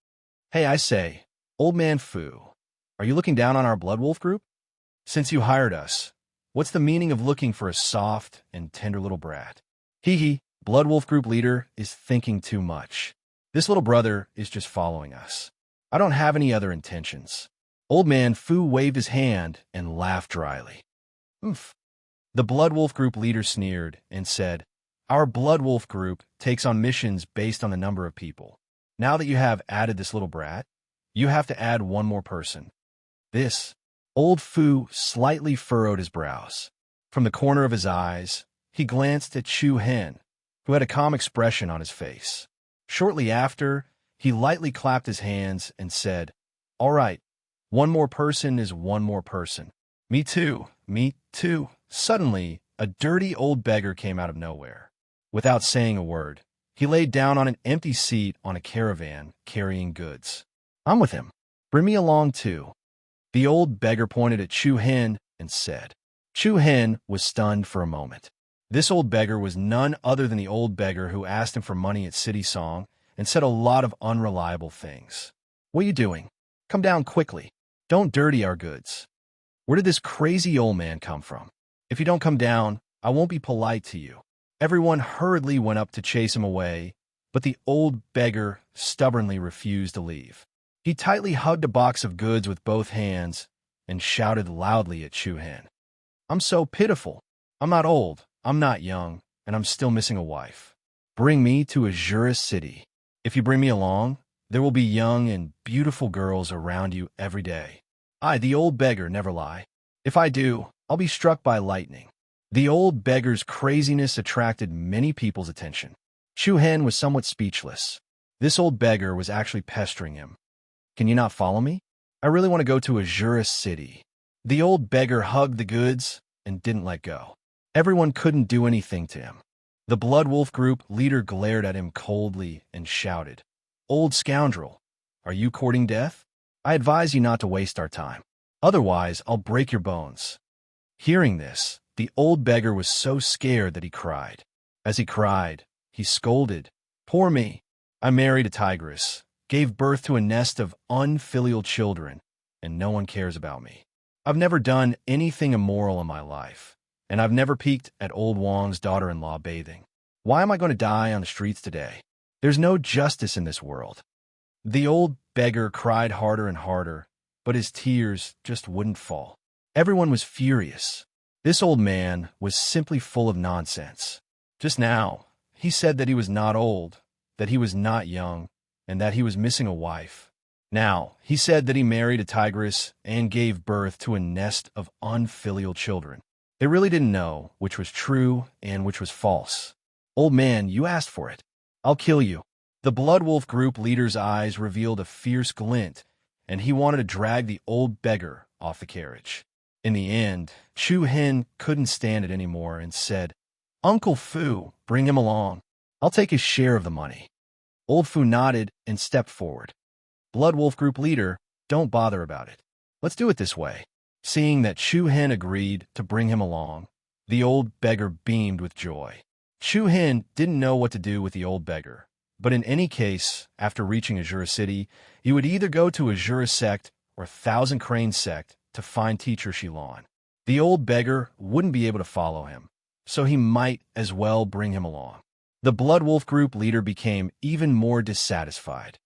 "Hey, I say, Old Man Fu, are you looking down on our Blood Wolf group? Since you hired us, what's the meaning of looking for a soft and tender little brat?" Blood Wolf group leader is thinking too much. This little brother is just following us. I don't have any other intentions. Old Man Fu waved his hand and laughed dryly. "Oof." The Blood Wolf group leader sneered and said, "Our Blood Wolf group takes on missions based on the number of people. Now that you have added this little brat, you have to add 1 more person." This, old Fu slightly furrowed his brows. From the corner of his eyes, he glanced at Chu Hen, who had a calm expression on his face. Shortly after, he lightly clapped his hands and said, "All right, 1 more person is 1 more person. Me too, me too." Suddenly, a dirty old beggar came out of nowhere. Without saying a word, he laid down on an empty seat on a caravan carrying goods. "I'm with him. Bring me along too." The old beggar pointed at Chu Hen and said. Chu Hen was stunned for a moment. This old beggar was none other than the old beggar who asked him for money at City Song and said a lot of unreliable things. "What are you doing? Come down quickly. Don't dirty our goods. Where did this crazy old man come from? If you don't come down, I won't be polite to you." Everyone hurriedly went up to chase him away, but the old beggar stubbornly refused to leave. He tightly hugged a box of goods with both hands and shouted loudly at Chu Hen. "I'm so pitiful. I'm not old, I'm not young, and I'm still missing a wife. Bring me to Azura City. If you bring me along, there will be young and beautiful girls around you every day. I, the old beggar, never lie. If I do, I'll be struck by lightning." The old beggar's craziness attracted many people's attention. Chu Hen was somewhat speechless. This old beggar was actually pestering him. "Can you not follow me? I really want to go to Azura City." The old beggar hugged the goods and didn't let go. Everyone couldn't do anything to him. The Blood Wolf group leader glared at him coldly and shouted, "Old scoundrel, are you courting death? I advise you not to waste our time. Otherwise, I'll break your bones." Hearing this, the old beggar was so scared that he cried. As he cried, he scolded, "Poor me. I married a tigress, gave birth to a nest of unfilial children, and no one cares about me. I've never done anything immoral in my life, and I've never peeked at old Wang's daughter-in-law bathing. Why am I going to die on the streets today? There's no justice in this world." The old beggar cried harder and harder, but his tears just wouldn't fall. Everyone was furious. This old man was simply full of nonsense. Just now, he said that he was not old, that he was not young, and that he was missing a wife. Now, he said that he married a tigress and gave birth to a nest of unfilial children. They really didn't know which was true and which was false. "Old man, you asked for it. I'll kill you." The Blood Wolf group leader's eyes revealed a fierce glint, and he wanted to drag the old beggar off the carriage. In the end, Chu Hen couldn't stand it anymore and said, "Uncle Fu, bring him along. I'll take his share of the money." Old Fu nodded and stepped forward. "Blood Wolf group leader, don't bother about it. Let's do it this way." Seeing that Chu Hen agreed to bring him along, the old beggar beamed with joy. Chu Hen didn't know what to do with the old beggar, but in any case, after reaching Azura City, he would either go to Azura Sect or Thousand Crane Sect to find teacher Shilon. The old beggar wouldn't be able to follow him, so he might as well bring him along. The Blood Wolf group leader became even more dissatisfied.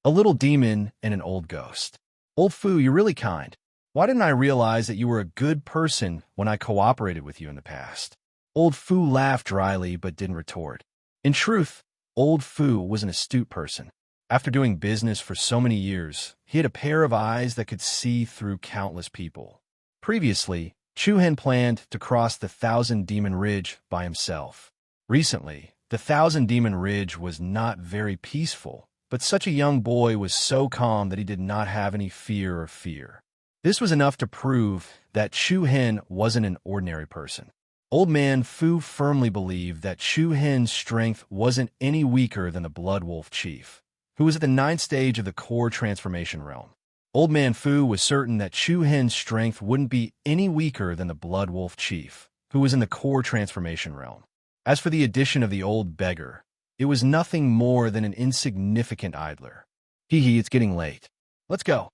"A little demon and an old ghost. Old Fu, you're really kind. Why didn't I realize that you were a good person when I cooperated with you in the past?" Old Fu laughed dryly but didn't retort. In truth, Old Fu was an astute person. After doing business for so many years, he had a pair of eyes that could see through countless people. Previously, Chu Hen planned to cross the Thousand Demon Ridge by himself. Recently, the Thousand Demon Ridge was not very peaceful, but such a young boy was so calm that he did not have any fear or fear. This was enough to prove that Chu Hen wasn't an ordinary person. Old Man Fu firmly believed that Chu Hen's strength wasn't any weaker than the Blood Wolf Chief, who was at the 9th stage of the core transformation realm. Old Man Fu was certain that Chu Hen's strength wouldn't be any weaker than the Blood Wolf Chief, who was in the core transformation realm. As for the addition of the old beggar, it was nothing more than an insignificant idler. Hee, it's getting late. Let's go."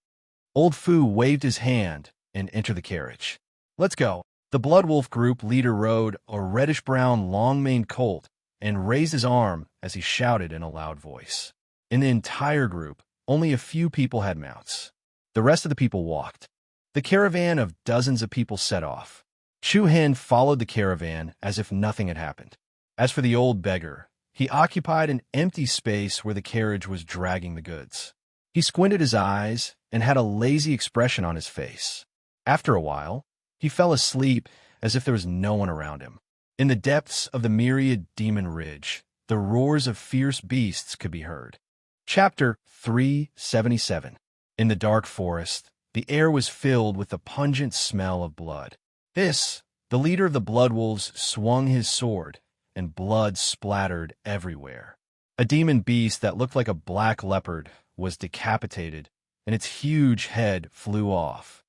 Old Fu waved his hand and entered the carriage. "Let's go." The Blood Wolf group leader rode a reddish-brown long-maned colt and raised his arm as he shouted in a loud voice. In the entire group, only a few people had mounts. The rest of the people walked. The caravan of dozens of people set off. Chu Hen followed the caravan as if nothing had happened. As for the old beggar, he occupied an empty space where the carriage was dragging the goods. He squinted his eyes and had a lazy expression on his face. After a while, he fell asleep as if there was no one around him. In the depths of the myriad demon ridge, the roars of fierce beasts could be heard. Chapter 377. In the dark forest, the air was filled with the pungent smell of blood. The leader of the Blood Wolves swung his sword, and blood splattered everywhere. A demon beast that looked like a black leopard was decapitated, and its huge head flew off.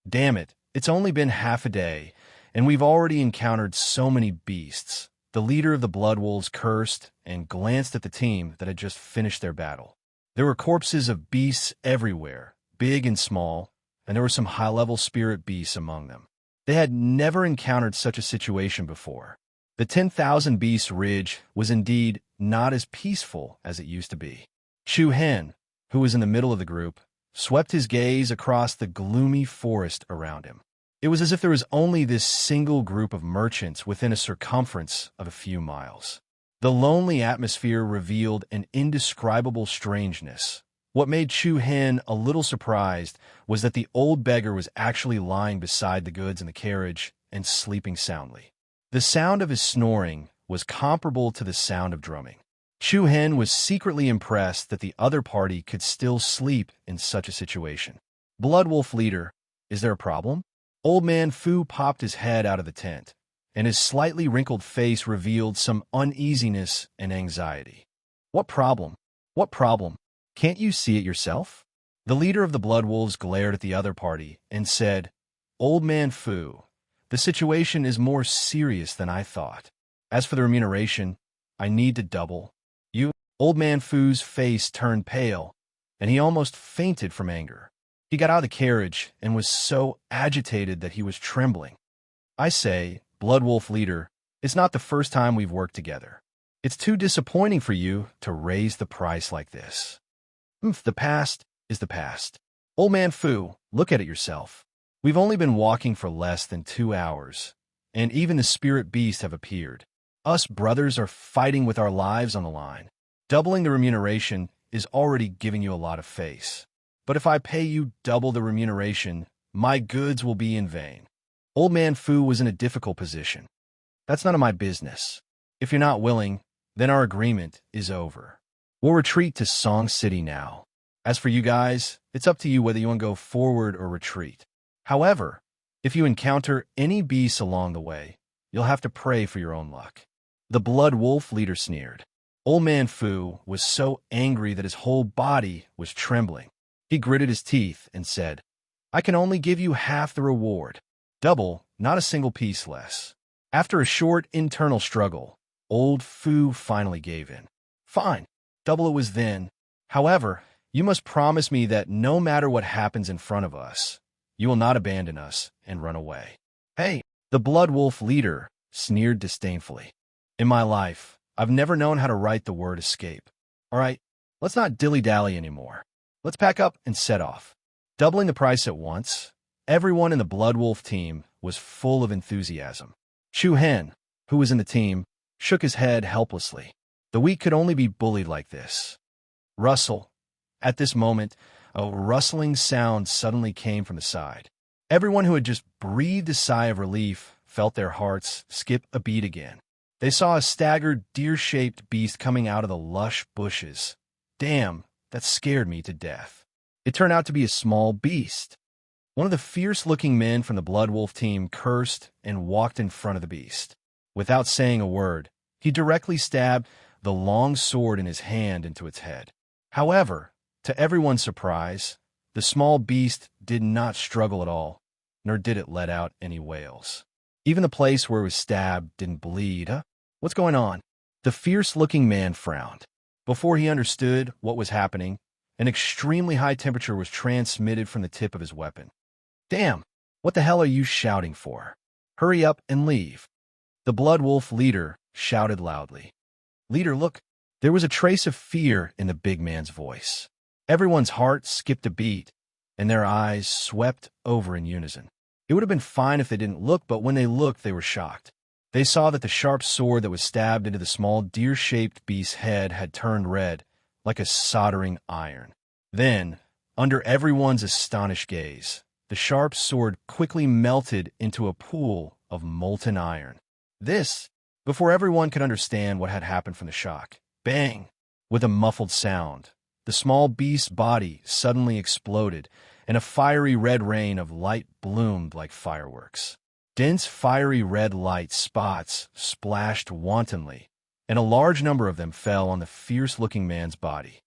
"Damn it, it's only been half a day, and we've already encountered so many beasts." The leader of the Blood Wolves cursed and glanced at the team that had just finished their battle. There were corpses of beasts everywhere, big and small, and there were some high-level spirit beasts among them. They had never encountered such a situation before. The 10,000 Beasts Ridge was indeed not as peaceful as it used to be. Chu Hen, who was in the middle of the group, swept his gaze across the gloomy forest around him. It was as if there was only this single group of merchants within a circumference of a few miles. The lonely atmosphere revealed an indescribable strangeness. What made Chu Hen a little surprised was that the old beggar was actually lying beside the goods in the carriage and sleeping soundly. The sound of his snoring was comparable to the sound of drumming. Chu Hen was secretly impressed that the other party could still sleep in such a situation. "Blood Wolf leader, is there a problem?" Old Man Fu popped his head out of the tent, and his slightly wrinkled face revealed some uneasiness and anxiety. "What problem? What problem? Can't you see it yourself?" The leader of the Blood Wolves glared at the other party and said, "Old Man Fu, the situation is more serious than I thought. As for the remuneration, I need to double." Old Man Fu's face turned pale, and he almost fainted from anger. He got out of the carriage and was so agitated that he was trembling. "I say, Blood Wolf leader, it's not the first time we've worked together. It's too disappointing for you to raise the price like this." The past is the past. Old Man Fu, look at it yourself. We've only been walking for less than 2 hours, and even the spirit beasts have appeared. Us brothers are fighting with our lives on the line. Doubling the remuneration is already giving you a lot of face. But if I pay you double the remuneration, my goods will be in vain. Old Man Fu was in a difficult position. "That's none of my business. If you're not willing, then our agreement is over." We'll retreat to Song City now. As for you guys, it's up to you whether you want to go forward or retreat. However, if you encounter any beasts along the way, you'll have to pray for your own luck." The Blood Wolf leader sneered. Old Man Fu was so angry that his whole body was trembling. He gritted his teeth and said, "I can only give you half the reward. Double, not a single piece less." After a short internal struggle, Old Fu finally gave in. "Fine, double it was then. However, you must promise me that no matter what happens in front of us, you will not abandon us and run away." "Hey," the Blood Wolf leader sneered disdainfully. "In my life, I've never known how to write the word escape. All right, let's not dilly-dally anymore. Let's pack up and set off." Doubling the price at once, everyone in the Blood Wolf team was full of enthusiasm. Chu Hen, who was in the team, shook his head helplessly. The weak could only be bullied like this. Rustle. At this moment, a rustling sound suddenly came from the side. Everyone who had just breathed a sigh of relief felt their hearts skip a beat again. They saw a staggered, deer-shaped beast coming out of the lush bushes. Damn, that scared me to death. It turned out to be a small beast. One of the fierce-looking men from the Blood Wolf team cursed and walked in front of the beast. Without saying a word, he directly stabbed the long sword in his hand into its head. However, to everyone's surprise, the small beast did not struggle at all, nor did it let out any wails. Even the place where it was stabbed didn't bleed. Huh? What's going on? The fierce-looking man frowned. Before he understood what was happening, an extremely high temperature was transmitted from the tip of his weapon. "Damn, what the hell are you shouting for? Hurry up and leave." The Blood Wolf leader shouted loudly. "Leader, look." There was a trace of fear in the big man's voice. Everyone's heart skipped a beat, and their eyes swept over in unison. It would have been fine if they didn't look, but when they looked, they were shocked. They saw that the sharp sword that was stabbed into the small deer-shaped beast's head had turned red, like a soldering iron. Then, under everyone's astonished gaze, the sharp sword quickly melted into a pool of molten iron. This, before everyone could understand what had happened from the shock. Bang! With a muffled sound, the small beast's body suddenly exploded, and a fiery red rain of light bloomed like fireworks. Dense fiery red light spots splashed wantonly, and a large number of them fell on the fierce-looking man's body.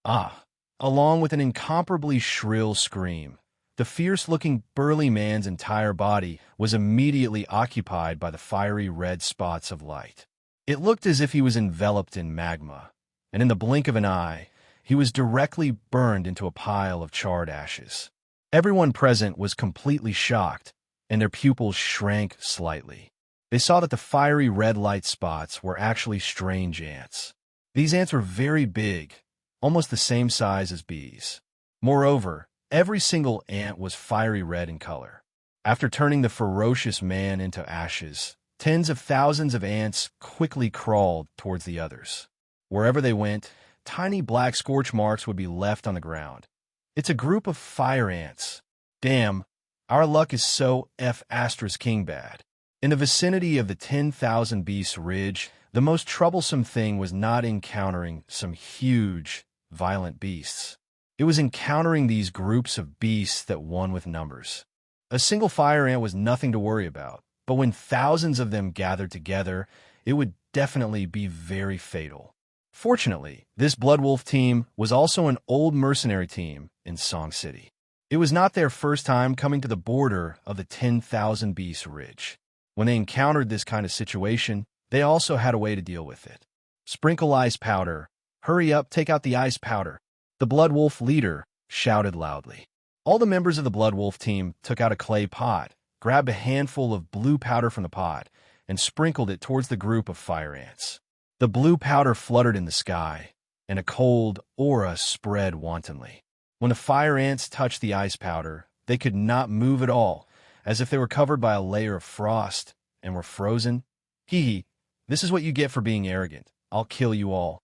Ah! Along with an incomparably shrill scream, the fierce-looking burly man's entire body was immediately occupied by the fiery red spots of light. It looked as if he was enveloped in magma, and in the blink of an eye, he was directly burned into a pile of charred ashes. Everyone present was completely shocked, and their pupils shrank slightly. They saw that the fiery red light spots were actually strange ants. These ants were very big, almost the same size as bees. Moreover, every single ant was fiery red in color. After turning the ferocious man into ashes, tens of thousands of ants quickly crawled towards the others. Wherever they went, tiny black scorch marks would be left on the ground. It's a group of fire ants. Damn, our luck is so King bad. In the vicinity of the 10,000 Beasts Ridge, the most troublesome thing was not encountering some huge, violent beasts. It was encountering these groups of beasts that won with numbers. A single fire ant was nothing to worry about, but when thousands of them gathered together, it would definitely be very fatal. Fortunately, this Blood Wolf team was also an old mercenary team in Song City. It was not their first time coming to the border of the 10,000 Beasts Ridge. When they encountered this kind of situation, they also had a way to deal with it. "Sprinkle ice powder. Hurry up, take out the ice powder." The Blood Wolf leader shouted loudly. All the members of the Blood Wolf team took out a clay pot, grabbed a handful of blue powder from the pot, and sprinkled it towards the group of fire ants. The blue powder fluttered in the sky, and a cold aura spread wantonly. When the fire ants touched the ice powder, they could not move at all, as if they were covered by a layer of frost and were frozen. Hee, this is what you get for being arrogant. I'll kill you all.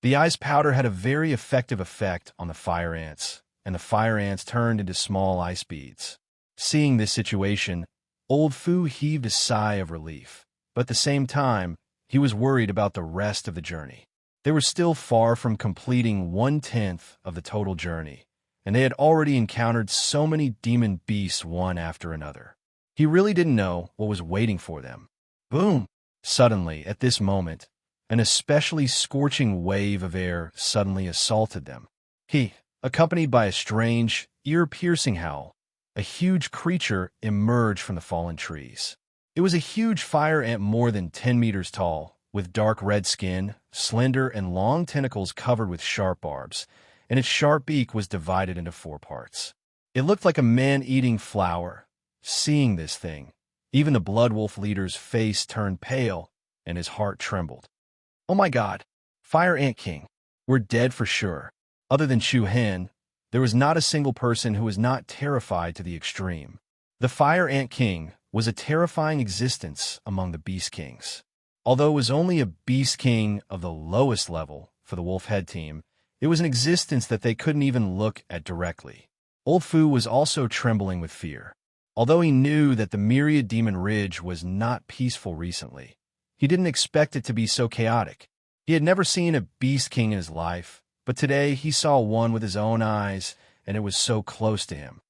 The ice powder had a very effective effect on the fire ants, and the fire ants turned into small ice beads. Seeing this situation, Old Fu heaved a sigh of relief, but at the same time, he was worried about the rest of the journey. They were still far from completing 1/10 of the total journey, and they had already encountered so many demon beasts one after another. He really didn't know what was waiting for them. Boom! Suddenly, at this moment, an especially scorching wave of air suddenly assaulted them. Accompanied by a strange, ear-piercing howl, a huge creature emerged from the fallen trees. It was a huge fire ant more than 10 meters tall, with dark red skin, slender and long tentacles covered with sharp barbs, and its sharp beak was divided into 4 parts. It looked like a man-eating flower. Seeing this thing, even the Blood Wolf leader's face turned pale, and his heart trembled. Oh my God, Fire Ant King, we're dead for sure. Other than Chu Hen, there was not a single person who was not terrified to the extreme. The Fire Ant King was a terrifying existence among the Beast Kings. Although it was only a Beast King of the lowest level for the Wolf Head team, it was an existence that they couldn't even look at directly. Old Fu was also trembling with fear. Although he knew that the Myriad Demon Ridge was not peaceful recently, he didn't expect it to be so chaotic. He had never seen a Beast King in his life, but today he saw one with his own eyes, and it was so close to him.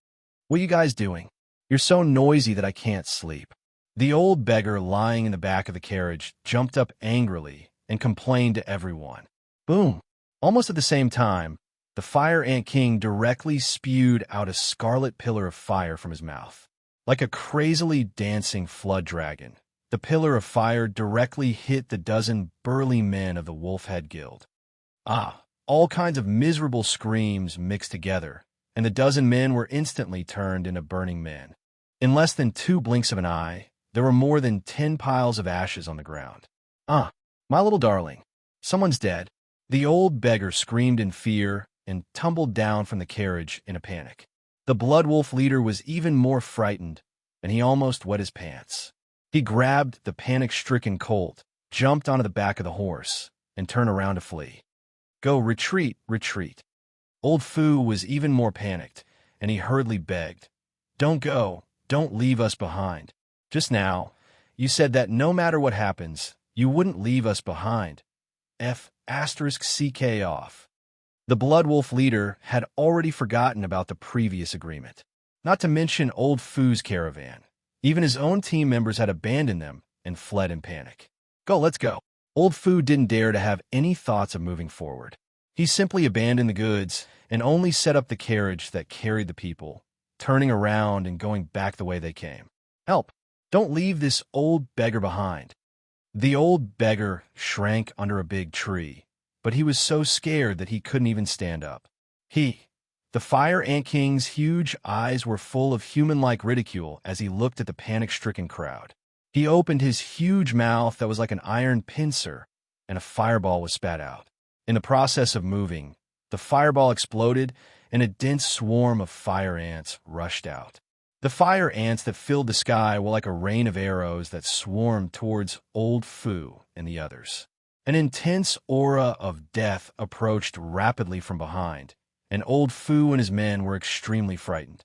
What are you guys doing? You're so noisy that I can't sleep. The old beggar lying in the back of the carriage jumped up angrily and complained to everyone. Boom! Almost at the same time, the Fire Ant King directly spewed out a scarlet pillar of fire from his mouth. Like a crazily dancing flood dragon, the pillar of fire directly hit the dozen burly men of the Wolfhead Guild. All kinds of miserable screams mixed together, and the dozen men were instantly turned into burning men. In less than 2 blinks of an eye, there were more than 10 piles of ashes on the ground. My little darling, someone's dead. The old beggar screamed in fear and tumbled down from the carriage in a panic. The Blood Wolf leader was even more frightened, and he almost wet his pants. He grabbed the panic-stricken colt, jumped onto the back of the horse, and turned around to flee. Go, retreat, retreat. Old Fu was even more panicked, and he hurriedly begged, Don't go, don't leave us behind. Just now, you said that no matter what happens, you wouldn't leave us behind. *CK off. The Blood Wolf leader had already forgotten about the previous agreement. Not to mention Old Fu's caravan. Even his own team members had abandoned them and fled in panic. Go, let's go. Old Fu didn't dare to have any thoughts of moving forward. He simply abandoned the goods and only set up the carriage that carried the people, turning around and going back the way they came. Help! Don't leave this old beggar behind. The old beggar shrank under a big tree, but he was so scared that he couldn't even stand up. The Fire Ant King's huge eyes were full of human-like ridicule as he looked at the panic-stricken crowd. He opened his huge mouth that was like an iron pincer, and a fireball was spat out. In the process of moving, the fireball exploded, and a dense swarm of fire ants rushed out. The fire ants that filled the sky were like a rain of arrows that swarmed towards Old Fu and the others. An intense aura of death approached rapidly from behind, and Old Fu and his men were extremely frightened.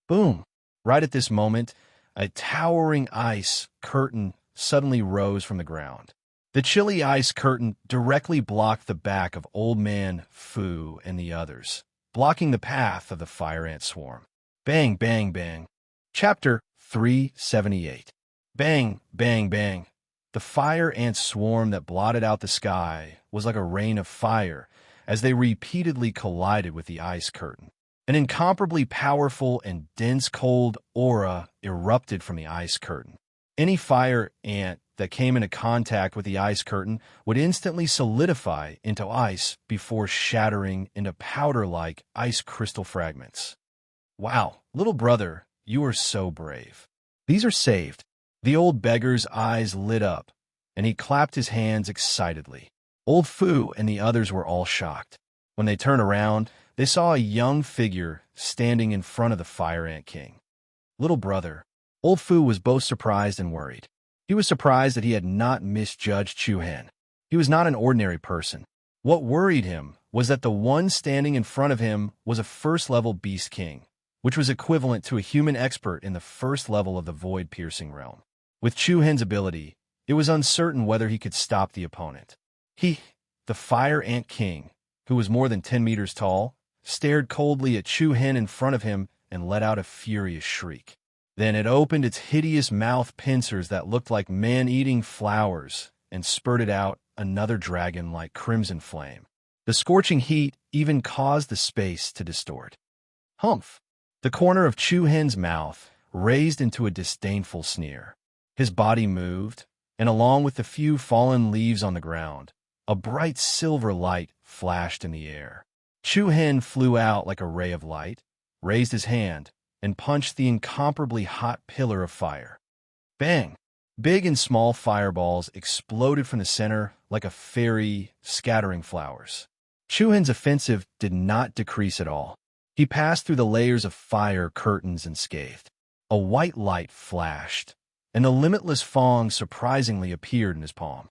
Boom! Right at this moment, a towering ice curtain suddenly rose from the ground. The chilly ice curtain directly blocked the back of Old Man Fu and the others, blocking the path of the fire ant swarm. Bang, bang, bang. Chapter 378. Bang, bang, bang. The fire ant swarm that blotted out the sky was like a rain of fire as they repeatedly collided with the ice curtain. An incomparably powerful and dense cold aura erupted from the ice curtain. Any fire ant that came into contact with the ice curtain would instantly solidify into ice before shattering into powder-like ice crystal fragments. Wow, little brother, you are so brave. These are saved. The old beggar's eyes lit up, and he clapped his hands excitedly. Old Fu and the others were all shocked. When they turned around, they saw a young figure standing in front of the Fire Ant King. Little brother. Old Fu was both surprised and worried. He was surprised that he had not misjudged Chu Hen. He was not an ordinary person. What worried him was that the one standing in front of him was a first-level Beast King, which was equivalent to a human expert in the first level of the Void-Piercing realm. With Chu Hen's ability, it was uncertain whether he could stop the opponent. The the fire ant king, who was more than 10 meters tall, stared coldly at Chu Hen in front of him and let out a furious shriek. Then it opened its hideous mouth pincers that looked like man-eating flowers and spurted out another dragon like crimson flame. The scorching heat even caused the space to distort. Humph! The corner of Chu Hen's mouth raised into a disdainful sneer. His body moved, and along with the few fallen leaves on the ground, a bright silver light flashed in the air. Chu Hen flew out like a ray of light, raised his hand, and punched the incomparably hot pillar of fire. Bang! Big and small fireballs exploded from the center like a fairy scattering flowers. Chu Hen's offensive did not decrease at all. He passed through the layers of fire, curtains, and scathed. A white light flashed, and the limitless Fong surprisingly appeared in his palm.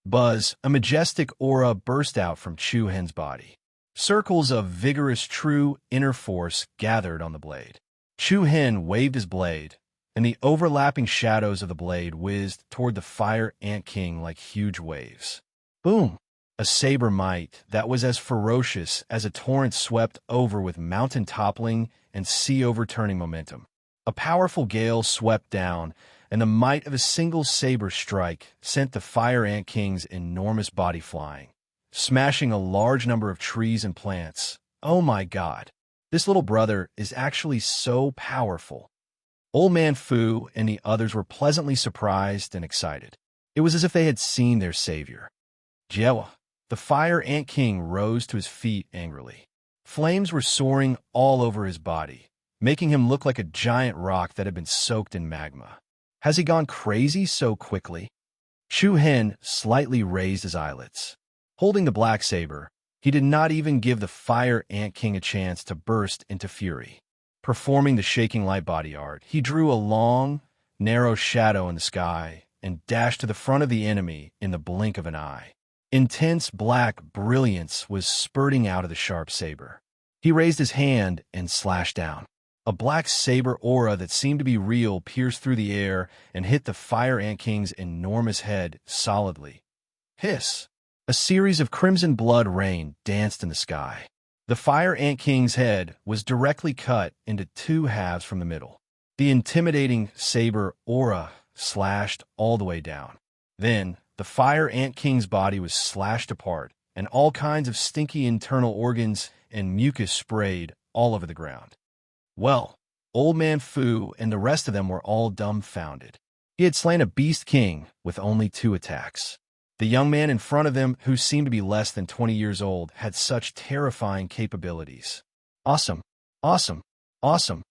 Buzz, a majestic aura burst out from Chu Hen's body. Circles of vigorous true inner force gathered on the blade. Chu Hen waved his blade, and the overlapping shadows of the blade whizzed toward the fire ant king like huge waves. Boom! A saber might that was as ferocious as a torrent swept over with mountain-toppling and sea-overturning momentum. A powerful gale swept down, and the might of a single saber strike sent the fire ant king's enormous body flying, smashing a large number of trees and plants. Oh my God! This little brother is actually so powerful. Old Man Fu and the others were pleasantly surprised and excited. It was as if they had seen their savior. Jewa, the fire ant king, rose to his feet angrily. Flames were soaring all over his body, making him look like a giant rock that had been soaked in magma. Has he gone crazy so quickly? Chu Hen slightly raised his eyelids. Holding the black saber, he did not even give the fire ant king a chance to burst into fury. Performing the shaking light body art, he drew a long, narrow shadow in the sky and dashed to the front of the enemy in the blink of an eye. Intense black brilliance was spurting out of the sharp saber. He raised his hand and slashed down. A black saber aura that seemed to be real pierced through the air and hit the fire ant king's enormous head solidly. Hiss! A series of crimson blood rain danced in the sky. The fire ant king's head was directly cut into two halves from the middle. The intimidating saber aura slashed all the way down. Then, the fire ant king's body was slashed apart, and all kinds of stinky internal organs and mucus sprayed all over the ground. Well, Old Man Fu and the rest of them were all dumbfounded. He had slain a beast king with only 2 attacks. The young man in front of them, who seemed to be less than 20 years old, had such terrifying capabilities. Awesome, awesome, awesome.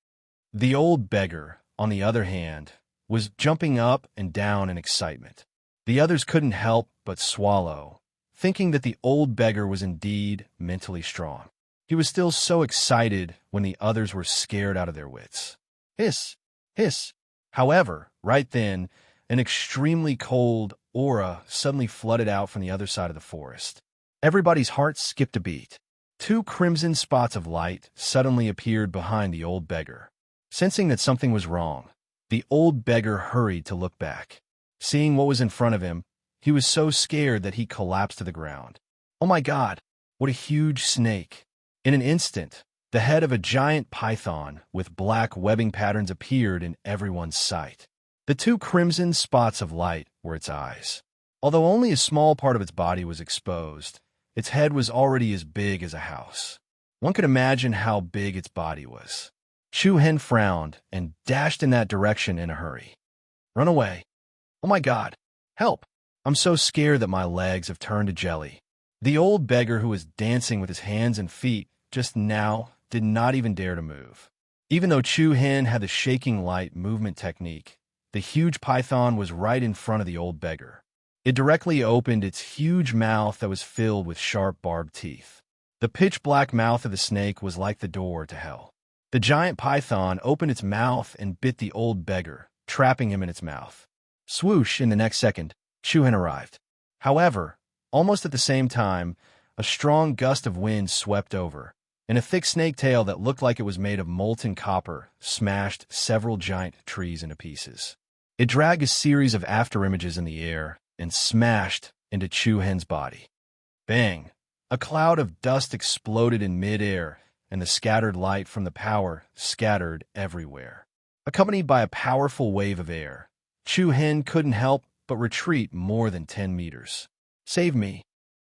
The old beggar, on the other hand, was jumping up and down in excitement. The others couldn't help but swallow, thinking that the old beggar was indeed mentally strong. He was still so excited when the others were scared out of their wits. Hiss, hiss. However, right then, an extremely cold aura suddenly flooded out from the other side of the forest. Everybody's heart skipped a beat. 2 crimson spots of light suddenly appeared behind the old beggar. Sensing that something was wrong, the old beggar hurried to look back. Seeing what was in front of him, he was so scared that he collapsed to the ground. Oh my God, what a huge snake! In an instant, the head of a giant python with black webbing patterns appeared in everyone's sight. The 2 crimson spots of light were its eyes. Although only a small part of its body was exposed, its head was already as big as a house. One could imagine how big its body was. Chu Hen frowned and dashed in that direction in a hurry. Run away. Oh my God, help! I'm so scared that my legs have turned to jelly. The old beggar, who was dancing with his hands and feet just now, did not even dare to move. Even though Chu Hen had the shaking light movement technique, the huge python was right in front of the old beggar. It directly opened its huge mouth that was filled with sharp barbed teeth. The pitch-black mouth of the snake was like the door to hell. The giant python opened its mouth and bit the old beggar, trapping him in its mouth. Swoosh! In the next second, Chu Hen arrived. However, almost at the same time, a strong gust of wind swept over, and a thick snake tail that looked like it was made of molten copper smashed several giant trees into pieces. It dragged a series of afterimages in the air and smashed into Chu Hen's body. Bang! A cloud of dust exploded in midair, and the scattered light from the power scattered everywhere. Accompanied by a powerful wave of air, Chu Hen couldn't help but retreat more than 10 meters. Save me!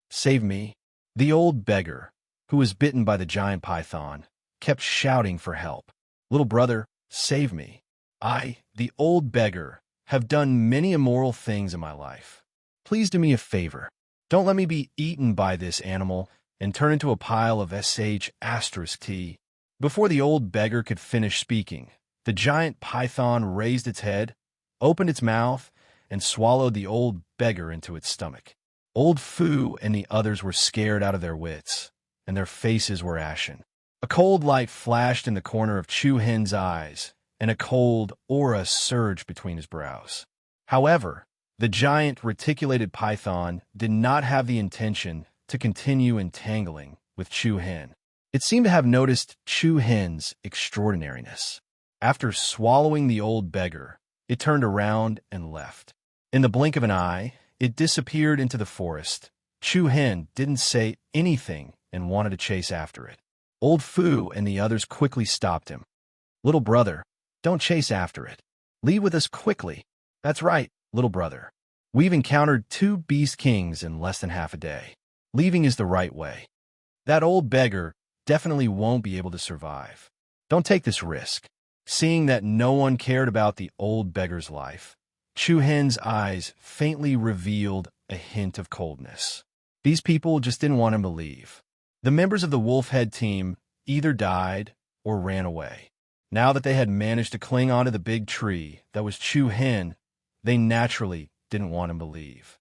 Save me! The old beggar, who was bitten by the giant python, kept shouting for help. Little brother, save me. I, the old beggar, have done many immoral things in my life. Please do me a favor. Don't let me be eaten by this animal and turn into a pile of sh*t. Before the old beggar could finish speaking, the giant python raised its head, opened its mouth, and swallowed the old beggar into its stomach. Old Fu and the others were scared out of their wits, and their faces were ashen. A cold light flashed in the corner of Chu Hen's eyes, and a cold aura surged between his brows. However, the giant reticulated python did not have the intention to continue entangling with Chu Hen. It seemed to have noticed Chu Hen's extraordinariness. After swallowing the old beggar, it turned around and left. In the blink of an eye, it disappeared into the forest. Chu Hen didn't say anything and wanted to chase after it. Old Fu and the others quickly stopped him. Little brother, don't chase after it. Leave with us quickly. That's right, little brother. We've encountered 2 beast kings in less than half a day. Leaving is the right way. That old beggar definitely won't be able to survive. Don't take this risk. Seeing that no one cared about the old beggar's life, Chu Hen's eyes faintly revealed a hint of coldness. These people just didn't want him to leave. The members of the Wolfhead team either died or ran away. Now that they had managed to cling onto the big tree that was Chu Hen, they naturally didn't want him to leave.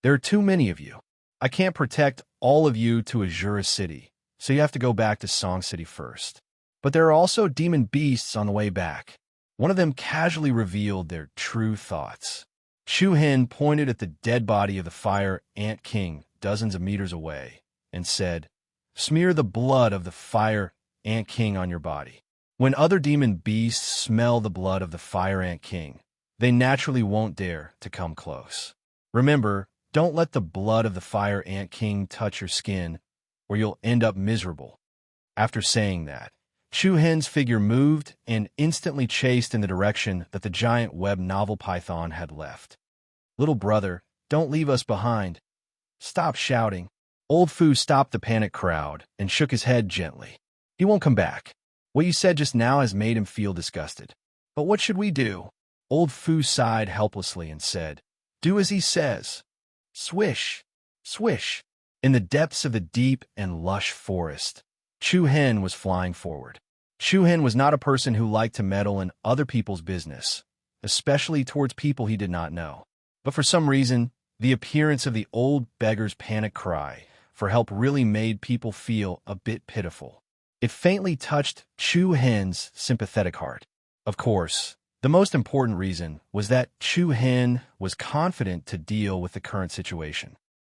There are too many of you. I can't protect all of you to Azura City, so you have to go back to Song City first. But there are also demon beasts on the way back. One of them casually revealed their true thoughts. Chu Hen pointed at the dead body of the Fire Ant King dozens of meters away and said, "Smear the blood of the Fire Ant King on your body." When other demon beasts smell the blood of the Fire Ant King, they naturally won't dare to come close. Remember, don't let the blood of the Fire Ant King touch your skin, or you'll end up miserable. After saying that, Chu Hen's figure moved and instantly chased in the direction that the giant web novel python had left. Little brother, don't leave us behind. Stop shouting. Old Fu stopped the panicked crowd and shook his head gently. He won't come back. What you said just now has made him feel disgusted. But what should we do? Old Fu sighed helplessly and said, "Do as he says." Swish, swish. In the depths of the deep and lush forest, Chu Hen was flying forward. Chu Hen was not a person who liked to meddle in other people's business, especially towards people he did not know. But for some reason, the appearance of the old beggar's panic cry for help really made people feel a bit pitiful. It faintly touched Chu Hen's sympathetic heart. Of course, the most important reason was that Chu Hen was confident to deal with the current situation.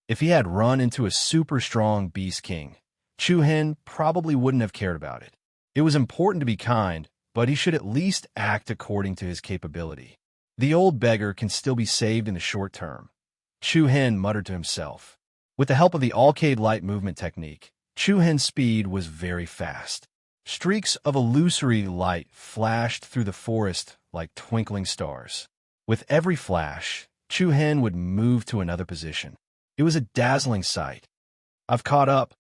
If he had run into a super strong beast king, Chu Hen probably wouldn't have cared about it. It was important to be kind, but he should at least act according to his capability. The old beggar can still be saved in the short term. Chu Hen muttered to himself. With the help of the Alcade light movement technique, Chu Hen's speed was very fast. Streaks of illusory light flashed through the forest like twinkling stars. With every flash, Chu Hen would move to another position. It was a dazzling sight. I've caught up.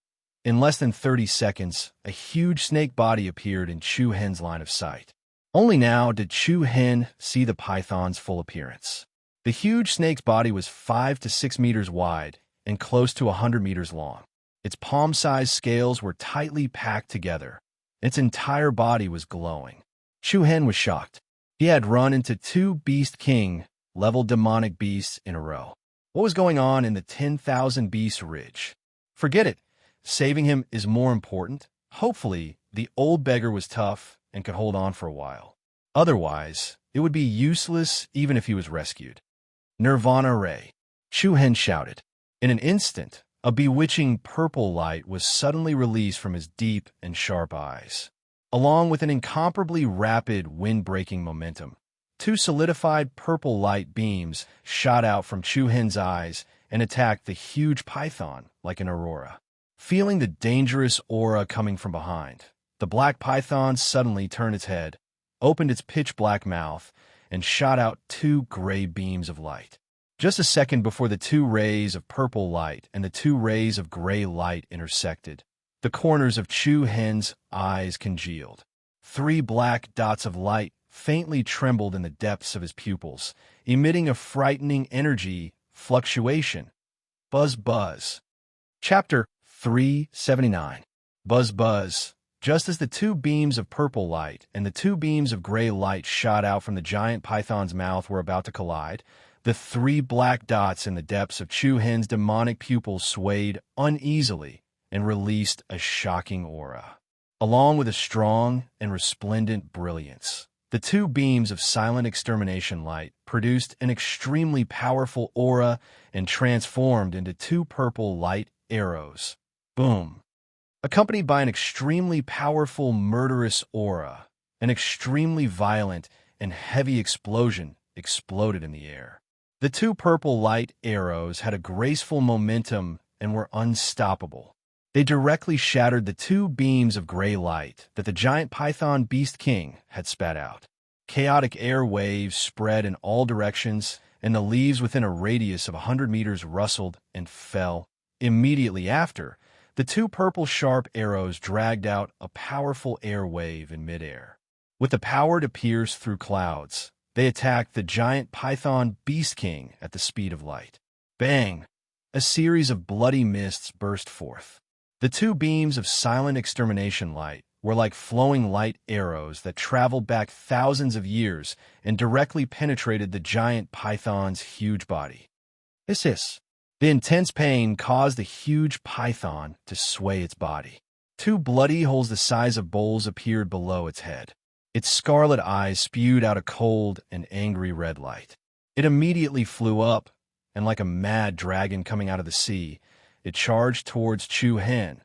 In less than 30 seconds, a huge snake body appeared in Chu Hen's line of sight. Only now did Chu Hen see the python's full appearance. The huge snake's body was 5 to 6 meters wide and close to 100 meters long. Its palm-sized scales were tightly packed together. Its entire body was glowing. Chu Hen was shocked. He had run into 2 Beast King-level demonic beasts in a row. What was going on in the 10,000 Beast Ridge? Forget it. Saving him is more important. Hopefully, the old beggar was tough and could hold on for a while. Otherwise, it would be useless even if he was rescued. Nirvana Ray, Chu Hen shouted. In an instant, a bewitching purple light was suddenly released from his deep and sharp eyes. Along with an incomparably rapid wind-breaking momentum, 2 solidified purple light beams shot out from Chu Hen's eyes and attacked the huge python like an aurora. Feeling the dangerous aura coming from behind, the black python suddenly turned its head, opened its pitch-black mouth, and shot out two gray beams of light. Just a second before the two rays of purple light and the two rays of gray light intersected, the corners of Chu Hen's eyes congealed. Three black dots of light faintly trembled in the depths of his pupils, emitting a frightening energy fluctuation. Buzz buzz. Chapter 379. Buzz buzz. Just as the two beams of purple light and the two beams of gray light shot out from the giant python's mouth were about to collide, the three black dots in the depths of Chu Hen's demonic pupils swayed uneasily and released a shocking aura. Along with a strong and resplendent brilliance, the two beams of silent extermination light produced an extremely powerful aura and transformed into two purple light arrows. Boom! Accompanied by an extremely powerful murderous aura, an extremely violent and heavy explosion exploded in the air. The two purple light arrows had a graceful momentum and were unstoppable. They directly shattered the two beams of gray light that the giant python beast king had spat out. Chaotic air waves spread in all directions, and the leaves within a radius of 100 meters rustled and fell. Immediately after, the two purple sharp arrows dragged out a powerful air wave in midair. With the power to pierce through clouds, they attacked the giant python beast king at the speed of light. Bang! A series of bloody mists burst forth. The two beams of silent extermination light were like flowing light arrows that traveled back thousands of years and directly penetrated the giant python's huge body. Hiss. The intense pain caused the huge python to sway its body. Two bloody holes the size of bowls appeared below its head. Its scarlet eyes spewed out a cold and angry red light. It immediately flew up, and like a mad dragon coming out of the sea, it charged towards Chu Hen.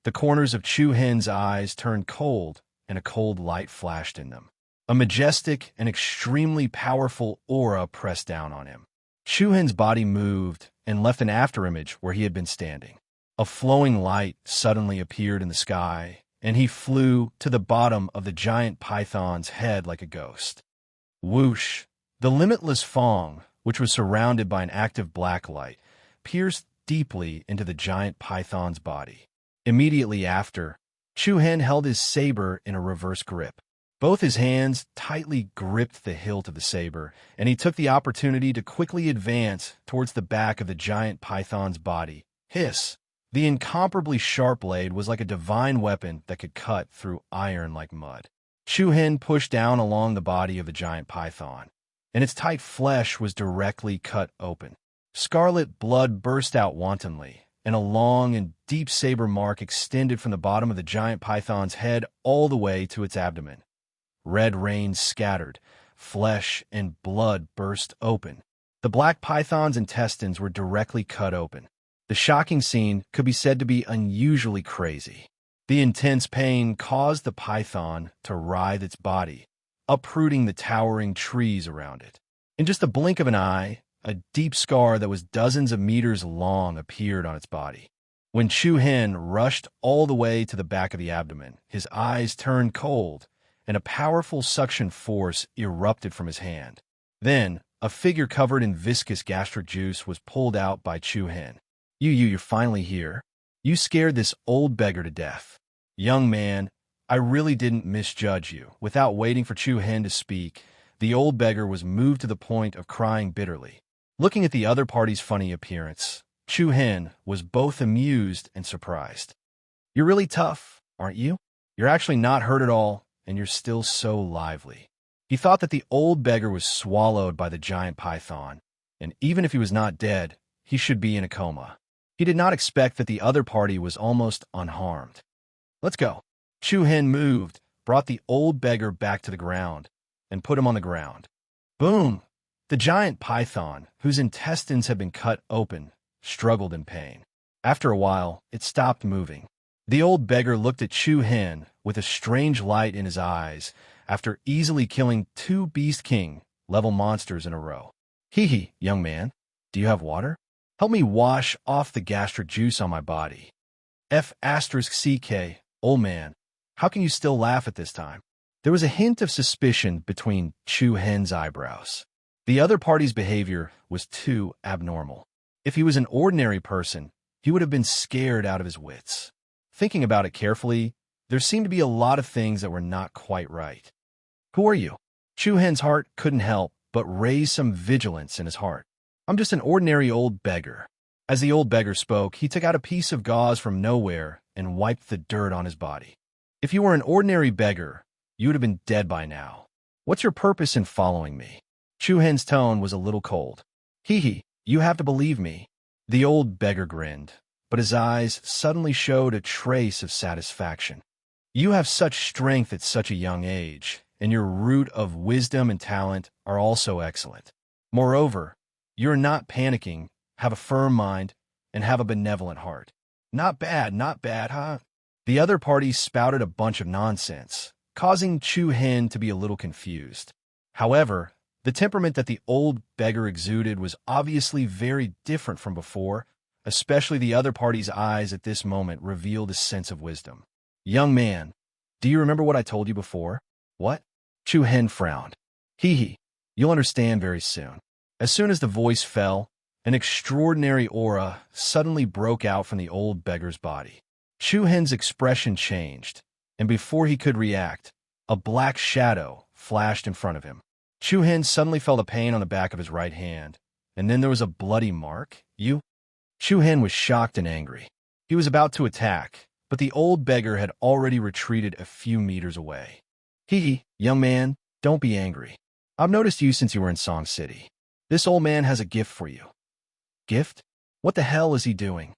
The corners of Chu Hen's eyes turned cold, and a cold light flashed in them. A majestic and extremely powerful aura pressed down on him. Chu Hen's body moved and left an afterimage where he had been standing. A flowing light suddenly appeared in the sky, and he flew to the bottom of the giant python's head like a ghost. Whoosh! The limitless Fong, which was surrounded by an active black light, pierced deeply into the giant python's body. Immediately after, Chu Hen held his saber in a reverse grip. Both his hands tightly gripped the hilt of the saber, and he took the opportunity to quickly advance towards the back of the giant python's body. Hiss! The incomparably sharp blade was like a divine weapon that could cut through iron like mud. Chu Hen pushed down along the body of the giant python, and its tight flesh was directly cut open. Scarlet blood burst out wantonly, and a long and deep saber mark extended from the bottom of the giant python's head all the way to its abdomen. Red rain scattered, flesh and blood burst open. The black python's intestines were directly cut open. The shocking scene could be said to be unusually crazy. The intense pain caused the python to writhe its body, uprooting the towering trees around it. In just a blink of an eye, a deep scar that was dozens of meters long appeared on its body. When Chu Hen rushed all the way to the back of the abdomen, his eyes turned cold, and a powerful suction force erupted from his hand. Then, a figure covered in viscous gastric juice was pulled out by Chu Hen. You're finally here. You scared this old beggar to death. Young man, I really didn't misjudge you. Without waiting for Chu Hen to speak, the old beggar was moved to the point of crying bitterly. Looking at the other party's funny appearance, Chu Hen was both amused and surprised. You're really tough, aren't you? You're actually not hurt at all, and you're still so lively. He thought that the old beggar was swallowed by the giant python, and even if he was not dead, he should be in a coma. He did not expect that the other party was almost unharmed. Let's go. Chu Hen moved, brought the old beggar back to the ground, and put him on the ground. Boom! The giant python, whose intestines had been cut open, struggled in pain. After a while, it stopped moving. The old beggar looked at Chu Hen with a strange light in his eyes after easily killing two Beast King level monsters in a row. Hee, young man, do you have water? Help me wash off the gastric juice on my body. F***CK, old man, how can you still laugh at this time? There was a hint of suspicion between Chu Hen's eyebrows. The other party's behavior was too abnormal. If he was an ordinary person, he would have been scared out of his wits. Thinking about it carefully, there seemed to be a lot of things that were not quite right. Who are you? Chu Hen's heart couldn't help but raise some vigilance in his heart. I'm just an ordinary old beggar. As the old beggar spoke, he took out a piece of gauze from nowhere and wiped the dirt on his body. If you were an ordinary beggar, you would have been dead by now. What's your purpose in following me? Chu Hen's tone was a little cold. Hee, you have to believe me. The old beggar grinned, but his eyes suddenly showed a trace of satisfaction. You have such strength at such a young age, and your root of wisdom and talent are also excellent. Moreover, you're not panicking, have a firm mind, and have a benevolent heart. Not bad, huh? The other party spouted a bunch of nonsense, causing Chu Hen to be a little confused. However, the temperament that the old beggar exuded was obviously very different from before, especially the other party's eyes at this moment revealed a sense of wisdom. Young man, do you remember what I told you before? What? Chu Hen frowned. You'll understand very soon. As soon as the voice fell, an extraordinary aura suddenly broke out from the old beggar's body. Chu Hen's expression changed, and before he could react, a black shadow flashed in front of him. Chu Hen suddenly felt a pain on the back of his right hand, and then there was a bloody mark. You? Chu Hen was shocked and angry. He was about to attack, but the old beggar had already retreated a few meters away. Young man, don't be angry. I've noticed you since you were in Song City. This old man has a gift for you. Gift? What the hell is he doing?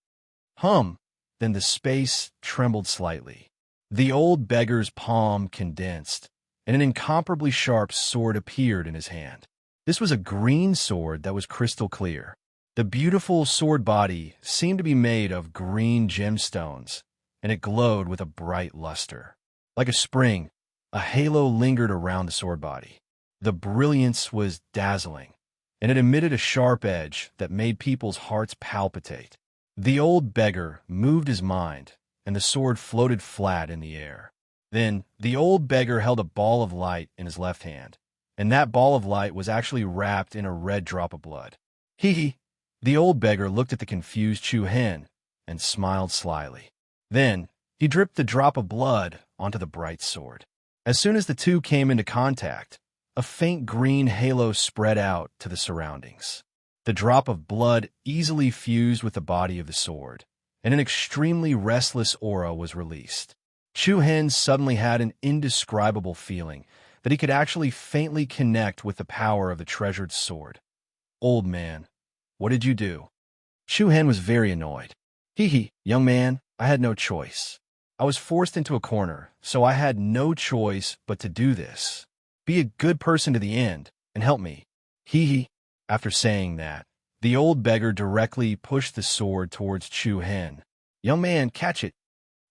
Then the space trembled slightly. The old beggar's palm condensed, and an incomparably sharp sword appeared in his hand. This was a green sword that was crystal clear. The beautiful sword body seemed to be made of green gemstones, and it glowed with a bright luster. Like a spring, a halo lingered around the sword body. The brilliance was dazzling, and it emitted a sharp edge that made people's hearts palpitate. The old beggar moved his mind, and the sword floated flat in the air. Then the old beggar held a ball of light in his left hand, and that ball of light was actually wrapped in a red drop of blood. The old beggar looked at the confused Chu Hen and smiled slyly. Then he dripped the drop of blood onto the bright sword. As soon as the two came into contact, a faint green halo spread out to the surroundings. The drop of blood easily fused with the body of the sword, and an extremely restless aura was released. Chu Hen suddenly had an indescribable feeling that he could actually faintly connect with the power of the treasured sword. Old man, what did you do? Chu Hen was very annoyed. Young man, I had no choice. I was forced into a corner, so I had no choice but to do this. Be a good person to the end, and help me. After saying that, the old beggar directly pushed the sword towards Chu Hen. Young man, catch it.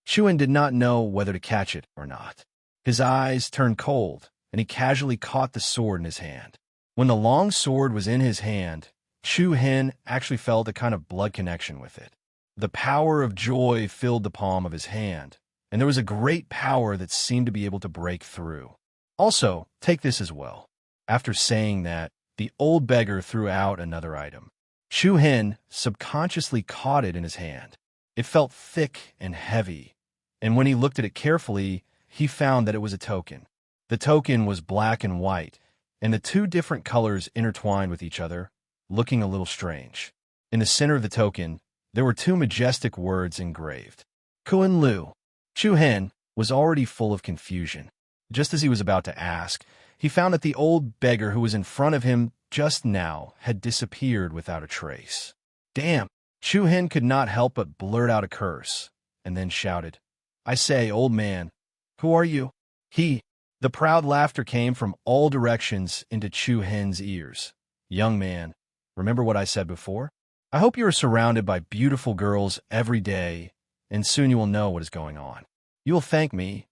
Chu Hen did not know whether to catch it or not. His eyes turned cold, and he casually caught the sword in his hand. When the long sword was in his hand, Chu Hen actually felt a kind of blood connection with it. The power of joy filled the palm of his hand, and there was a great power that seemed to be able to break through. Also, take this as well. After saying that, the old beggar threw out another item. Chu Hen subconsciously caught it in his hand. It felt thick and heavy, and when he looked at it carefully, he found that it was a token. The token was black and white, and the two different colors intertwined with each other, looking a little strange. In the center of the token, there were two majestic words engraved. Kuan Lu. Chu Hen was already full of confusion. Just as he was about to ask, he found that the old beggar who was in front of him just now had disappeared without a trace. Damn! Chu Hen could not help but blurt out a curse, and then shouted, I say, old man, who are you? The proud laughter came from all directions into Chu Hen's ears. Young man, remember what I said before? I hope you are surrounded by beautiful girls every day, and soon you will know what is going on. You will thank me.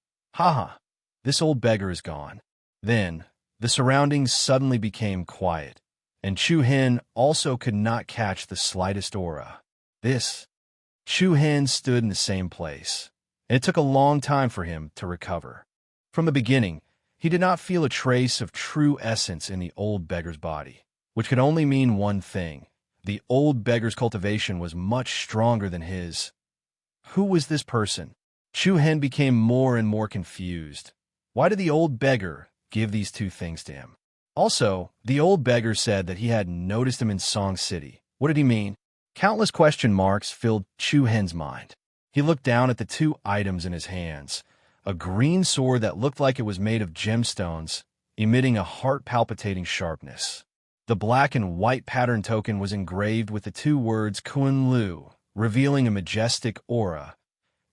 This old beggar is gone. Then, the surroundings suddenly became quiet, and Chu Hen also could not catch the slightest aura. Chu Hen stood in the same place, and it took a long time for him to recover. From the beginning, he did not feel a trace of true essence in the old beggar's body, which could only mean one thing. The old beggar's cultivation was much stronger than his. Who was this person? Chu Hen became more and more confused. Why did the old beggar give these two things to him? Also, the old beggar said that he had noticed him in Song City. What did he mean? Countless question marks filled Chu Hen's mind. He looked down at the two items in his hands, a green sword that looked like it was made of gemstones, emitting a heart-palpitating sharpness. The black and white pattern token was engraved with the two words Kun Lu, revealing a majestic aura.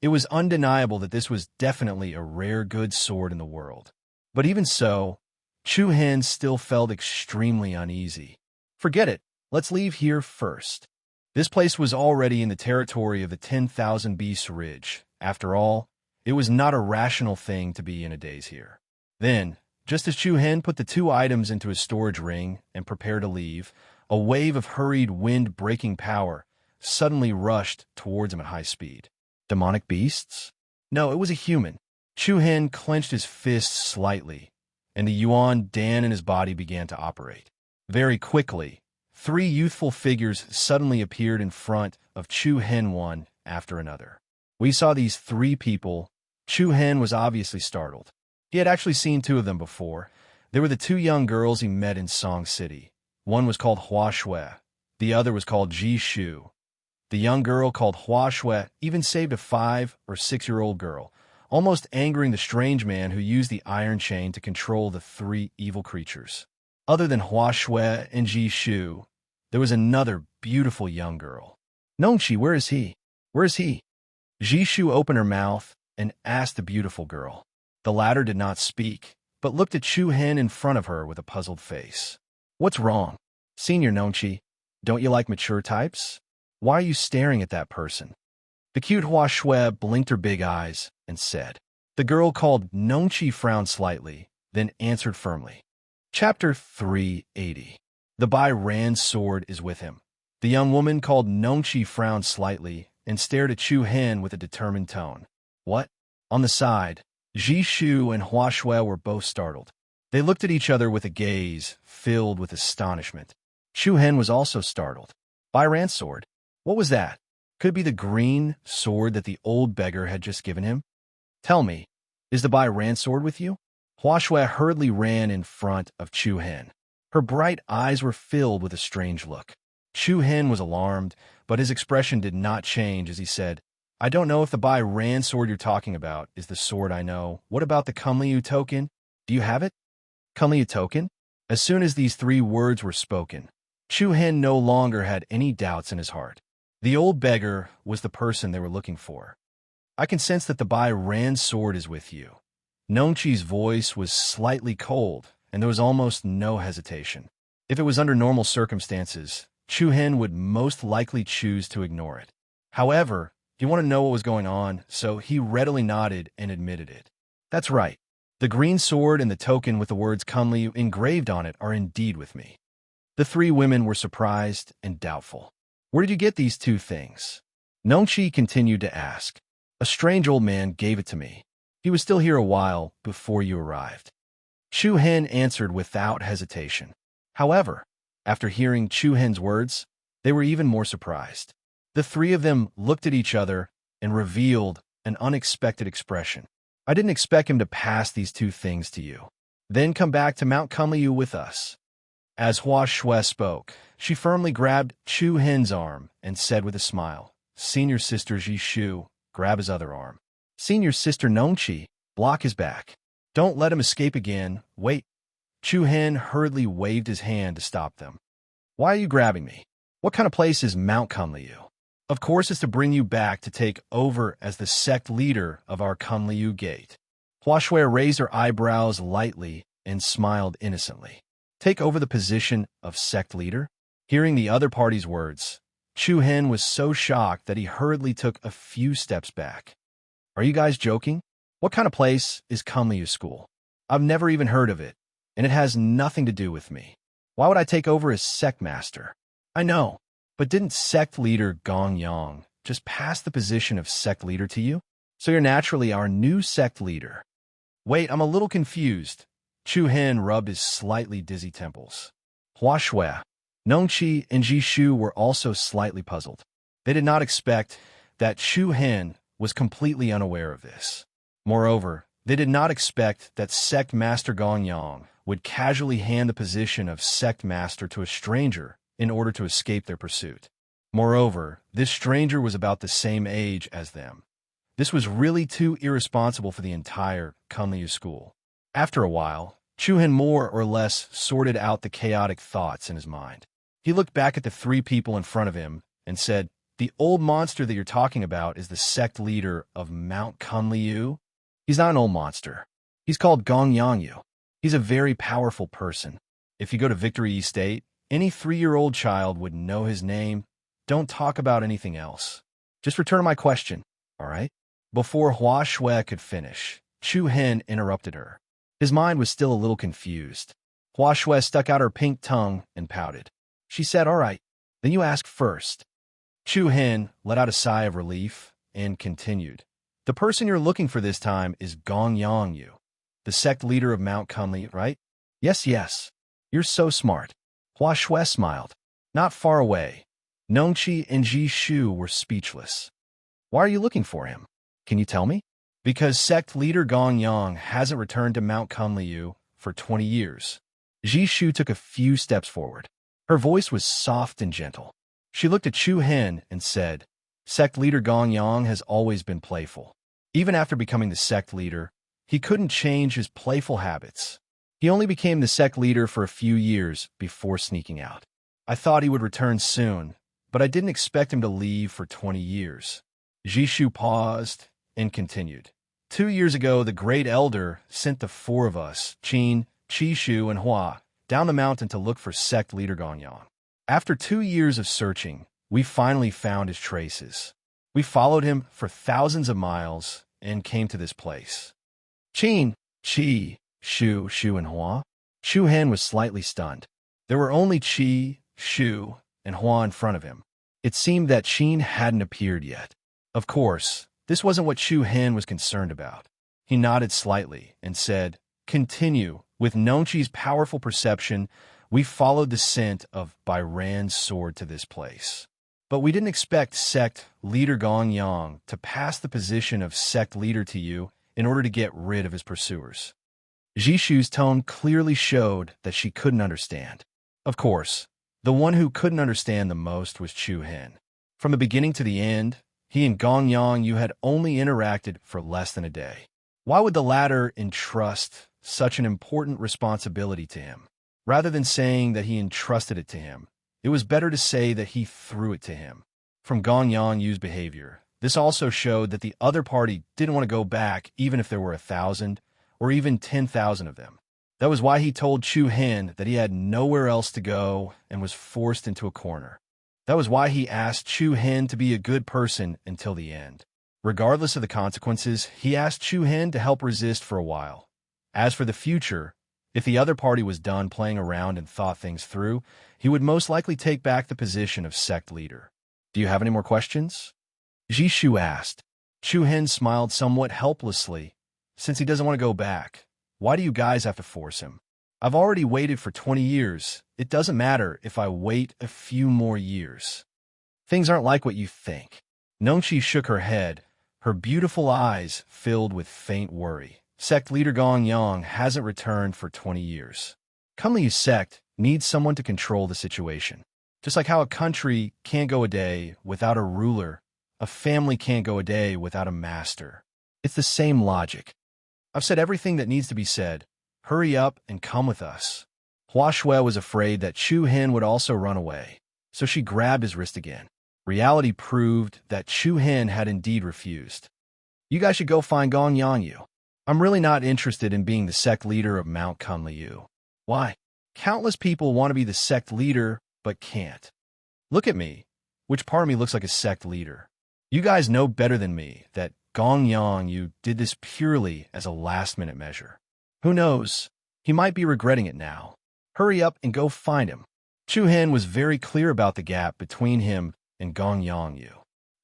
It was undeniable that this was definitely a rare good sword in the world. But even so, Chu Hen still felt extremely uneasy. Forget it, let's leave here first. This place was already in the territory of the 10,000 Beasts Ridge. After all, it was not a rational thing to be in a daze here. Then, just as Chu Hen put the two items into his storage ring and prepared to leave, a wave of hurried wind-breaking power suddenly rushed towards him at high speed. Demonic beasts? No, it was a human. Chu Hen clenched his fists slightly, and the Yuan Dan in his body began to operate. Very quickly, three youthful figures suddenly appeared in front of Chu Hen one after another. We saw these three people. Chu Hen was obviously startled. He had actually seen two of them before. They were the two young girls he met in Song City. One was called Hua Shui. The other was called Ji Shu. The young girl called Hua Shui even saved a 5- or 6-year-old girl, almost angering the strange man who used the iron chain to control the three evil creatures. Other than Hua Shui and Ji Shu, there was another beautiful young girl. Nongqi, where is he? Where is he? Ji Shu opened her mouth and asked the beautiful girl. The latter did not speak, but looked at Chu Hen in front of her with a puzzled face. What's wrong? Senior Nongqi, don't you like mature types? Why are you staring at that person? The cute Hua Shui blinked her big eyes and said. The girl called Nongqi frowned slightly, then answered firmly. Chapter 380. The Bai Ran's sword is with him. The young woman called Nongqi frowned slightly and stared at Chu Hen with a determined tone. What? On the side, Ji Shu and Hua Shui were both startled. They looked at each other with a gaze filled with astonishment. Chu Hen was also startled. Bai Ran's sword? What was that? Could it be the green sword that the old beggar had just given him? Tell me, is the Bai Ran sword with you? Hua Shui hurriedly ran in front of Chu Hen. Her bright eyes were filled with a strange look. Chu Hen was alarmed, but his expression did not change as he said, I don't know if the Bai Ran sword you're talking about is the sword I know. What about the Kunliu token? Do you have it? Kunliu token? As soon as these three words were spoken, Chu Hen no longer had any doubts in his heart. The old beggar was the person they were looking for. I can sense that the Bai Ran sword is with you. Nongqi's voice was slightly cold, and there was almost no hesitation. If it was under normal circumstances, Chu Hen would most likely choose to ignore it. However, he wanted to know what was going on, so he readily nodded and admitted it. That's right. The green sword and the token with the words Kunliu engraved on it are indeed with me. The three women were surprised and doubtful. Where did you get these two things? Nongqi continued to ask. A strange old man gave it to me. He was still here a while before you arrived. Chu Hen answered without hesitation. However, after hearing Chu Hen's words, they were even more surprised. The three of them looked at each other and revealed an unexpected expression. I didn't expect him to pass these two things to you. Then come back to Mount Kunliu with us. As Hua Shui spoke, she firmly grabbed Chu Hen's arm and said with a smile, Senior Sister Ji Shu, grab his other arm. Senior Sister Nongqi, block his back. Don't let him escape again. Wait. Chu Hen hurriedly waved his hand to stop them. Why are you grabbing me? What kind of place is Mount Kunliu? Of course it's to bring you back to take over as the sect leader of our Kunliu gate. Hua Shui raised her eyebrows lightly and smiled innocently. Take over the position of sect leader? Hearing the other party's words, Chu Hen was so shocked that he hurriedly took a few steps back. Are you guys joking? What kind of place is Kunliu School? I've never even heard of it, and it has nothing to do with me. Why would I take over as sect master? I know, but didn't sect leader Gong Yang just pass the position of sect leader to you? So you're naturally our new sect leader. Wait, I'm a little confused. Chu Hen rubbed his slightly dizzy temples. Hua Shui, Nongqi, and Ji Shu were also slightly puzzled. They did not expect that Chu Hen was completely unaware of this. Moreover, they did not expect that sect master Gong Yang would casually hand the position of sect master to a stranger in order to escape their pursuit. Moreover, this stranger was about the same age as them. This was really too irresponsible for the entire Kunliu school. After a while, Chu Hen more or less sorted out the chaotic thoughts in his mind. He looked back at the three people in front of him and said, "The old monster that you're talking about is the sect leader of Mount Kunliu? He's not an old monster. He's called Gong Yangyu. He's a very powerful person. If you go to Victory Estate, any 3-year-old child would know his name. Don't talk about anything else. Just return my question, all right?" Before Hua Shui could finish, Chu Hen interrupted her. His mind was still a little confused. Hua Shui stuck out her pink tongue and pouted. She said, "All right, then you ask first." Chu Hen let out a sigh of relief and continued. "The person you're looking for this time is Gong Yangyu, the sect leader of Mount Kunli, right?" Yes. You're so smart." Hua Shui smiled. Not far away, Nongqi and Ji Shu were speechless. "Why are you looking for him? Can you tell me?" "Because sect leader Gong Yang hasn't returned to Mount Kunliu for 20 years. Ji Shu took a few steps forward. Her voice was soft and gentle. She looked at Chu Hen and said, "Sect leader Gong Yang has always been playful. Even after becoming the sect leader, he couldn't change his playful habits. He only became the sect leader for a few years before sneaking out. I thought he would return soon, but I didn't expect him to leave for 20 years. Ji Shu paused and continued. 2 years ago, the Great Elder sent the 4 of us, Qin, Qi Shu, and Hua, down the mountain to look for sect leader Gong Yang. After 2 years of searching, we finally found his traces. We followed him for thousands of miles and came to this place." Qin, Qi, Shu, and Hua? Chu Hen was slightly stunned. There were only Qi, Shu, and Hua in front of him. It seemed that Qin hadn't appeared yet. Of course, this wasn't what Chu Hen was concerned about. He nodded slightly and said, "Continue. With Nongqi's powerful perception, we followed the scent of Bairan's sword to this place. But we didn't expect sect leader Gong Yang to pass the position of sect leader to you in order to get rid of his pursuers." Ji Shu's tone clearly showed that she couldn't understand. Of course, the one who couldn't understand the most was Chu Hen. From the beginning to the end, he and Gong Yangyu had only interacted for less than a day. Why would the latter entrust such an important responsibility to him? Rather than saying that he entrusted it to him, it was better to say that he threw it to him. From Gong Yangyu's behavior, this also showed that the other party didn't want to go back even if there were 1,000 or even 10,000 of them. That was why he told Chu Hen that he had nowhere else to go and was forced into a corner. That was why he asked Chu Hen to be a good person until the end. Regardless of the consequences, he asked Chu Hen to help resist for a while. As for the future, if the other party was done playing around and thought things through, he would most likely take back the position of sect leader. "Do you have any more questions?" Ji Shu asked. Chu Hen smiled somewhat helplessly. "Since he doesn't want to go back, why do you guys have to force him? I've already waited for 20 years. It doesn't matter if I wait a few more years." "Things aren't like what you think." Nongqi shook her head, her beautiful eyes filled with faint worry. "Sect leader Gong Yang hasn't returned for 20 years. Kunliu's sect needs someone to control the situation. Just like how a country can't go a day without a ruler, a family can't go a day without a master. It's the same logic. I've said everything that needs to be said. Hurry up and come with us." Hua Shui was afraid that Chu Hen would also run away, so she grabbed his wrist again. Reality proved that Chu Hen had indeed refused. "You guys should go find Gong Yangyu. I'm really not interested in being the sect leader of Mount Kunliu." "Why? Countless people want to be the sect leader, but can't. Look at me. Which part of me looks like a sect leader? You guys know better than me that Gong Yangyu did this purely as a last-minute measure. Who knows? He might be regretting it now." Hurry up and go find him. Chu Hen was very clear about the gap between him and Gong Yangyu.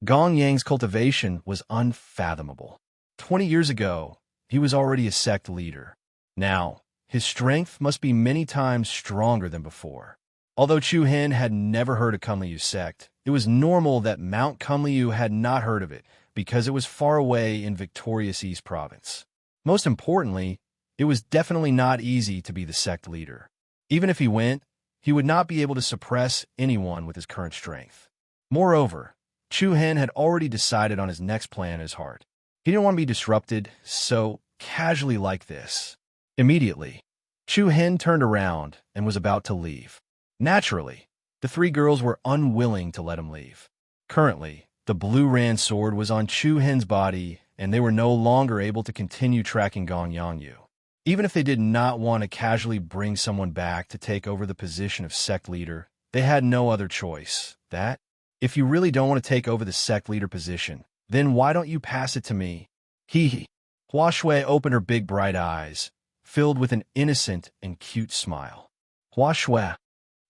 Gong Yang's cultivation was unfathomable. 20 years ago, he was already a sect leader. Now, his strength must be many times stronger than before. Although Chu Hen had never heard of Kunliu's sect, it was normal that Mount Kunliu had not heard of it because it was far away in victorious East Province. Most importantly, it was definitely not easy to be the sect leader. Even if he went, he would not be able to suppress anyone with his current strength. Moreover, Chu Hen had already decided on his next plan in his heart. He didn't want to be disrupted so casually like this. Immediately, Chu Hen turned around and was about to leave. Naturally, the three girls were unwilling to let him leave. Currently, the blue ran sword was on Chu Hen's body, and they were no longer able to continue tracking Gong Yangyu. Even if they did not want to casually bring someone back to take over the position of sect leader, they had no other choice. That, if you really don't want to take over the sect leader position, then why don't you pass it to me? Hee hee. Hua Shui opened her big bright eyes, filled with an innocent and cute smile. Hua Shui.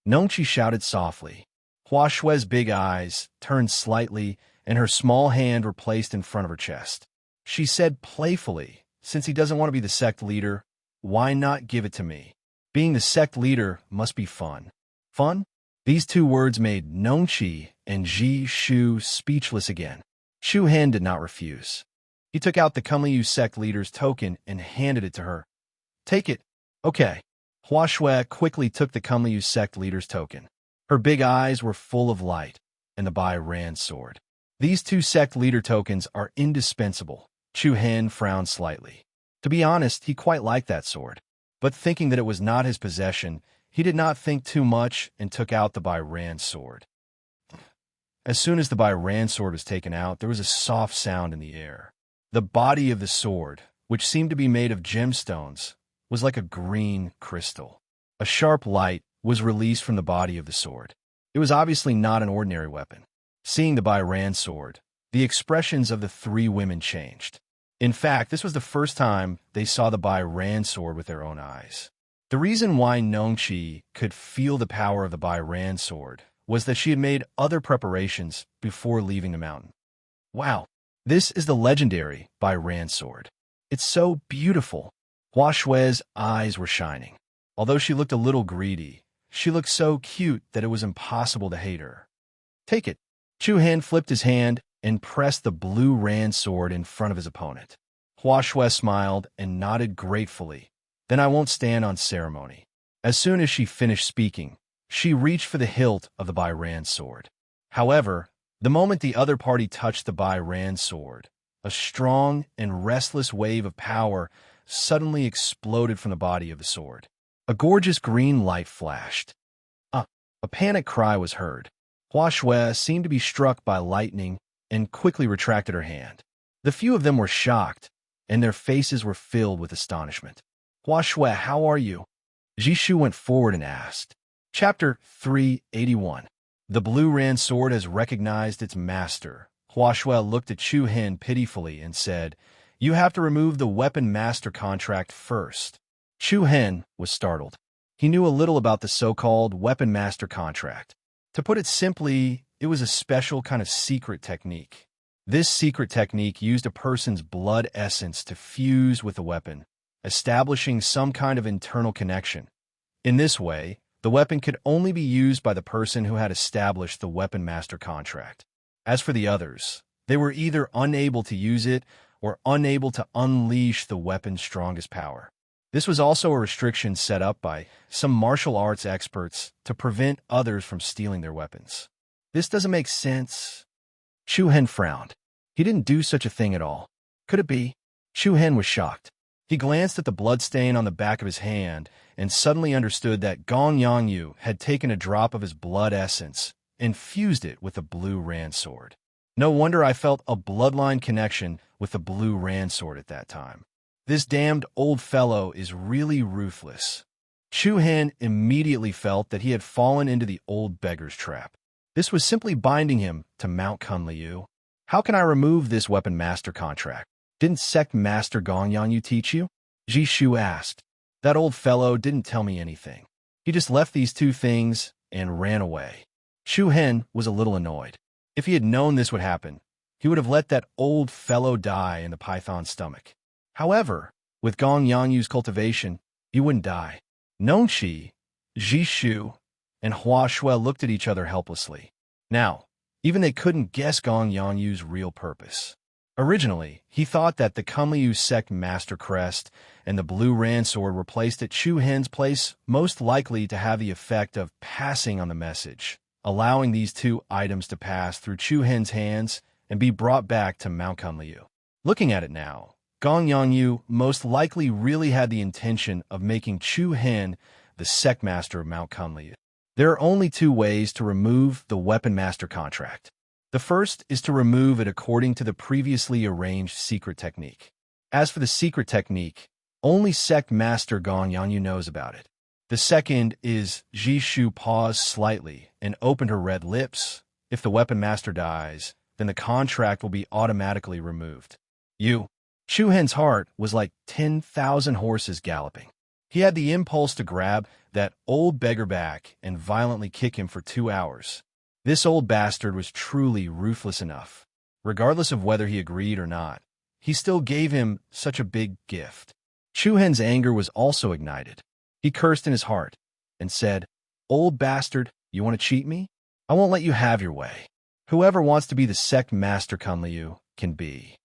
Nongqi shouted softly. Hua Shui's big eyes turned slightly, and her small hand were placed in front of her chest. She said playfully, since he doesn't want to be the sect leader, why not give it to me? Being the sect leader must be fun. Fun? These two words made Nongqi and Ji Shu speechless again. Chu Hen did not refuse. He took out the Kunliu sect leader's token and handed it to her. Take it. Okay. Hua Shui quickly took the Kunliu sect leader's token. Her big eyes were full of light, and the Bai Ran sword. These two sect leader tokens are indispensable. Chu Hen frowned slightly. To be honest, he quite liked that sword. But thinking that it was not his possession, he did not think too much and took out the Bai Ran sword. As soon as the Bai Ran sword was taken out, there was a soft sound in the air. The body of the sword, which seemed to be made of gemstones, was like a green crystal. A sharp light was released from the body of the sword. It was obviously not an ordinary weapon. Seeing the Bai Ran sword, the expressions of the three women changed. In fact, this was the first time they saw the Bai Ran sword with their own eyes. The reason why Nongqi could feel the power of the Bai Ran sword was that she had made other preparations before leaving the mountain. Wow, this is the legendary Bai Ran sword. It's so beautiful. Hua Shui's eyes were shining. Although she looked a little greedy, she looked so cute that it was impossible to hate her. Take it. Chu Hen flipped his hand and pressed the blue Ran sword in front of his opponent. Hua Shui smiled and nodded gratefully. Then I won't stand on ceremony. As soon as she finished speaking, she reached for the hilt of the Bai Ran sword. However, the moment the other party touched the Bai Ran sword, a strong and restless wave of power suddenly exploded from the body of the sword. A gorgeous green light flashed. A panic cry was heard. Hua Shui seemed to be struck by lightning and quickly retracted her hand. The few of them were shocked, and their faces were filled with astonishment. Hua Shui, how are you? Jishu went forward and asked. Chapter 381. The blue Ran sword has recognized its master. Hua Shui looked at Chu Hen pitifully and said, You have to remove the weapon master contract first. Chu Hen was startled. He knew a little about the so-called weapon master contract. To put it simply, it was a special kind of secret technique. This secret technique used a person's blood essence to fuse with the weapon, establishing some kind of internal connection. In this way, the weapon could only be used by the person who had established the weapon master contract. As for the others, they were either unable to use it or unable to unleash the weapon's strongest power. This was also a restriction set up by some martial arts experts to prevent others from stealing their weapons. This doesn't make sense. Chu Hen frowned. He didn't do such a thing at all. Could it be? Chu Hen was shocked. He glanced at the bloodstain on the back of his hand and suddenly understood that Gong Yangyu had taken a drop of his blood essence and fused it with the blue Ran sword. No wonder I felt a bloodline connection with the blue Ran sword at that time. This damned old fellow is really ruthless. Chu Hen immediately felt that he had fallen into the old beggar's trap. This was simply binding him to Mount Kunliu. How can I remove this weapon master contract? Didn't sect master Gong Yangyu teach you? Ji Shu asked. That old fellow didn't tell me anything. He just left these two things and ran away. Chu Hen was a little annoyed. If he had known this would happen, he would have let that old fellow die in the python's stomach. However, with Gong Yangyu's cultivation, he wouldn't die. Nongqi, Jishu, and Hua Shui looked at each other helplessly. Now, even they couldn't guess Gong Yangyu's real purpose. Originally, he thought that the Kunliu sect master crest and the blue ran sword were placed at Chu Hen's place, most likely to have the effect of passing on the message, allowing these two items to pass through Chu Hen's hands and be brought back to Mount Kunliu. Looking at it now, Gong Yangyu most likely really had the intention of making Chu Hen the sect master of Mount Kunliu. There are only two ways to remove the weapon master contract. The first is to remove it according to the previously arranged secret technique. As for the secret technique, only sect master Gong Yangyu knows about it. The second is Jishu paused slightly and opened her red lips. If the weapon master dies, then the contract will be automatically removed. Chu Hen's heart was like 10,000 horses galloping. He had the impulse to grab that old beggar back and violently kick him for 2 hours. This old bastard was truly ruthless enough. Regardless of whether he agreed or not, he still gave him such a big gift. Chu Hen's anger was also ignited. He cursed in his heart and said, "Old bastard, you want to cheat me? I won't let you have your way. Whoever wants to be the sect master Kunliu can be.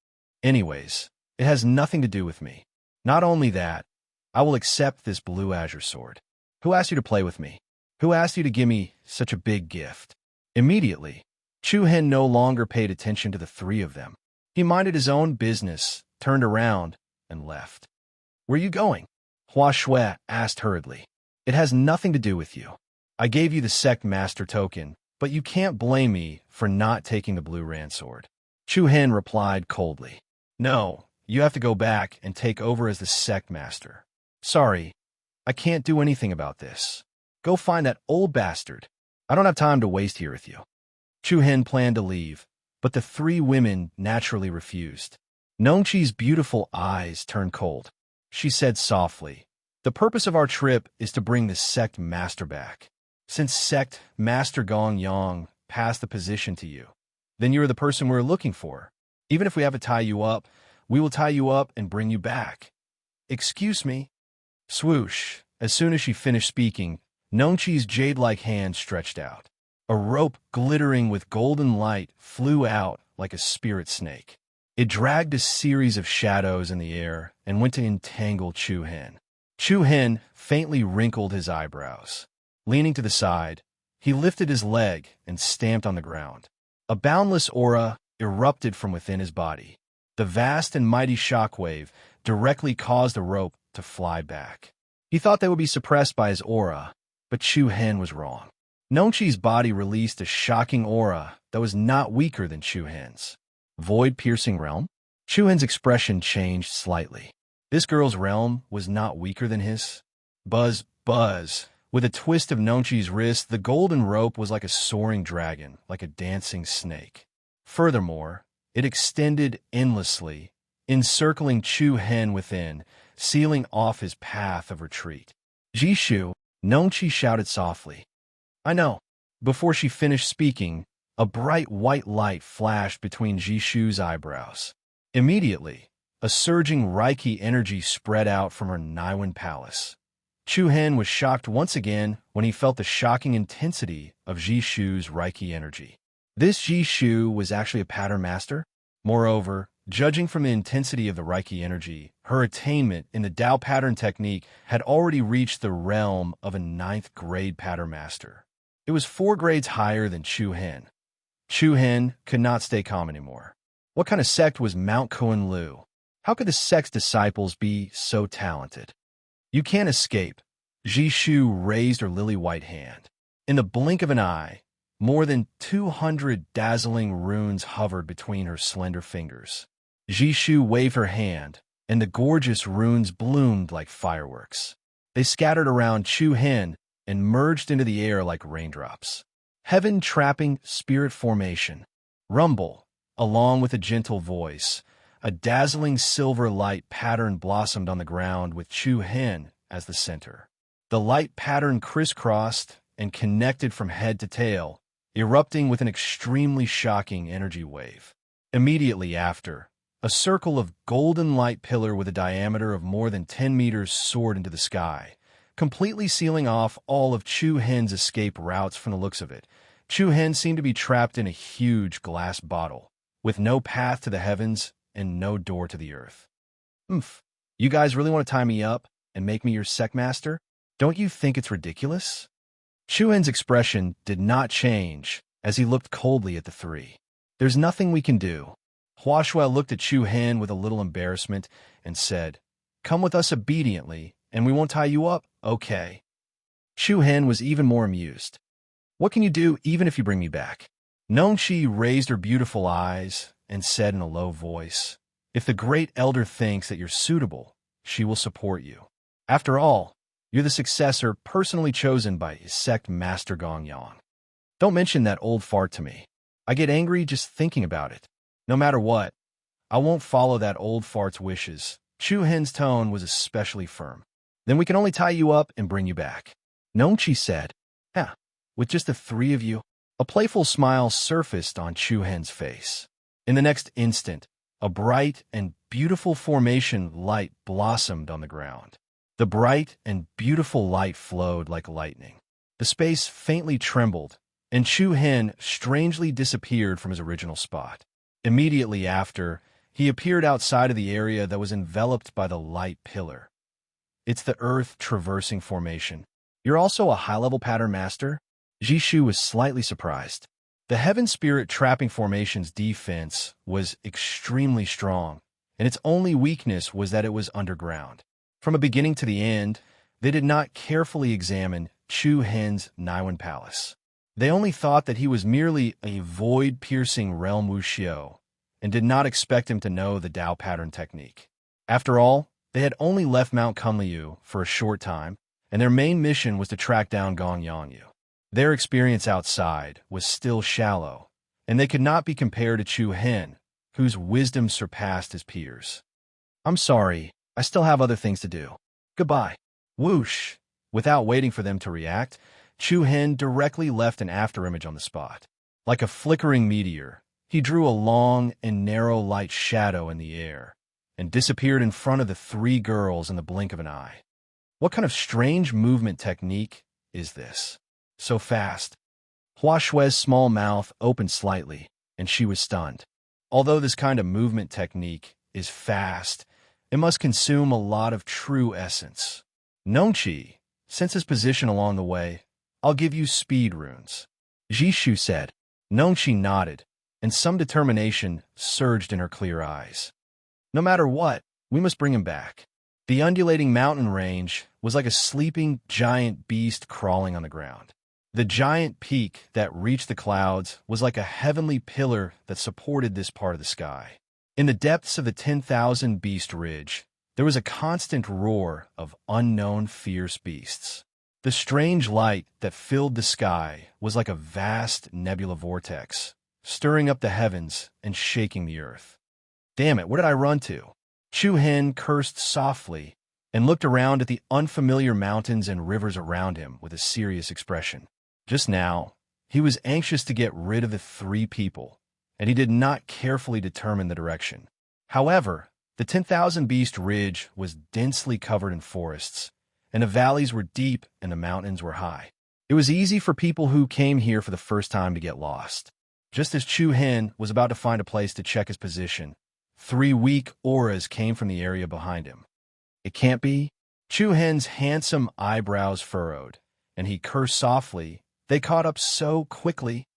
Anyways, it has nothing to do with me. Not only that, I will accept this blue azure sword. Who asked you to play with me? Who asked you to give me such a big gift?" Immediately, Chu Hen no longer paid attention to the three of them. He minded his own business, turned around, and left. "Where are you going?" Hua Shui asked hurriedly. "It has nothing to do with you. I gave you the sect master token, but you can't blame me for not taking the blue ran sword." Chu Hen replied coldly. "No, you have to go back and take over as the sect master. Sorry, I can't do anything about this. Go find that old bastard. I don't have time to waste here with you." Chu Hen planned to leave, but the three women naturally refused. Nongqi's beautiful eyes turned cold. She said softly, "The purpose of our trip is to bring the sect master back. Since sect master Gong Yang passed the position to you, then you are the person we're looking for. Even if we have to tie you up, we will tie you up and bring you back." "Excuse me." Swoosh. As soon as she finished speaking, Nongqi's jade-like hand stretched out. A rope glittering with golden light flew out like a spirit snake. It dragged a series of shadows in the air and went to entangle Chu Hen. Chu Hen faintly wrinkled his eyebrows. Leaning to the side, he lifted his leg and stamped on the ground. A boundless aura erupted from within his body. The vast and mighty shockwave directly caused the rope to fly back. He thought they would be suppressed by his aura, but Chu Hen was wrong. Nongqi's body released a shocking aura that was not weaker than Chu Hen's. Void-piercing realm? Chu Hen's expression changed slightly. This girl's realm was not weaker than his. Buzz, buzz. With a twist of Nongqi's wrist, the golden rope was like a soaring dragon, like a dancing snake. Furthermore, it extended endlessly, encircling Chu Hen within, sealing off his path of retreat. "Jishu," Nongqi shouted softly. "I know." Before she finished speaking, a bright white light flashed between Jishu's eyebrows. Immediately, a surging Reiki energy spread out from her Niwen palace. Chu Hen was shocked once again when he felt the shocking intensity of Jishu's Reiki energy. This Jishu was actually a pattern master. Moreover, judging from the intensity of the Reiki energy, her attainment in the Tao pattern technique had already reached the realm of a 9th grade pattern master. It was 4 grades higher than Chu Hen. Chu Hen could not stay calm anymore. What kind of sect was Mount Kunliu? How could the sect's disciples be so talented? "You can't escape." Jishu raised her lily-white hand. In the blink of an eye, more than 200 dazzling runes hovered between her slender fingers. Jishu waved her hand, and the gorgeous runes bloomed like fireworks. They scattered around Chu Hen and merged into the air like raindrops. Heaven-trapping spirit formation. Rumble, along with a gentle voice. A dazzling silver light pattern blossomed on the ground with Chu Hen as the center. The light pattern crisscrossed and connected from head to tail, erupting with an extremely shocking energy wave. Immediately after, a circle of golden light pillar with a diameter of more than 10 meters soared into the sky, completely sealing off all of Chu Hen's escape routes from the looks of it. Chu Hen seemed to be trapped in a huge glass bottle, with no path to the heavens and no door to the earth. You guys really want to tie me up and make me your sec-master? Don't you think it's ridiculous? Chu Hen's expression did not change as he looked coldly at the three. There's nothing we can do. Hua Shui looked at Chu Hen with a little embarrassment and said, "Come with us obediently, and we won't tie you up, okay?" Chu Hen was even more amused. "What can you do even if you bring me back?" Nongqi raised her beautiful eyes and said in a low voice, "If the great elder thinks that you're suitable, she will support you. After all, you're the successor personally chosen by his sect master Gongyang. Don't mention that old fart to me. I get angry just thinking about it. No matter what, I won't follow that old fart's wishes." Chu Hen's tone was especially firm. "Then we can only tie you up and bring you back." Nongqi said, "Yeah, with just the three of you?" A playful smile surfaced on Chu Hen's face. In the next instant, a bright and beautiful formation light blossomed on the ground. The bright and beautiful light flowed like lightning. The space faintly trembled, and Chu Hen strangely disappeared from his original spot. Immediately after, he appeared outside of the area that was enveloped by the light pillar. "It's the Earth Traversing Formation. You're also a high-level pattern master?" Jishu was slightly surprised. The Heaven Spirit Trapping Formation's defense was extremely strong, and its only weakness was that it was underground. From a beginning to the end, they did not carefully examine Chu Hen's Naiwan Palace. They only thought that he was merely a void-piercing realm wuxiu, and did not expect him to know the Dao pattern technique. After all, they had only left Mount Kunliu for a short time, and their main mission was to track down Gong Yangyu. Their experience outside was still shallow, and they could not be compared to Chu Hen, whose wisdom surpassed his peers. "I'm sorry, I still have other things to do. Goodbye." Whoosh! Without waiting for them to react, Chu Hen directly left an afterimage on the spot. Like a flickering meteor, he drew a long and narrow light shadow in the air, and disappeared in front of the three girls in the blink of an eye. What kind of strange movement technique is this? So fast. Hua Shui's small mouth opened slightly, and she was stunned. Although this kind of movement technique is fast, it must consume a lot of true essence. "Nongqi, since his position along the way, I'll give you speed runes," Jishu said. Nongqi nodded, and some determination surged in her clear eyes. "No matter what, we must bring him back." The undulating mountain range was like a sleeping giant beast crawling on the ground. The giant peak that reached the clouds was like a heavenly pillar that supported this part of the sky. In the depths of the 10,000 Beast Ridge, there was a constant roar of unknown fierce beasts. The strange light that filled the sky was like a vast nebula vortex, stirring up the heavens and shaking the earth. "Damn it, where did I run to?" Chu Hen cursed softly and looked around at the unfamiliar mountains and rivers around him with a serious expression. Just now, he was anxious to get rid of the three people, and he did not carefully determine the direction. However, the 10,000 Beast Ridge was densely covered in forests, and the valleys were deep and the mountains were high. It was easy for people who came here for the first time to get lost. Just as Chu Hen was about to find a place to check his position, three weak auras came from the area behind him. "It can't be?" Chu Hen's handsome eyebrows furrowed, and he cursed softly. They caught up so quickly.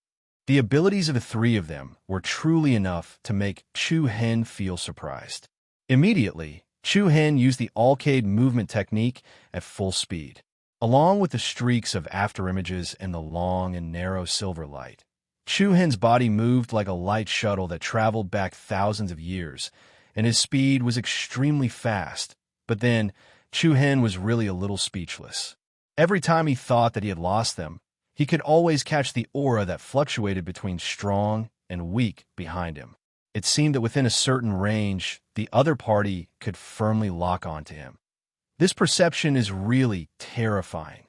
The abilities of the three of them were truly enough to make Chu Hen feel surprised. Immediately, Chu Hen used the Alcade movement technique at full speed. Along with the streaks of afterimages and the long and narrow silver light, Chu Hen's body moved like a light shuttle that traveled back thousands of years, and his speed was extremely fast. But then, Chu Hen was really a little speechless. Every time he thought that he had lost them, he could always catch the aura that fluctuated between strong and weak behind him. It seemed that within a certain range, the other party could firmly lock onto him. This perception is really terrifying.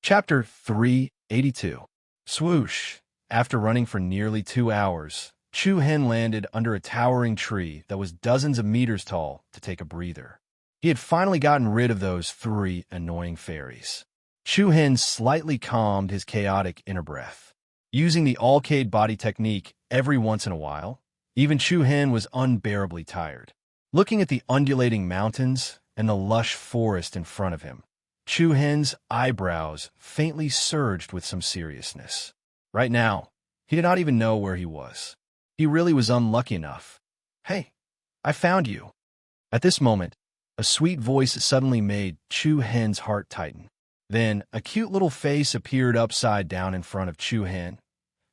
Chapter 382. Swoosh. After running for nearly 2 hours, Chu Hen landed under a towering tree that was dozens of meters tall to take a breather. He had finally gotten rid of those 3 annoying fairies. Chu Hen slightly calmed his chaotic inner breath. Using the all-cade body technique every once in a while, even Chu Hen was unbearably tired. Looking at the undulating mountains and the lush forest in front of him, Chu Hen's eyebrows faintly surged with some seriousness. Right now, he did not even know where he was. He really was unlucky enough. "Hey, I found you." At this moment, a sweet voice suddenly made Chu Hen's heart tighten. Then, a cute little face appeared upside down in front of Chu Hen.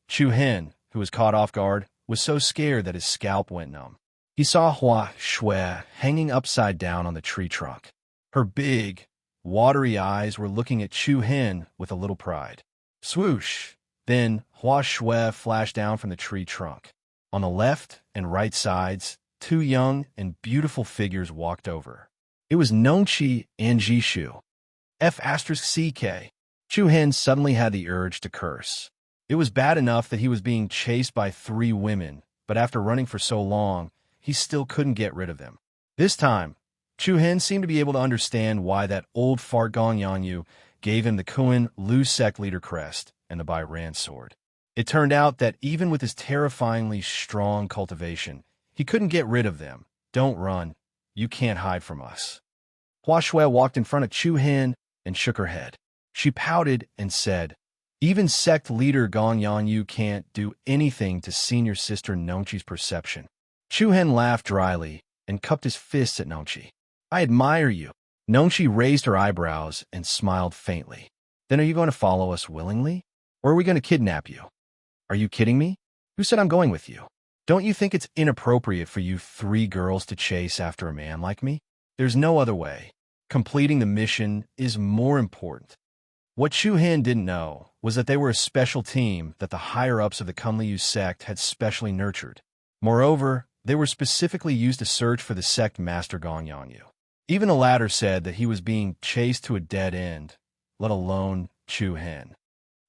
Chu Hen, who was caught off guard, was so scared that his scalp went numb. He saw Hua Shui hanging upside down on the tree trunk. Her big, watery eyes were looking at Chu Hen with a little pride. Swoosh! Then Hua Shui flashed down from the tree trunk. On the left and right sides, 2 young and beautiful figures walked over. It was Nongqi and Jishu. F*CK. Chu Hen suddenly had the urge to curse. It was bad enough that he was being chased by 3 women, but after running for so long, he still couldn't get rid of them. This time, Chu Hen seemed to be able to understand why that old fart Gong Yanyu gave him the Kuan Lu sect leader crest and the Bai Ran sword. It turned out that even with his terrifyingly strong cultivation, he couldn't get rid of them. "Don't run. You can't hide from us." Hua Shui walked in front of Chu Hen and shook her head. She pouted and said, "Even sect leader Gong Yanyu can't do anything to senior sister Nongqi's perception." Chu Hen laughed dryly and cupped his fists at Nongqi. "I admire you." Nongqi raised her eyebrows and smiled faintly. "Then are you going to follow us willingly? Or are we going to kidnap you?" "Are you kidding me? Who said I'm going with you? Don't you think it's inappropriate for you 3 girls to chase after a man like me? There's no other way. Completing the mission is more important." What Chu Hen didn't know was that they were a special team that the higher-ups of the Kunliu sect had specially nurtured. Moreover, they were specifically used to search for the sect master Gong Yanyu. Even the latter said that he was being chased to a dead end, let alone Chu Hen.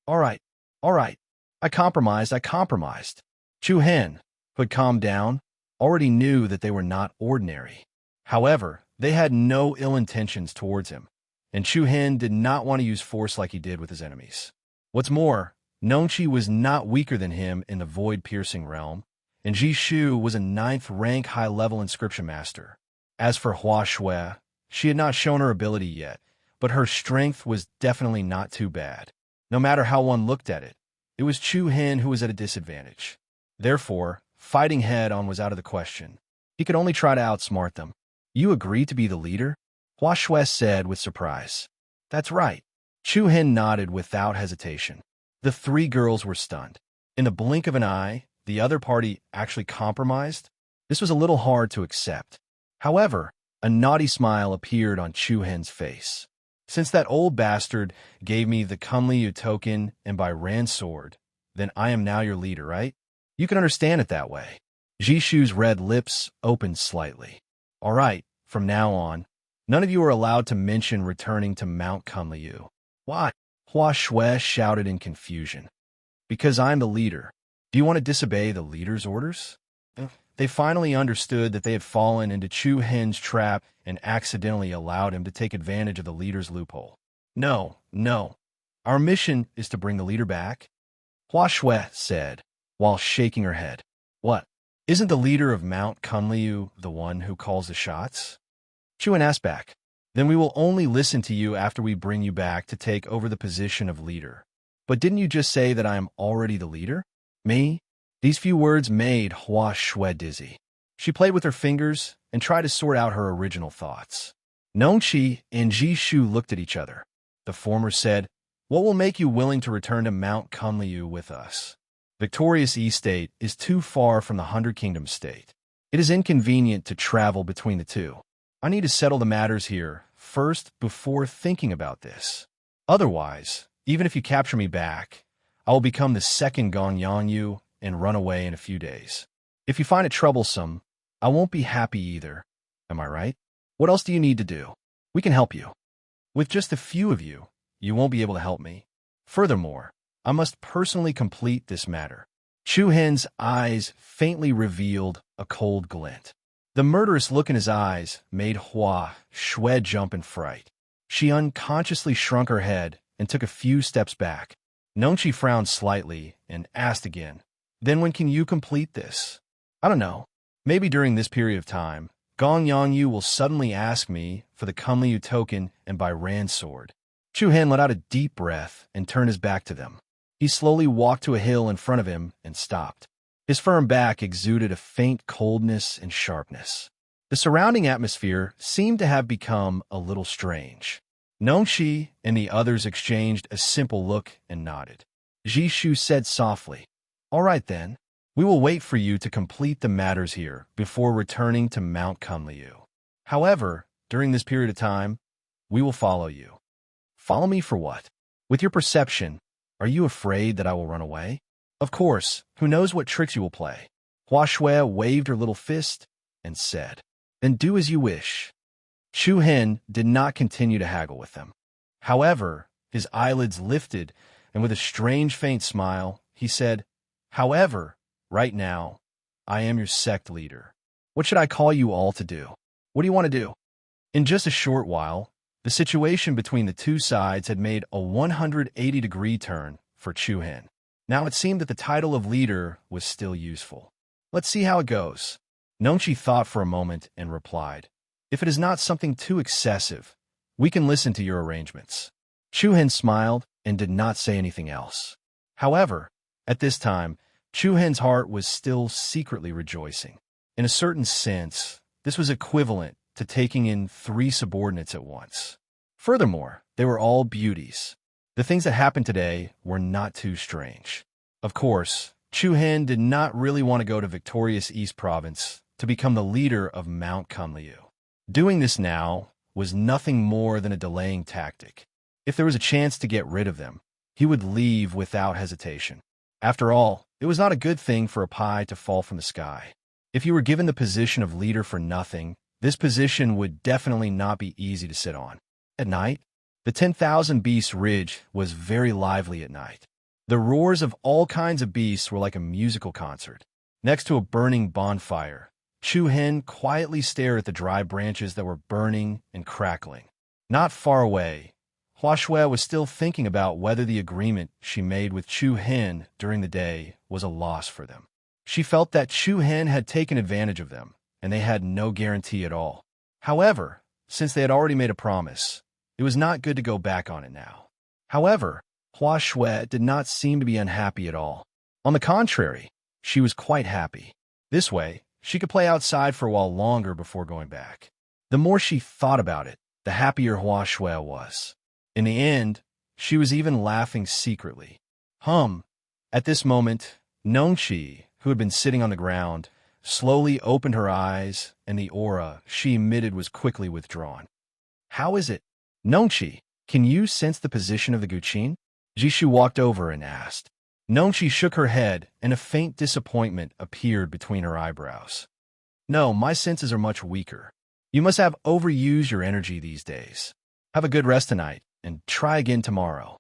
All right. I compromised. Chu Hen, who had calmed down, already knew that they were not ordinary. However, they had no ill intentions towards him, and Chu Hen did not want to use force like he did with his enemies. What's more, Nongqi was not weaker than him in the void-piercing realm, and Jishu was a 9th rank high-level inscription master. As for Hua Shui, she had not shown her ability yet, but her strength was definitely not too bad. No matter how one looked at it, it was Chu Hen who was at a disadvantage. Therefore, fighting head-on was out of the question. He could only try to outsmart them. "You agree to be the leader?" Hua Shui said with surprise. "That's right." Chu Hen nodded without hesitation. The 3 girls were stunned. In the blink of an eye, the other party actually compromised. This was a little hard to accept. However, a naughty smile appeared on Chu Hen's face. "Since that old bastard gave me the Kunliu token and Bai Ran sword, then I am now your leader, right? You can understand it that way." Jishu's red lips opened slightly. "All right, from now on, none of you are allowed to mention returning to Mount Kunliu." "What?" Hua Shui shouted in confusion. "Because I'm the leader. Do you want to disobey the leader's orders?" They finally understood that they had fallen into Chu Hen's trap and accidentally allowed him to take advantage of the leader's loophole. No. Our mission is to bring the leader back," Hua Shui said, while shaking her head. "What? Isn't the leader of Mount Kunliu the one who calls the shots?" Chu Hen asked back. "Then we will only listen to you after we bring you back to take over the position of leader. But didn't you just say that I am already the leader?" "Me?" These few words made Hua Shui dizzy. She played with her fingers and tried to sort out her original thoughts. Nongqi and Jishu looked at each other. The former said, "What will make you willing to return to Mount Kunliu with us? Victorious E-State is too far from the 100 Kingdom State. It is inconvenient to travel between the two. I need to settle the matters here first before thinking about this. Otherwise, even if you capture me back, I will become the second Gong Yanyu and run away in a few days. If you find it troublesome, I won't be happy either. Am I right? What else do you need to do?" We can help you. With just a few of you, you won't be able to help me. Furthermore, I must personally complete this matter. Chu Hen's eyes faintly revealed a cold glint. The murderous look in his eyes made Hua Shui jump in fright. She unconsciously shrunk her head and took a few steps back. Nongqi frowned slightly and asked again, "Then when can you complete this?" "I don't know. Maybe during this period of time, Gong Yangyu will suddenly ask me for the Kunliu token and by Rand's sword." Chu Han let out a deep breath and turned his back to them. He slowly walked to a hill in front of him and stopped. His firm back exuded a faint coldness and sharpness. The surrounding atmosphere seemed to have become a little strange. Nongqi and the others exchanged a simple look and nodded. Jishu said softly, "All right then, we will wait for you to complete the matters here before returning to Mount Kunliu. However, during this period of time, we will follow you." "Follow me for what? With your perception, are you afraid that I will run away?" "Of course, who knows what tricks you will play." Hua Shui waved her little fist and said, "Then do as you wish." Chu Hen did not continue to haggle with them. However, his eyelids lifted, and with a strange faint smile, he said, "However, right now, I am your sect leader. What should I call you all to do? What do you want to do?" In just a short while, the situation between the two sides had made a 180-degree turn for Chu Hen. Now it seemed that the title of leader was still useful. "Let's see how it goes." Nongqi thought for a moment and replied, "If it is not something too excessive, we can listen to your arrangements." Chu Hen smiled and did not say anything else. However, at this time, Chu Hen's heart was still secretly rejoicing. In a certain sense, this was equivalent to taking in 3 subordinates at once. Furthermore, they were all beauties. The things that happened today were not too strange. Of course, Chu Hen did not really want to go to victorious East Province to become the leader of Mount Kunliu. Doing this now was nothing more than a delaying tactic. If there was a chance to get rid of them, he would leave without hesitation. After all, it was not a good thing for a pie to fall from the sky. If you were given the position of leader for nothing, this position would definitely not be easy to sit on. At night, the 10,000 Beasts Ridge was very lively at night. The roars of all kinds of beasts were like a musical concert. Next to a burning bonfire, Chu Hen quietly stared at the dry branches that were burning and crackling. Not far away, Hua Shui was still thinking about whether the agreement she made with Chu Hen during the day was a loss for them. She felt that Chu Hen had taken advantage of them, and they had no guarantee at all. However, since they had already made a promise, it was not good to go back on it now. However, Hua Shui did not seem to be unhappy at all. On the contrary, she was quite happy. This way, she could play outside for a while longer before going back. The more she thought about it, the happier Hua Shui was. In the end, she was even laughing secretly. At this moment, Nongqi, who had been sitting on the ground, slowly opened her eyes, and the aura she emitted was quickly withdrawn. "How is it? Nongqi, can you sense the position of the Guqin?" Jishu walked over and asked. Nongqi shook her head, and a faint disappointment appeared between her eyebrows. "No, my senses are much weaker. You must have overused your energy these days. Have a good rest tonight, and try again tomorrow."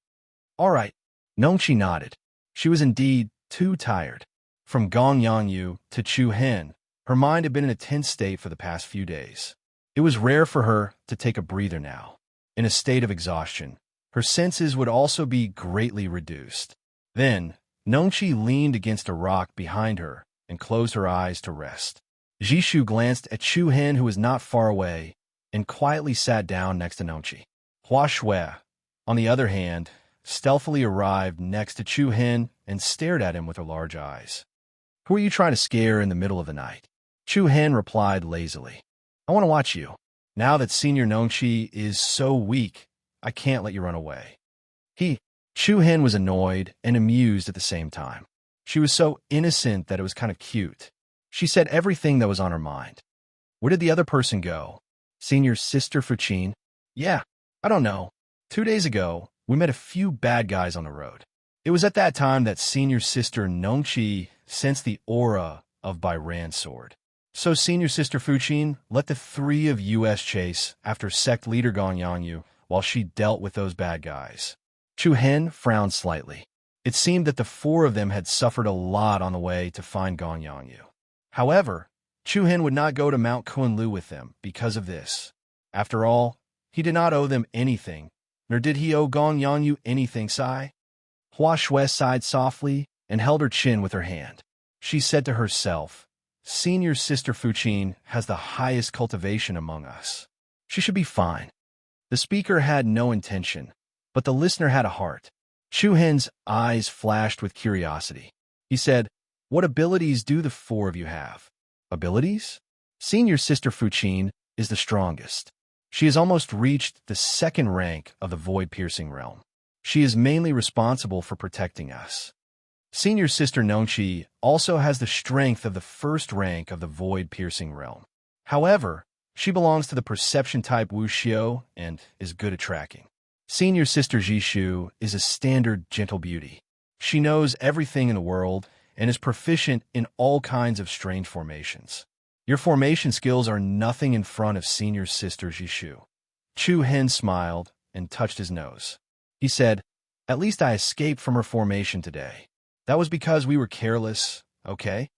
"All right." Nongqi nodded. She was indeed too tired. From Gong Yangyu to Chu Hen, her mind had been in a tense state for the past few days. It was rare for her to take a breather now. In a state of exhaustion, her senses would also be greatly reduced. Then, Nongqi leaned against a rock behind her and closed her eyes to rest. Jishu glanced at Chu Hen, who was not far away, and quietly sat down next to Nongqi. Hua Shui, on the other hand, stealthily arrived next to Chu Hen and stared at him with her large eyes. "Who are you trying to scare in the middle of the night?" Chu Hen replied lazily. "I want to watch you. Now that Senior Nongqi is so weak, I can't let you run away." Chu Hen was annoyed and amused at the same time. She was so innocent that it was kind of cute. She said everything that was on her mind. "Where did the other person go?" "Senior's sister Fuqin?" "Yeah, I don't know. 2 days ago, we met a few bad guys on the road. It was at that time that Senior's sister Nongqi sensed the aura of Rand's sword. So Senior Sister Fuqin let the three of us chase after sect leader Gong Yangyu while she dealt with those bad guys. Chu Hen frowned slightly. It seemed that the four of them had suffered a lot on the way to find Gong Yangyu. However, Chu Hen would not go to Mount Kunlu with them because of this. After all, he did not owe them anything, nor did he owe Gong Yangyu anything. Hua Shui sighed softly and held her chin with her hand. She said to herself, Senior Sister Fuqin has the highest cultivation among us. She should be fine. The speaker had no intention, but the listener had a heart. Chu Hen's eyes flashed with curiosity. He said, What abilities do the four of you have? Abilities? Senior Sister Fuqin is the strongest. She has almost reached the second rank of the void-piercing realm. She is mainly responsible for protecting us. Senior Sister Nongqi also has the strength of the first rank of the void-piercing realm. However, she belongs to the perception type Wuxiu and is good at tracking. Senior Sister Jishu is a standard gentle beauty. She knows everything in the world and is proficient in all kinds of strange formations. Your formation skills are nothing in front of Senior Sister Jishu. Chu Hen smiled and touched his nose. He said, At least I escaped from her formation today. That was because we were careless, okay?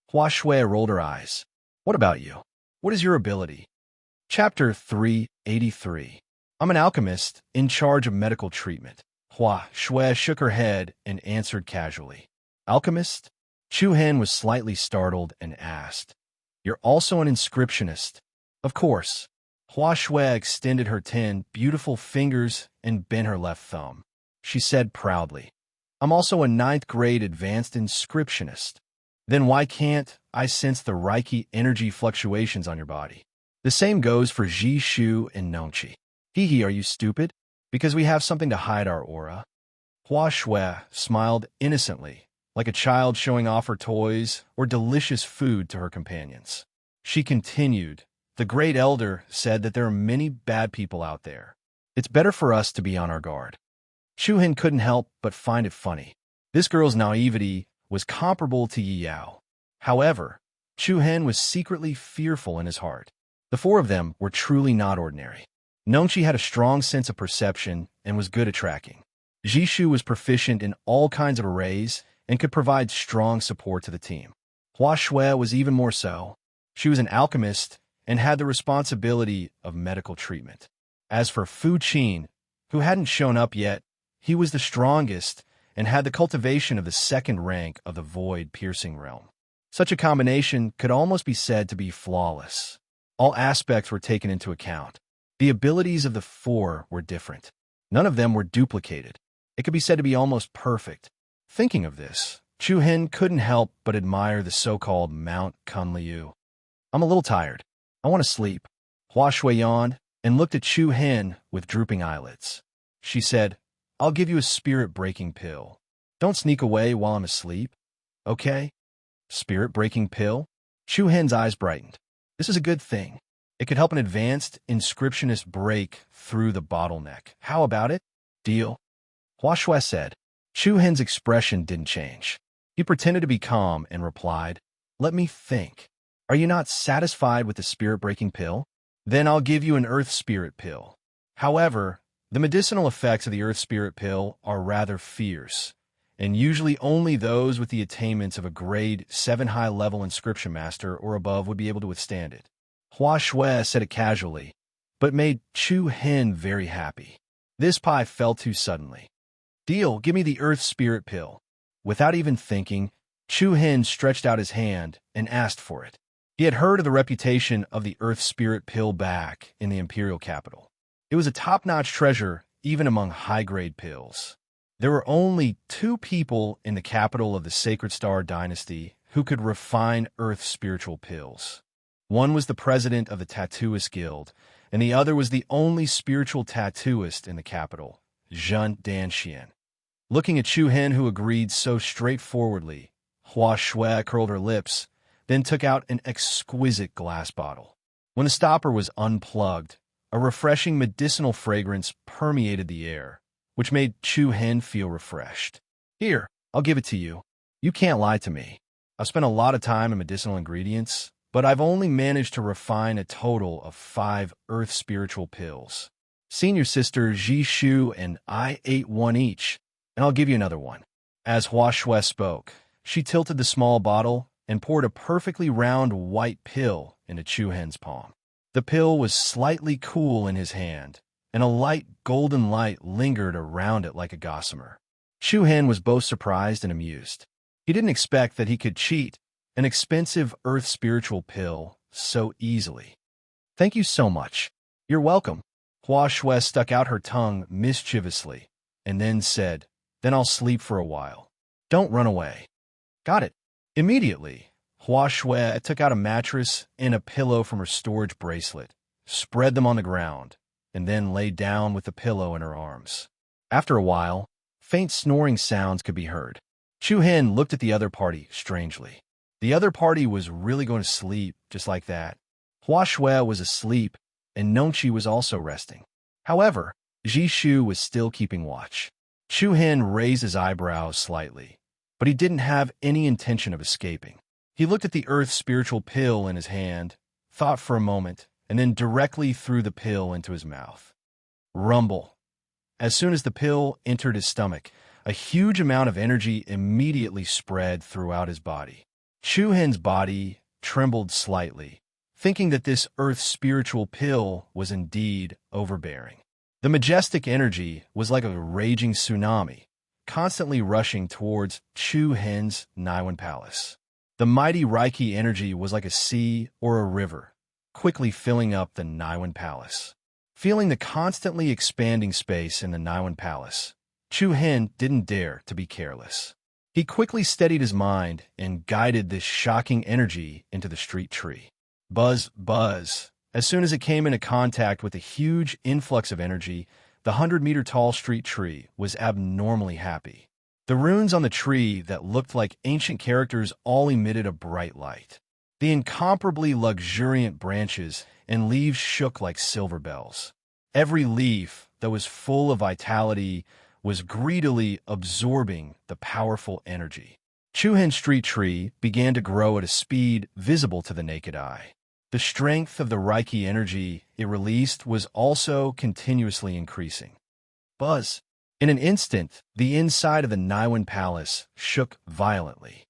Hua Shui rolled her eyes. What about you? What is your ability? Chapter 383. I'm an alchemist in charge of medical treatment. Hua Shui shook her head and answered casually. Alchemist? Chu Hen was slightly startled and asked. You're also an inscriptionist. Of course. Hua Shui extended her 10 beautiful fingers and bent her left thumb. She said proudly, I'm also a 9th grade advanced inscriptionist. Then why can't I sense the Reiki energy fluctuations on your body? The same goes for Jishu and Nongqi. Hee, are you stupid? Because we have something to hide our aura. Hua Shui smiled innocently, like a child showing off her toys or delicious food to her companions. She continued, The Great Elder said that there are many bad people out there. It's better for us to be on our guard. Chu Hen couldn't help but find it funny. This girl's naivety was comparable to Yi Yao. However, Chu Hen was secretly fearful in his heart. The four of them were truly not ordinary. Nongqi had a strong sense of perception and was good at tracking. Jishu was proficient in all kinds of arrays and could provide strong support to the team. Hua Shui was even more so. She was an alchemist and had the responsibility of medical treatment. As for Fuqin, who hadn't shown up yet, he was the strongest and had the cultivation of the second rank of the void-piercing realm. Such a combination could almost be said to be flawless. All aspects were taken into account. The abilities of the four were different. None of them were duplicated. It could be said to be almost perfect. Thinking of this, Chu Hen couldn't help but admire the so-called Mount Kunliu. I'm a little tired. I want to sleep. Hua Shui yawned and looked at Chu Hen with drooping eyelids. She said, I'll give you a spirit-breaking pill. Don't sneak away while I'm asleep. Okay? Spirit-breaking pill? Chu Hen's eyes brightened. This is a good thing. It could help an advanced inscriptionist break through the bottleneck. How about it? Deal? Hua Shui said. Chu Hen's expression didn't change. He pretended to be calm and replied, Let me think. Are you not satisfied with the spirit-breaking pill? Then I'll give you an earth spirit pill. However, the medicinal effects of the earth spirit pill are rather fierce, and usually only those with the attainments of a grade 7 high-level inscription master or above would be able to withstand it. Hua Shui said it casually, but made Chu Hen very happy. This pie fell too suddenly. Deal, give me the earth spirit pill. Without even thinking, Chu Hen stretched out his hand and asked for it. He had heard of the reputation of the earth spirit pill back in the imperial capital. It was a top-notch treasure even among high-grade pills. There were only 2 people in the capital of the Sacred Star dynasty who could refine earth spiritual pills. One was the president of the Tattooist Guild, and the other was the only spiritual tattooist in the capital, Zhen Danxian. Looking at Chu Hen, who agreed so straightforwardly, Hua Shui curled her lips, then took out an exquisite glass bottle. When the stopper was unplugged, a refreshing medicinal fragrance permeated the air, which made Chu Hen feel refreshed. Here, I'll give it to you. You can't lie to me. I've spent a lot of time in medicinal ingredients, but I've only managed to refine a total of 5 earth spiritual pills. Senior sister Jishu and I ate one each, and I'll give you another one." As Hua Shui spoke, she tilted the small bottle and poured a perfectly round white pill into Chu Hen's palm. The pill was slightly cool in his hand, and a light golden light lingered around it like a gossamer. Chu Hen was both surprised and amused. He didn't expect that he could cheat an expensive earth spiritual pill so easily. "Thank you so much." "You're welcome." Hua Shui stuck out her tongue mischievously and then said, "Then I'll sleep for a while. Don't run away." "Got it." Immediately, Hua Shui took out a mattress and a pillow from her storage bracelet, spread them on the ground, and then lay down with the pillow in her arms. After a while, faint snoring sounds could be heard. Chu Hen looked at the other party strangely. The other party was really going to sleep just like that. Hua Shui was asleep, and Nongqi was also resting. However, Jishu was still keeping watch. Chu Hen raised his eyebrows slightly, but he didn't have any intention of escaping. He looked at the earth spiritual pill in his hand, thought for a moment, and then directly threw the pill into his mouth. Rumble. As soon as the pill entered his stomach, a huge amount of energy immediately spread throughout his body. Chu Hen's body trembled slightly, thinking that this earth spiritual pill was indeed overbearing. The majestic energy was like a raging tsunami, constantly rushing towards Chu Hen's Naiwan Palace. The mighty Reiki energy was like a sea or a river, quickly filling up the Naiwan Palace. Feeling the constantly expanding space in the Naiwan Palace, Chu Hen didn't dare to be careless. He quickly steadied his mind and guided this shocking energy into the street tree. Buzz, buzz. As soon as it came into contact with a huge influx of energy, the 100-meter-tall street tree was abnormally happy. The runes on the tree that looked like ancient characters all emitted a bright light. The incomparably luxuriant branches and leaves shook like silver bells. Every leaf that was full of vitality was greedily absorbing the powerful energy. Chu Hen Street Tree began to grow at a speed visible to the naked eye. The strength of the Reiki energy it released was also continuously increasing. Buzz. In an instant, the inside of the Naiwan Palace shook violently.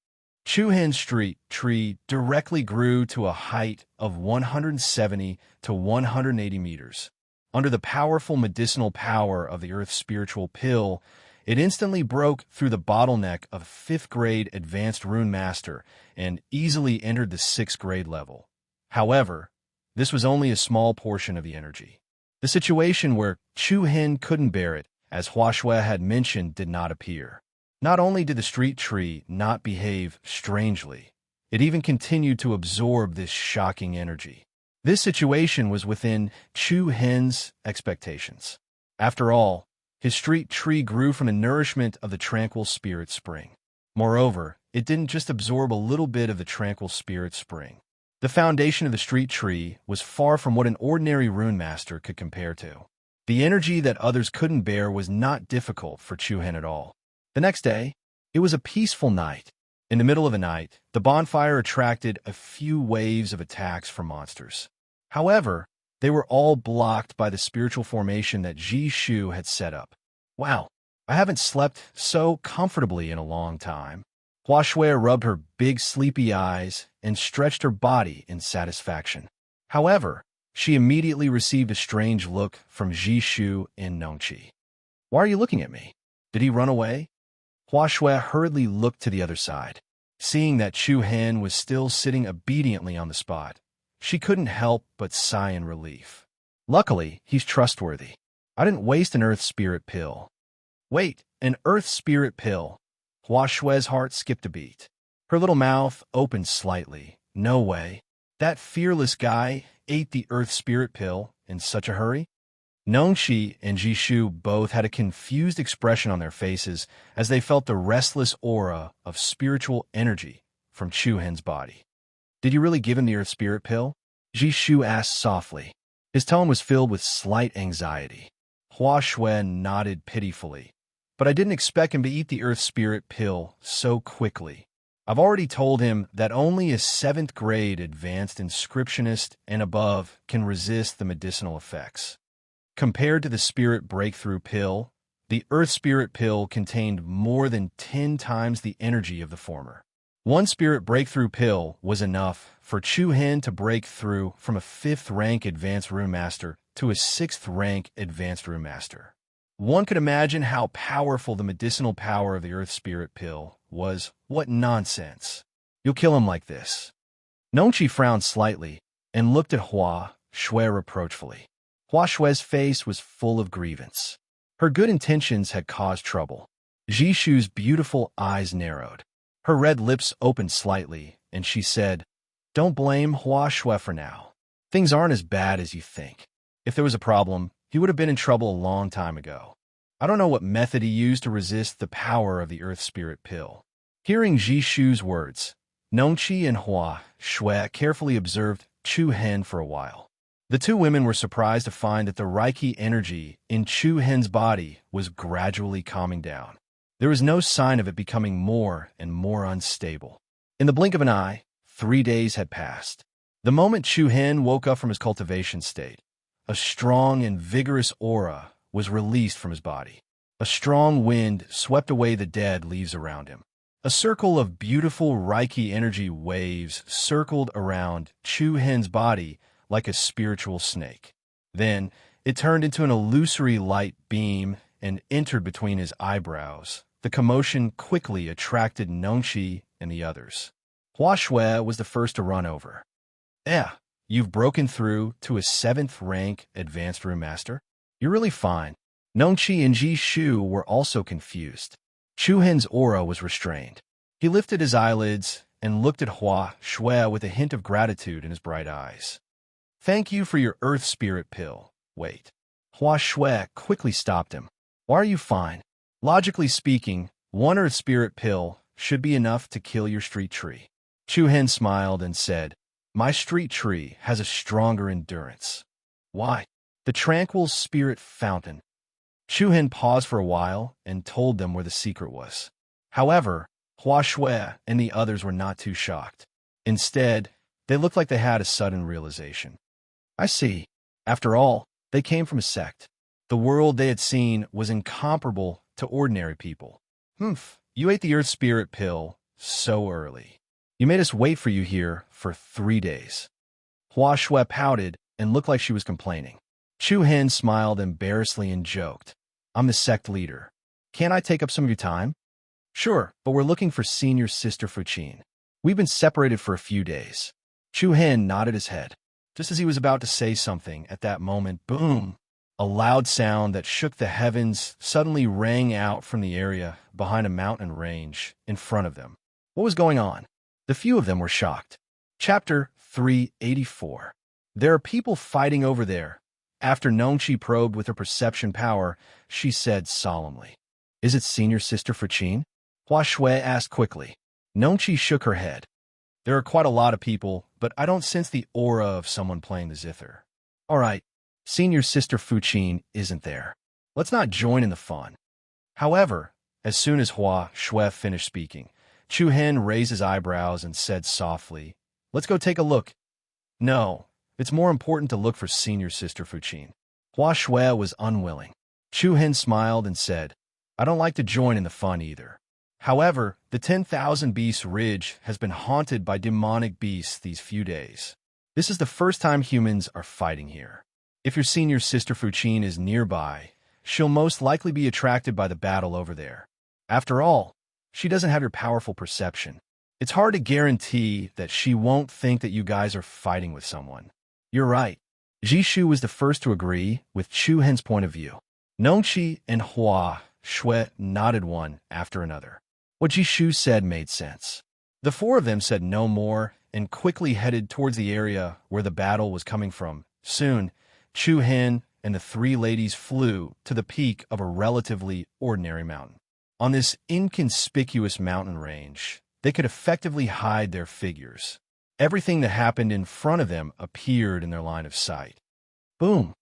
Chu Hen Street Tree directly grew to a height of 170 to 180 meters. Under the powerful medicinal power of the Earth Spiritual Pill, it instantly broke through the bottleneck of 5th grade Advanced Rune Master and easily entered the 6th grade level. However, this was only a small portion of the energy. The situation where Chu Hen couldn't bear it, as Hua Shui had mentioned, did not appear. Not only did the street tree not behave strangely, it even continued to absorb this shocking energy. This situation was within Chu Hen's expectations. After all, his street tree grew from the nourishment of the tranquil spirit spring. Moreover, it didn't just absorb a little bit of the tranquil spirit spring. The foundation of the street tree was far from what an ordinary rune master could compare to. The energy that others couldn't bear was not difficult for Chu Hen at all. The next day, it was a peaceful night. In the middle of the night, the bonfire attracted a few waves of attacks from monsters. However, they were all blocked by the spiritual formation that Ji Shu had set up. Wow, I haven't slept so comfortably in a long time. Hua Shui rubbed her big sleepy eyes and stretched her body in satisfaction. However, she immediately received a strange look from Ji Shu and Nongqi. "Why are you looking at me? Did he run away?" Hua Shui hurriedly looked to the other side. Seeing that Chu Hen was still sitting obediently on the spot, she couldn't help but sigh in relief. Luckily, he's trustworthy. I didn't waste an earth spirit pill. Wait, an earth spirit pill? Hua Shui's heart skipped a beat. Her little mouth opened slightly. No way. That fearless guy ate the earth spirit pill in such a hurry? Nongqi and Jishu both had a confused expression on their faces as they felt the restless aura of spiritual energy from Chu Hen's body. "Did you really give him the earth spirit pill?" Jishu asked softly. His tone was filled with slight anxiety. Hua Shui nodded pitifully. "But I didn't expect him to eat the earth spirit pill so quickly. I've already told him that only a 7th grade advanced inscriptionist and above can resist the medicinal effects. Compared to the spirit breakthrough pill, the earth spirit pill contained more than 10 times the energy of the former. One spirit breakthrough pill was enough for Chu Hen to break through from a 5th rank advanced rune master to a 6th rank advanced rune master. One could imagine how powerful the medicinal power of the earth spirit pill was. What nonsense. You'll kill him like this. Nongqi frowned slightly and looked at Hua Shui reproachfully. Hua Shui's face was full of grievance. Her good intentions had caused trouble. Jishu's beautiful eyes narrowed. Her red lips opened slightly, and she said, "Don't blame Hua Shui for now. Things aren't as bad as you think. If there was a problem, he would have been in trouble a long time ago. I don't know what method he used to resist the power of the earth spirit pill." Hearing Jishu's words, Nongqi and Hua Shui carefully observed Chu Hen for a while. The two women were surprised to find that the Reiki energy in Chu Hen's body was gradually calming down. There was no sign of it becoming more and more unstable. In the blink of an eye, 3 days had passed. The moment Chu Hen woke up from his cultivation state, a strong and vigorous aura was released from his body. A strong wind swept away the dead leaves around him. A circle of beautiful Reiki energy waves circled around Chu Hen's body like a spiritual snake. Then it turned into an illusory light beam and entered between his eyebrows. The commotion quickly attracted Nongqi and the others. Hua Shui was the first to run over. You've broken through to a 7th rank advanced rune master? You're really fine." Nongqi and Jishu were also confused. Chu Hen's aura was restrained. He lifted his eyelids and looked at Hua Shui with a hint of gratitude in his bright eyes. "Thank you for your earth spirit pill. Wait." Hua Shui quickly stopped him. "Why are you fine? Logically speaking, one earth spirit pill should be enough to kill your street tree." Chu Hen smiled and said, "My street tree has a stronger endurance." "Why?" "The tranquil spirit fountain." Chu Hen paused for a while and told them where the secret was. However, Hua Shui and the others were not too shocked. Instead, they looked like they had a sudden realization. I see. After all, they came from a sect. The world they had seen was incomparable to ordinary people. You ate the earth spirit pill so early. You made us wait for you here for 3 days. Hua Shui pouted and looked like she was complaining. Chu Hen smiled embarrassedly and joked, "I'm the sect leader. Can't I take up some of your time?" "Sure, but we're looking for senior sister Fuqin. We've been separated for a few days." Chu Hen nodded his head. Just as he was about to say something, at that moment, boom! A loud sound that shook the heavens suddenly rang out from the area behind a mountain range in front of them. What was going on? The few of them were shocked. Chapter 384. There are people fighting over there. After Nongqi probed with her perception power, she said solemnly, "Is it senior sister Fuqin?" Hua Shui asked quickly. Nongqi shook her head. "There are quite a lot of people, but I don't sense the aura of someone playing the zither." "All right, senior sister Fuqin isn't there. Let's not join in the fun." However, as soon as Hua Shui finished speaking, Chu Hen raised his eyebrows and said softly, "Let's go take a look." "No, it's more important to look for senior sister Fuqin." Hua Shui was unwilling. Chu Hen smiled and said, "I don't like to join in the fun either. However, the 10,000 Beasts Ridge has been haunted by demonic beasts these few days. This is the first time humans are fighting here. If your senior sister Fuqin is nearby, she'll most likely be attracted by the battle over there. After all, she doesn't have your powerful perception. It's hard to guarantee that she won't think that you guys are fighting with someone." "You're right." Jishu was the first to agree with Chu Hen's point of view. Nongqi and Hua Shui nodded one after another. What Jishu said made sense. The four of them said no more and quickly headed towards the area where the battle was coming from. Soon, Chu Hen and the 3 ladies flew to the peak of a relatively ordinary mountain. On this inconspicuous mountain range, they could effectively hide their figures. Everything that happened in front of them appeared in their line of sight. Boom!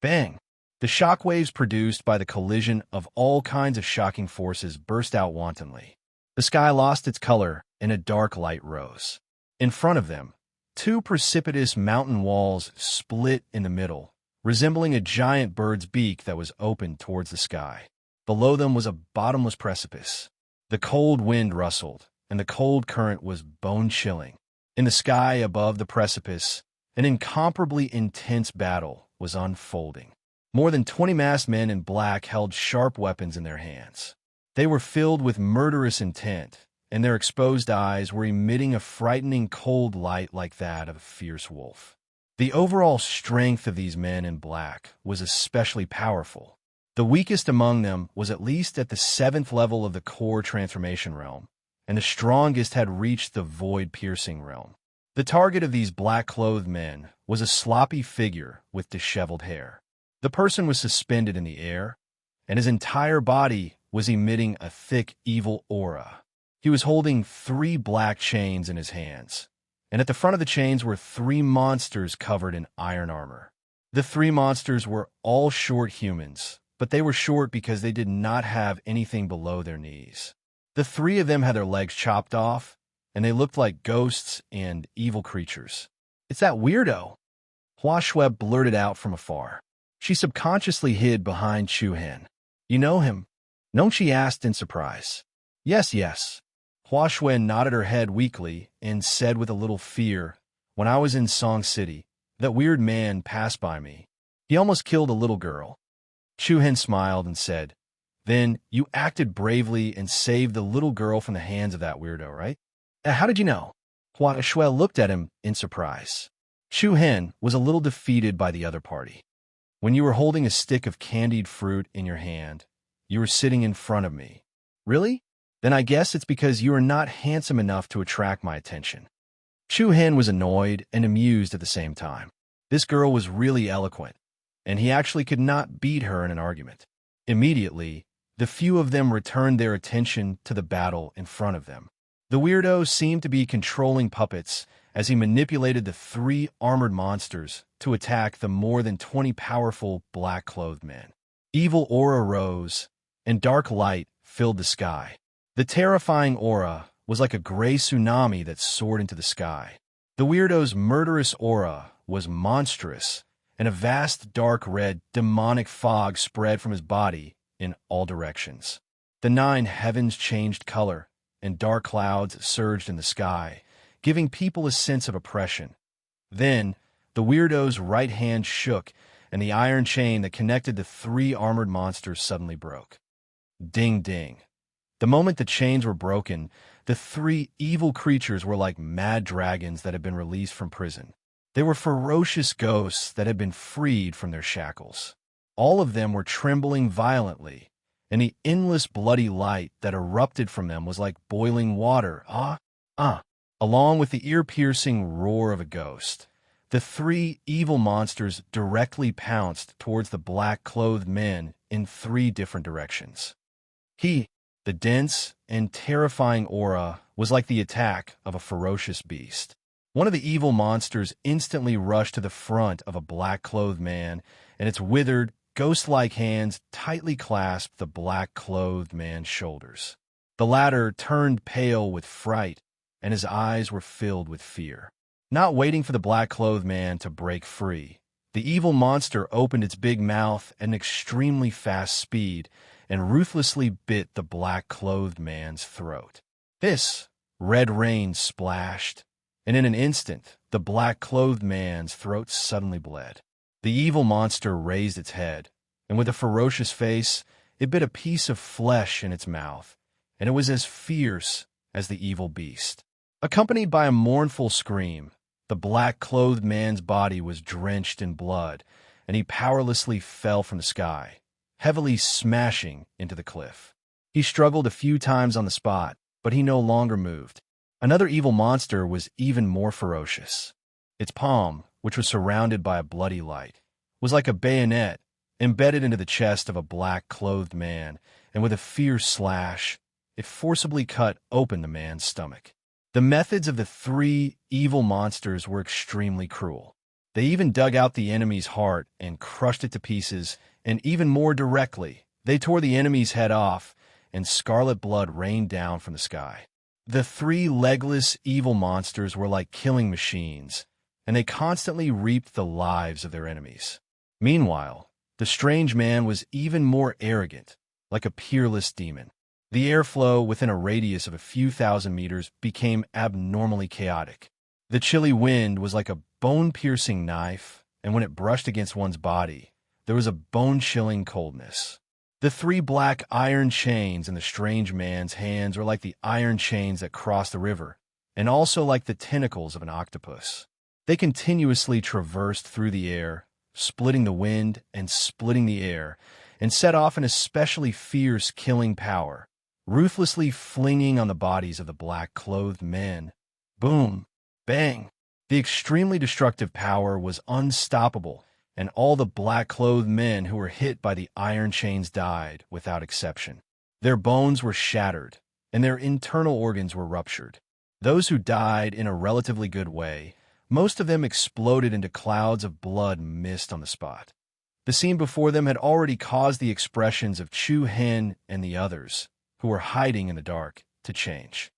Bang! The shockwaves produced by the collision of all kinds of shocking forces burst out wantonly. The sky lost its color, and a dark light rose. In front of them, two precipitous mountain walls split in the middle, resembling a giant bird's beak that was open towards the sky. Below them was a bottomless precipice. The cold wind rustled, and the cold current was bone-chilling. In the sky above the precipice, an incomparably intense battle was unfolding. More than 20 masked men in black held sharp weapons in their hands. They were filled with murderous intent, and their exposed eyes were emitting a frightening cold light like that of a fierce wolf. The overall strength of these men in black was especially powerful. The weakest among them was at least at the 7th level of the core transformation realm, and the strongest had reached the void-piercing realm. The target of these black-clothed men was a sloppy figure with disheveled hair. The person was suspended in the air, and his entire body was emitting a thick, evil aura. He was holding 3 black chains in his hands, and at the front of the chains were 3 monsters covered in iron armor. The 3 monsters were all short humans, but they were short because they did not have anything below their knees. The 3 of them had their legs chopped off, and they looked like ghosts and evil creatures. "It's that weirdo," Hua Shui blurted out from afar. She subconsciously hid behind Chu Hen. "You know him?" Nong Shi asked in surprise. Yes. Hua Shui nodded her head weakly and said with a little fear, "When I was in Song City, that weird man passed by me. He almost killed a little girl." Chu Hen smiled and said, "Then you acted bravely and saved the little girl from the hands of that weirdo, right?" "How did you know?" Hua Shui looked at him in surprise. Chu Hen was a little defeated by the other party. "When you were holding a stick of candied fruit in your hand, you were sitting in front of me." "Really? Then I guess it's because you are not handsome enough to attract my attention." Chu Hen was annoyed and amused at the same time. This girl was really eloquent, and he actually could not beat her in an argument. Immediately, the few of them returned their attention to the battle in front of them. The weirdo seemed to be controlling puppets as he manipulated the 3 armored monsters to attack the more than 20 powerful black-clothed men. Evil aura rose, and dark light filled the sky. The terrifying aura was like a gray tsunami that soared into the sky. The weirdo's murderous aura was monstrous, and a vast dark red demonic fog spread from his body in all directions. The 9 heavens changed color, and dark clouds surged in the sky, giving people a sense of oppression. Then, the weirdo's right hand shook, and the iron chain that connected the 3 armored monsters suddenly broke. Ding, ding. The moment the chains were broken, the 3 evil creatures were like mad dragons that had been released from prison. They were ferocious ghosts that had been freed from their shackles. All of them were trembling violently, and the endless bloody light that erupted from them was like boiling water. Along with the ear-piercing roar of a ghost, the 3 evil monsters directly pounced towards the black-clothed men in 3 different directions. The dense and terrifying aura was like the attack of a ferocious beast. One of the evil monsters instantly rushed to the front of a black-clothed man, and its withered, ghost-like hands tightly clasped the black-clothed man's shoulders. The latter turned pale with fright, and his eyes were filled with fear. Not waiting for the black-clothed man to break free, the evil monster opened its big mouth at an extremely fast speed and ruthlessly bit the black-clothed man's throat. This red rain splashed, and in an instant, the black-clothed man's throat suddenly bled. The evil monster raised its head, and with a ferocious face, it bit a piece of flesh in its mouth, and it was as fierce as the evil beast. Accompanied by a mournful scream, the black-clothed man's body was drenched in blood, and he powerlessly fell from the sky, heavily smashing into the cliff. He struggled a few times on the spot, but he no longer moved. Another evil monster was even more ferocious. Its palm, which was surrounded by a bloody light, was like a bayonet embedded into the chest of a black-clothed man, and with a fierce slash, it forcibly cut open the man's stomach. The methods of the 3 evil monsters were extremely cruel. They even dug out the enemy's heart and crushed it to pieces, and even more directly, they tore the enemy's head off and scarlet blood rained down from the sky. The three legless, evil monsters were like killing machines, and they constantly reaped the lives of their enemies. Meanwhile, the strange man was even more arrogant, like a peerless demon. The airflow within a radius of a few thousand meters became abnormally chaotic. The chilly wind was like a bone-piercing knife, and when it brushed against one's body, there was a bone-chilling coldness. The three black iron chains in the strange man's hands were like the iron chains that cross the river, and also like the tentacles of an octopus. They continuously traversed through the air, splitting the wind and splitting the air, and set off an especially fierce killing power, ruthlessly flinging on the bodies of the black-clothed men. Boom! Bang! The extremely destructive power was unstoppable, and all the black-clothed men who were hit by the iron chains died without exception. Their bones were shattered, and their internal organs were ruptured. Those who died in a relatively good way, most of them exploded into clouds of blood mist on the spot. The scene before them had already caused the expressions of Chu Hen and the others, who were hiding in the dark, to change.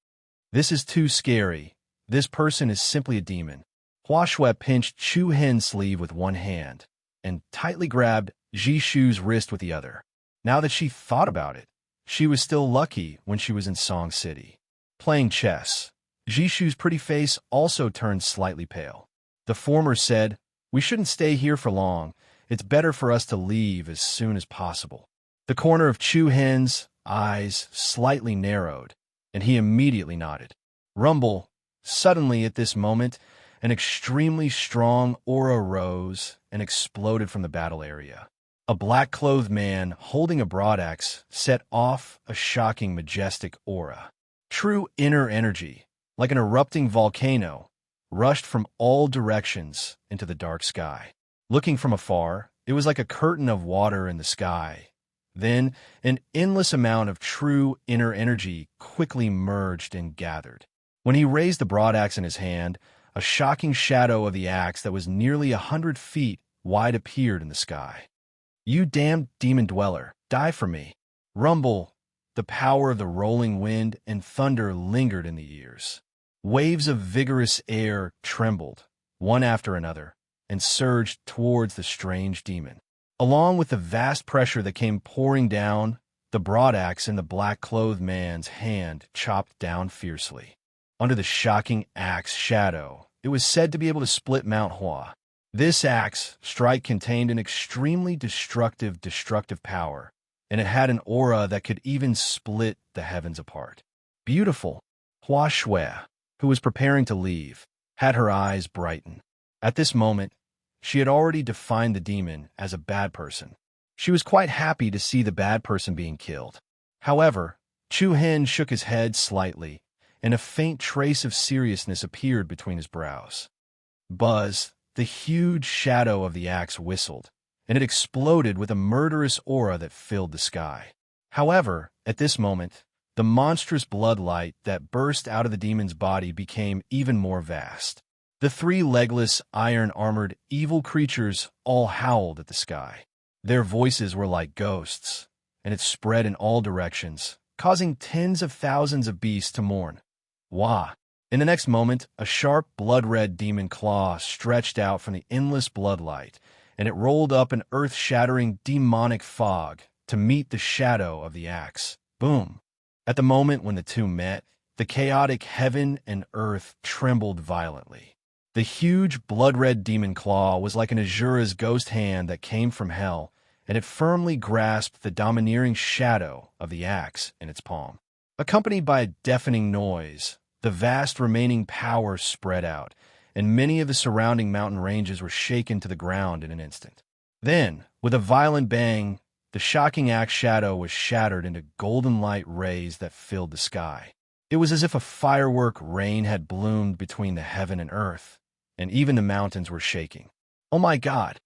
This is too scary. This person is simply a demon. Hua Shui pinched Chu Hen's sleeve with one hand and tightly grabbed Ji Shu's wrist with the other. Now that she thought about it, she was still lucky when she was in Song City. Playing chess, Ji Shu's pretty face also turned slightly pale. The former said, "We shouldn't stay here for long. It's better for us to leave as soon as possible." The corner of Chu Hen's eyes slightly narrowed, and he immediately nodded. Rumble. Suddenly, at this moment, an extremely strong aura rose and exploded from the battle area. A black-clothed man holding a broadaxe set off a shocking, majestic aura. True inner energy, like an erupting volcano, rushed from all directions into the dark sky. Looking from afar, it was like a curtain of water in the sky. Then, an endless amount of true inner energy quickly merged and gathered. When he raised the broadaxe in his hand, a shocking shadow of the axe that was nearly 100 feet wide appeared in the sky. "You damned demon dweller, die for me." Rumble. The power of the rolling wind and thunder lingered in the ears. Waves of vigorous air trembled, one after another, and surged towards the strange demon. Along with the vast pressure that came pouring down, the broadaxe in the black-clothed man's hand chopped down fiercely. Under the shocking axe shadow, it was said to be able to split Mount Hua. This axe strike contained an extremely destructive power, and it had an aura that could even split the heavens apart. Beautiful. Hua Shui, who was preparing to leave, had her eyes brighten. At this moment, she had already defined the demon as a bad person. She was quite happy to see the bad person being killed. However, Chu Hen shook his head slightly, and a faint trace of seriousness appeared between his brows. Buzz, the huge shadow of the axe whistled, and it exploded with a murderous aura that filled the sky. However, at this moment, the monstrous bloodlight that burst out of the demon's body became even more vast. The three legless, iron-armored, evil creatures all howled at the sky. Their voices were like ghosts, and it spread in all directions, causing tens of thousands of beasts to mourn. Wah! In the next moment, a sharp, blood-red demon claw stretched out from the endless bloodlight, and it rolled up an earth-shattering demonic fog to meet the shadow of the axe. Boom! At the moment when the two met, the chaotic heaven and earth trembled violently. The huge, blood-red demon claw was like an Azura's ghost hand that came from hell, and it firmly grasped the domineering shadow of the axe in its palm. Accompanied by a deafening noise, the vast remaining power spread out, and many of the surrounding mountain ranges were shaken to the ground in an instant. Then, with a violent bang, the shocking axe shadow was shattered into golden light rays that filled the sky. It was as if a firework rain had bloomed between the heaven and earth, and even the mountains were shaking. Oh my God!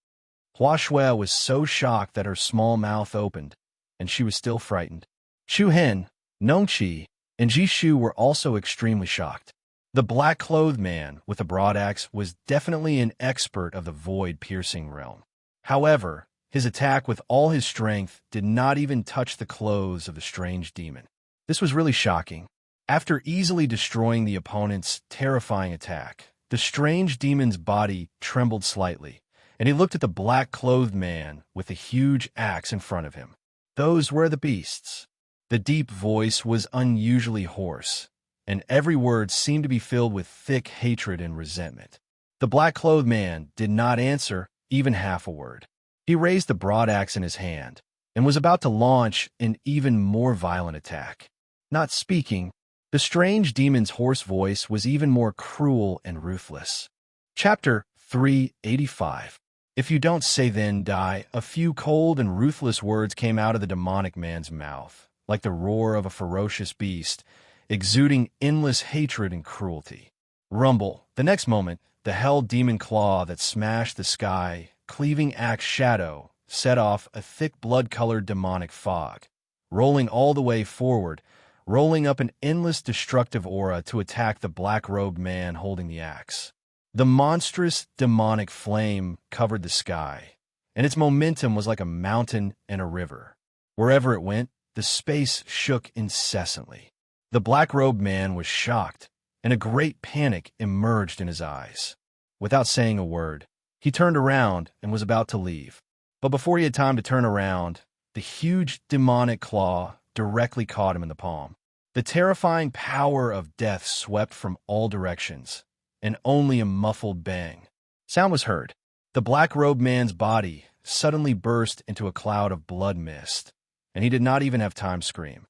Hua Shui was so shocked that her small mouth opened, and she was still frightened. Chu Hen, Nongqi, and Ji Shu were also extremely shocked. The black-clothed man with the broadaxe was definitely an expert of the void-piercing realm. However, His attack with all his strength did not even touch the clothes of the strange demon. This was really shocking. After easily destroying the opponent's terrifying attack, the strange demon's body trembled slightly, and he looked at the black-clothed man with a huge axe in front of him. Those were the beasts. The deep voice was unusually hoarse, and every word seemed to be filled with thick hatred and resentment. The black-clothed man did not answer even half a word. He raised the broad axe in his hand and was about to launch an even more violent attack. Not speaking, the strange demon's hoarse voice was even more cruel and ruthless. Chapter 385. If you don't say then die, a few cold and ruthless words came out of the demonic man's mouth, like the roar of a ferocious beast, exuding endless hatred and cruelty. Rumble. The next moment, the hell demon claw that smashed the sky, cleaving axe shadow, set off a thick blood-colored demonic fog, rolling all the way forward, rolling up an endless destructive aura to attack the black-robed man holding the axe. The monstrous demonic flame covered the sky, and its momentum was like a mountain and a river. Wherever it went, the space shook incessantly. The black-robed man was shocked, and a great panic emerged in his eyes. Without saying a word, he turned around and was about to leave. But before he had time to turn around, the huge demonic claw directly caught him in the palm. The terrifying power of death swept from all directions, and only a muffled bang sound was heard. The black-robed man's body suddenly burst into a cloud of blood mist, and he did not even have time to scream.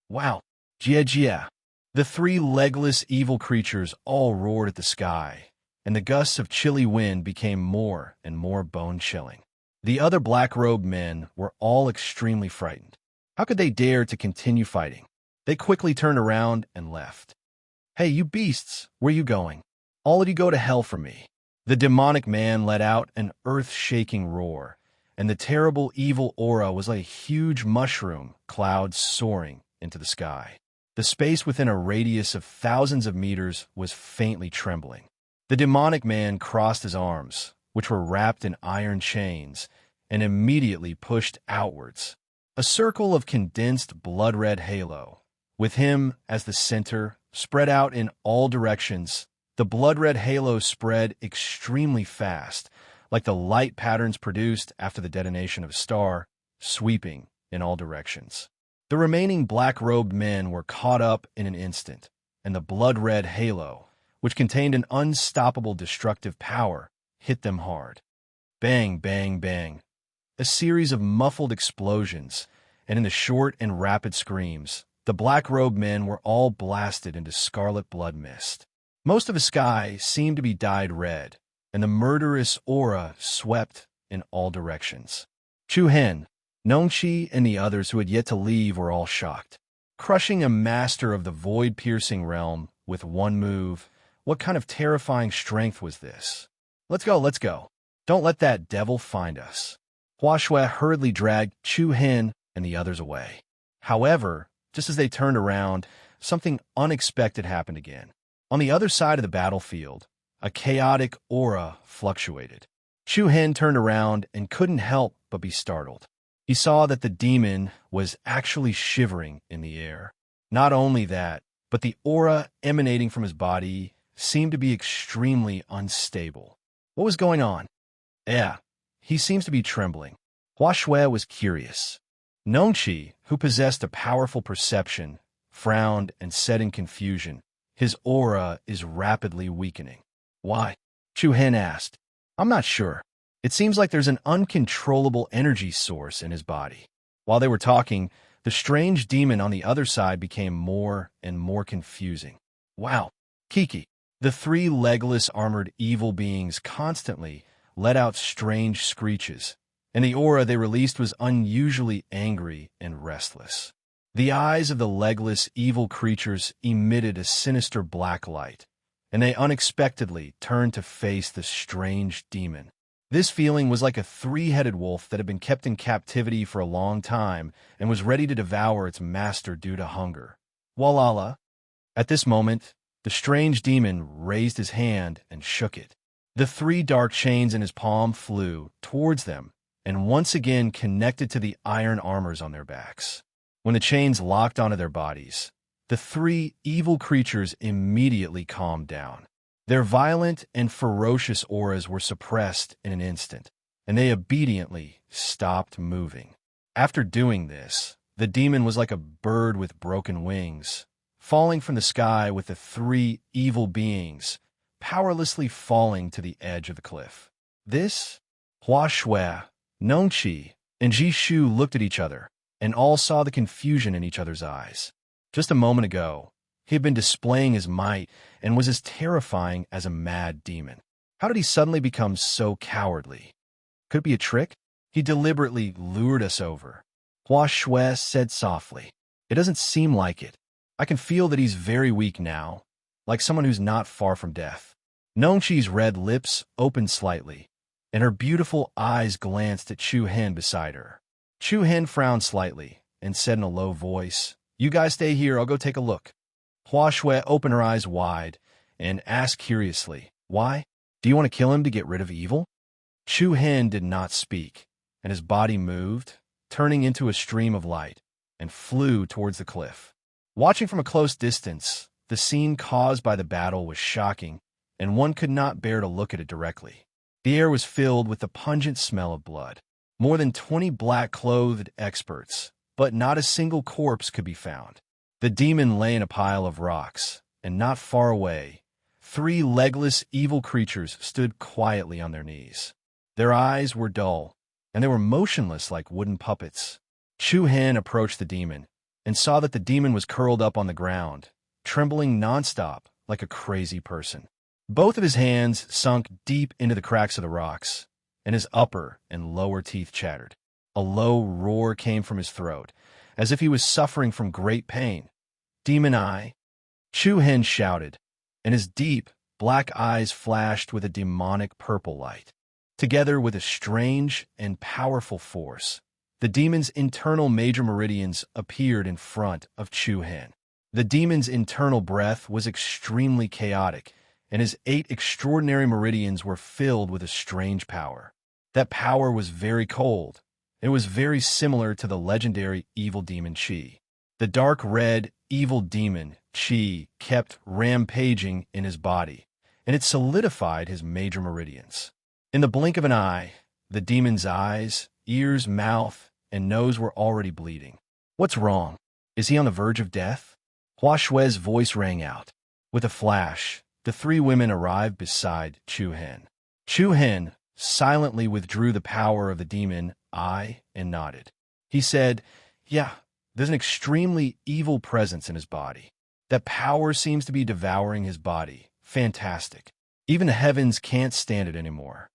Wow! Jia! The three legless evil creatures all roared at the sky, and the gusts of chilly wind became more and more bone-chilling. The other black-robed men were all extremely frightened. How could they dare to continue fighting? They quickly turned around and left. Hey, you beasts, where are you going? All of you go to hell for me. The demonic man let out an earth-shaking roar, and the terrible evil aura was like a huge mushroom cloud soaring into the sky. The space within a radius of thousands of meters was faintly trembling. The demonic man crossed his arms, which were wrapped in iron chains, and immediately pushed outwards. A circle of condensed blood-red halo, with him as the center, spread out in all directions. The blood-red halo spread extremely fast, like the light patterns produced after the detonation of a star, sweeping in all directions. The remaining black-robed men were caught up in an instant, and the blood-red halo, which contained an unstoppable destructive power, hit them hard. Bang, bang, bang. A series of muffled explosions, and in the short and rapid screams, the black-robed men were all blasted into scarlet blood mist. Most of the sky seemed to be dyed red, and the murderous aura swept in all directions. Chu Hen, Nongqi, and the others who had yet to leave were all shocked. Crushing a master of the void-piercing realm with one move, what kind of terrifying strength was this? Let's go. Don't let that devil find us. Hua Shui hurriedly dragged Chu Hen and the others away. However, just as they turned around, something unexpected happened again. On the other side of the battlefield, a chaotic aura fluctuated. Chu Hen turned around and couldn't help but be startled. He saw that the demon was actually shivering in the air. Not only that, but the aura emanating from his body seemed to be extremely unstable. What was going on? Yeah, he seems to be trembling. Hua Shui was curious. Nongqi, who possessed a powerful perception, frowned and said in confusion, "His aura is rapidly weakening." Why? Chu Hen asked. I'm not sure. It seems like there's an uncontrollable energy source in his body. While they were talking, the strange demon on the other side became more and more confusing. Wow. Kiki. The three legless armored evil beings constantly let out strange screeches, and the aura they released was unusually angry and restless. The eyes of the legless evil creatures emitted a sinister black light, and they unexpectedly turned to face the strange demon. This feeling was like a three-headed wolf that had been kept in captivity for a long time and was ready to devour its master due to hunger. Walala. At this moment, the strange demon raised his hand and shook it. The three dark chains in his palm flew towards them and once again connected to the iron armors on their backs. When the chains locked onto their bodies, the three evil creatures immediately calmed down. Their violent and ferocious auras were suppressed in an instant, and they obediently stopped moving. After doing this, the demon was like a bird with broken wings, falling from the sky with the three evil beings powerlessly falling to the edge of the cliff. This, Hua Shui, Nongqi, and Ji Shu looked at each other, and all saw the confusion in each other's eyes. Just a moment ago, he had been displaying his might and was as terrifying as a mad demon. How did he suddenly become so cowardly? Could it be a trick? He deliberately lured us over. Hua Shui said softly. It doesn't seem like it. I can feel that he's very weak now, like someone who's not far from death. Nongqi's red lips opened slightly, and her beautiful eyes glanced at Chu Hen beside her. Chu Hen frowned slightly and said in a low voice, "You guys stay here, I'll go take a look." Hua Shui opened her eyes wide and asked curiously, "Why? Do you want to kill him to get rid of evil?" Chu Hen did not speak, and his body moved, turning into a stream of light, and flew towards the cliff. Watching from a close distance, the scene caused by the battle was shocking, and one could not bear to look at it directly. The air was filled with the pungent smell of blood. More than 20 black-clothed experts, but not a single corpse could be found. The demon lay in a pile of rocks, and not far away, 3 legless evil creatures stood quietly on their knees. Their eyes were dull, and they were motionless like wooden puppets. Chu Hen approached the demon, and saw that the demon was curled up on the ground, trembling nonstop like a crazy person. Both of his hands sunk deep into the cracks of the rocks, and his upper and lower teeth chattered. A low roar came from his throat, as if he was suffering from great pain. "Demon Eye!" Chu Hen shouted, and his deep, black eyes flashed with a demonic purple light. Together with a strange and powerful force, the demon's internal major meridians appeared in front of Chu Hen. The demon's internal breath was extremely chaotic, and his 8 extraordinary meridians were filled with a strange power. That power was very cold. It was very similar to the legendary evil demon Qi. The dark red evil demon Qi kept rampaging in his body, and it solidified his major meridians. In the blink of an eye, the demon's eyes, ears, mouth, and nose were already bleeding. "What's wrong? Is he on the verge of death?" Hua Shui's voice rang out. With a flash, the 3 women arrived beside Chu Hen. Chu Hen silently withdrew the power of the demon Eye and nodded. He said, "Yeah, there's an extremely evil presence in his body. That power seems to be devouring his body. Fantastic. Even the heavens can't stand it anymore."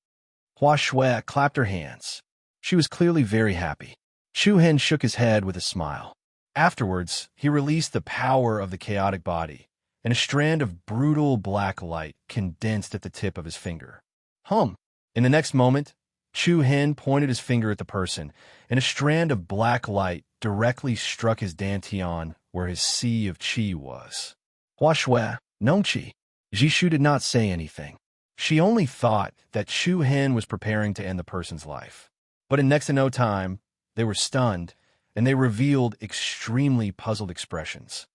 Hua Shui clapped her hands. She was clearly very happy. Chu Hen shook his head with a smile. Afterwards, he released the power of the chaotic body, and a strand of brutal black light condensed at the tip of his finger. Hum! In the next moment, Chu Hen pointed his finger at the person, and a strand of black light directly struck his dantian where his sea of qi was. Hua Shui, Nongqi. Ji Shu did not say anything. She only thought that Chu Hen was preparing to end the person's life. But in next to no time, they were stunned, and they revealed extremely puzzled expressions.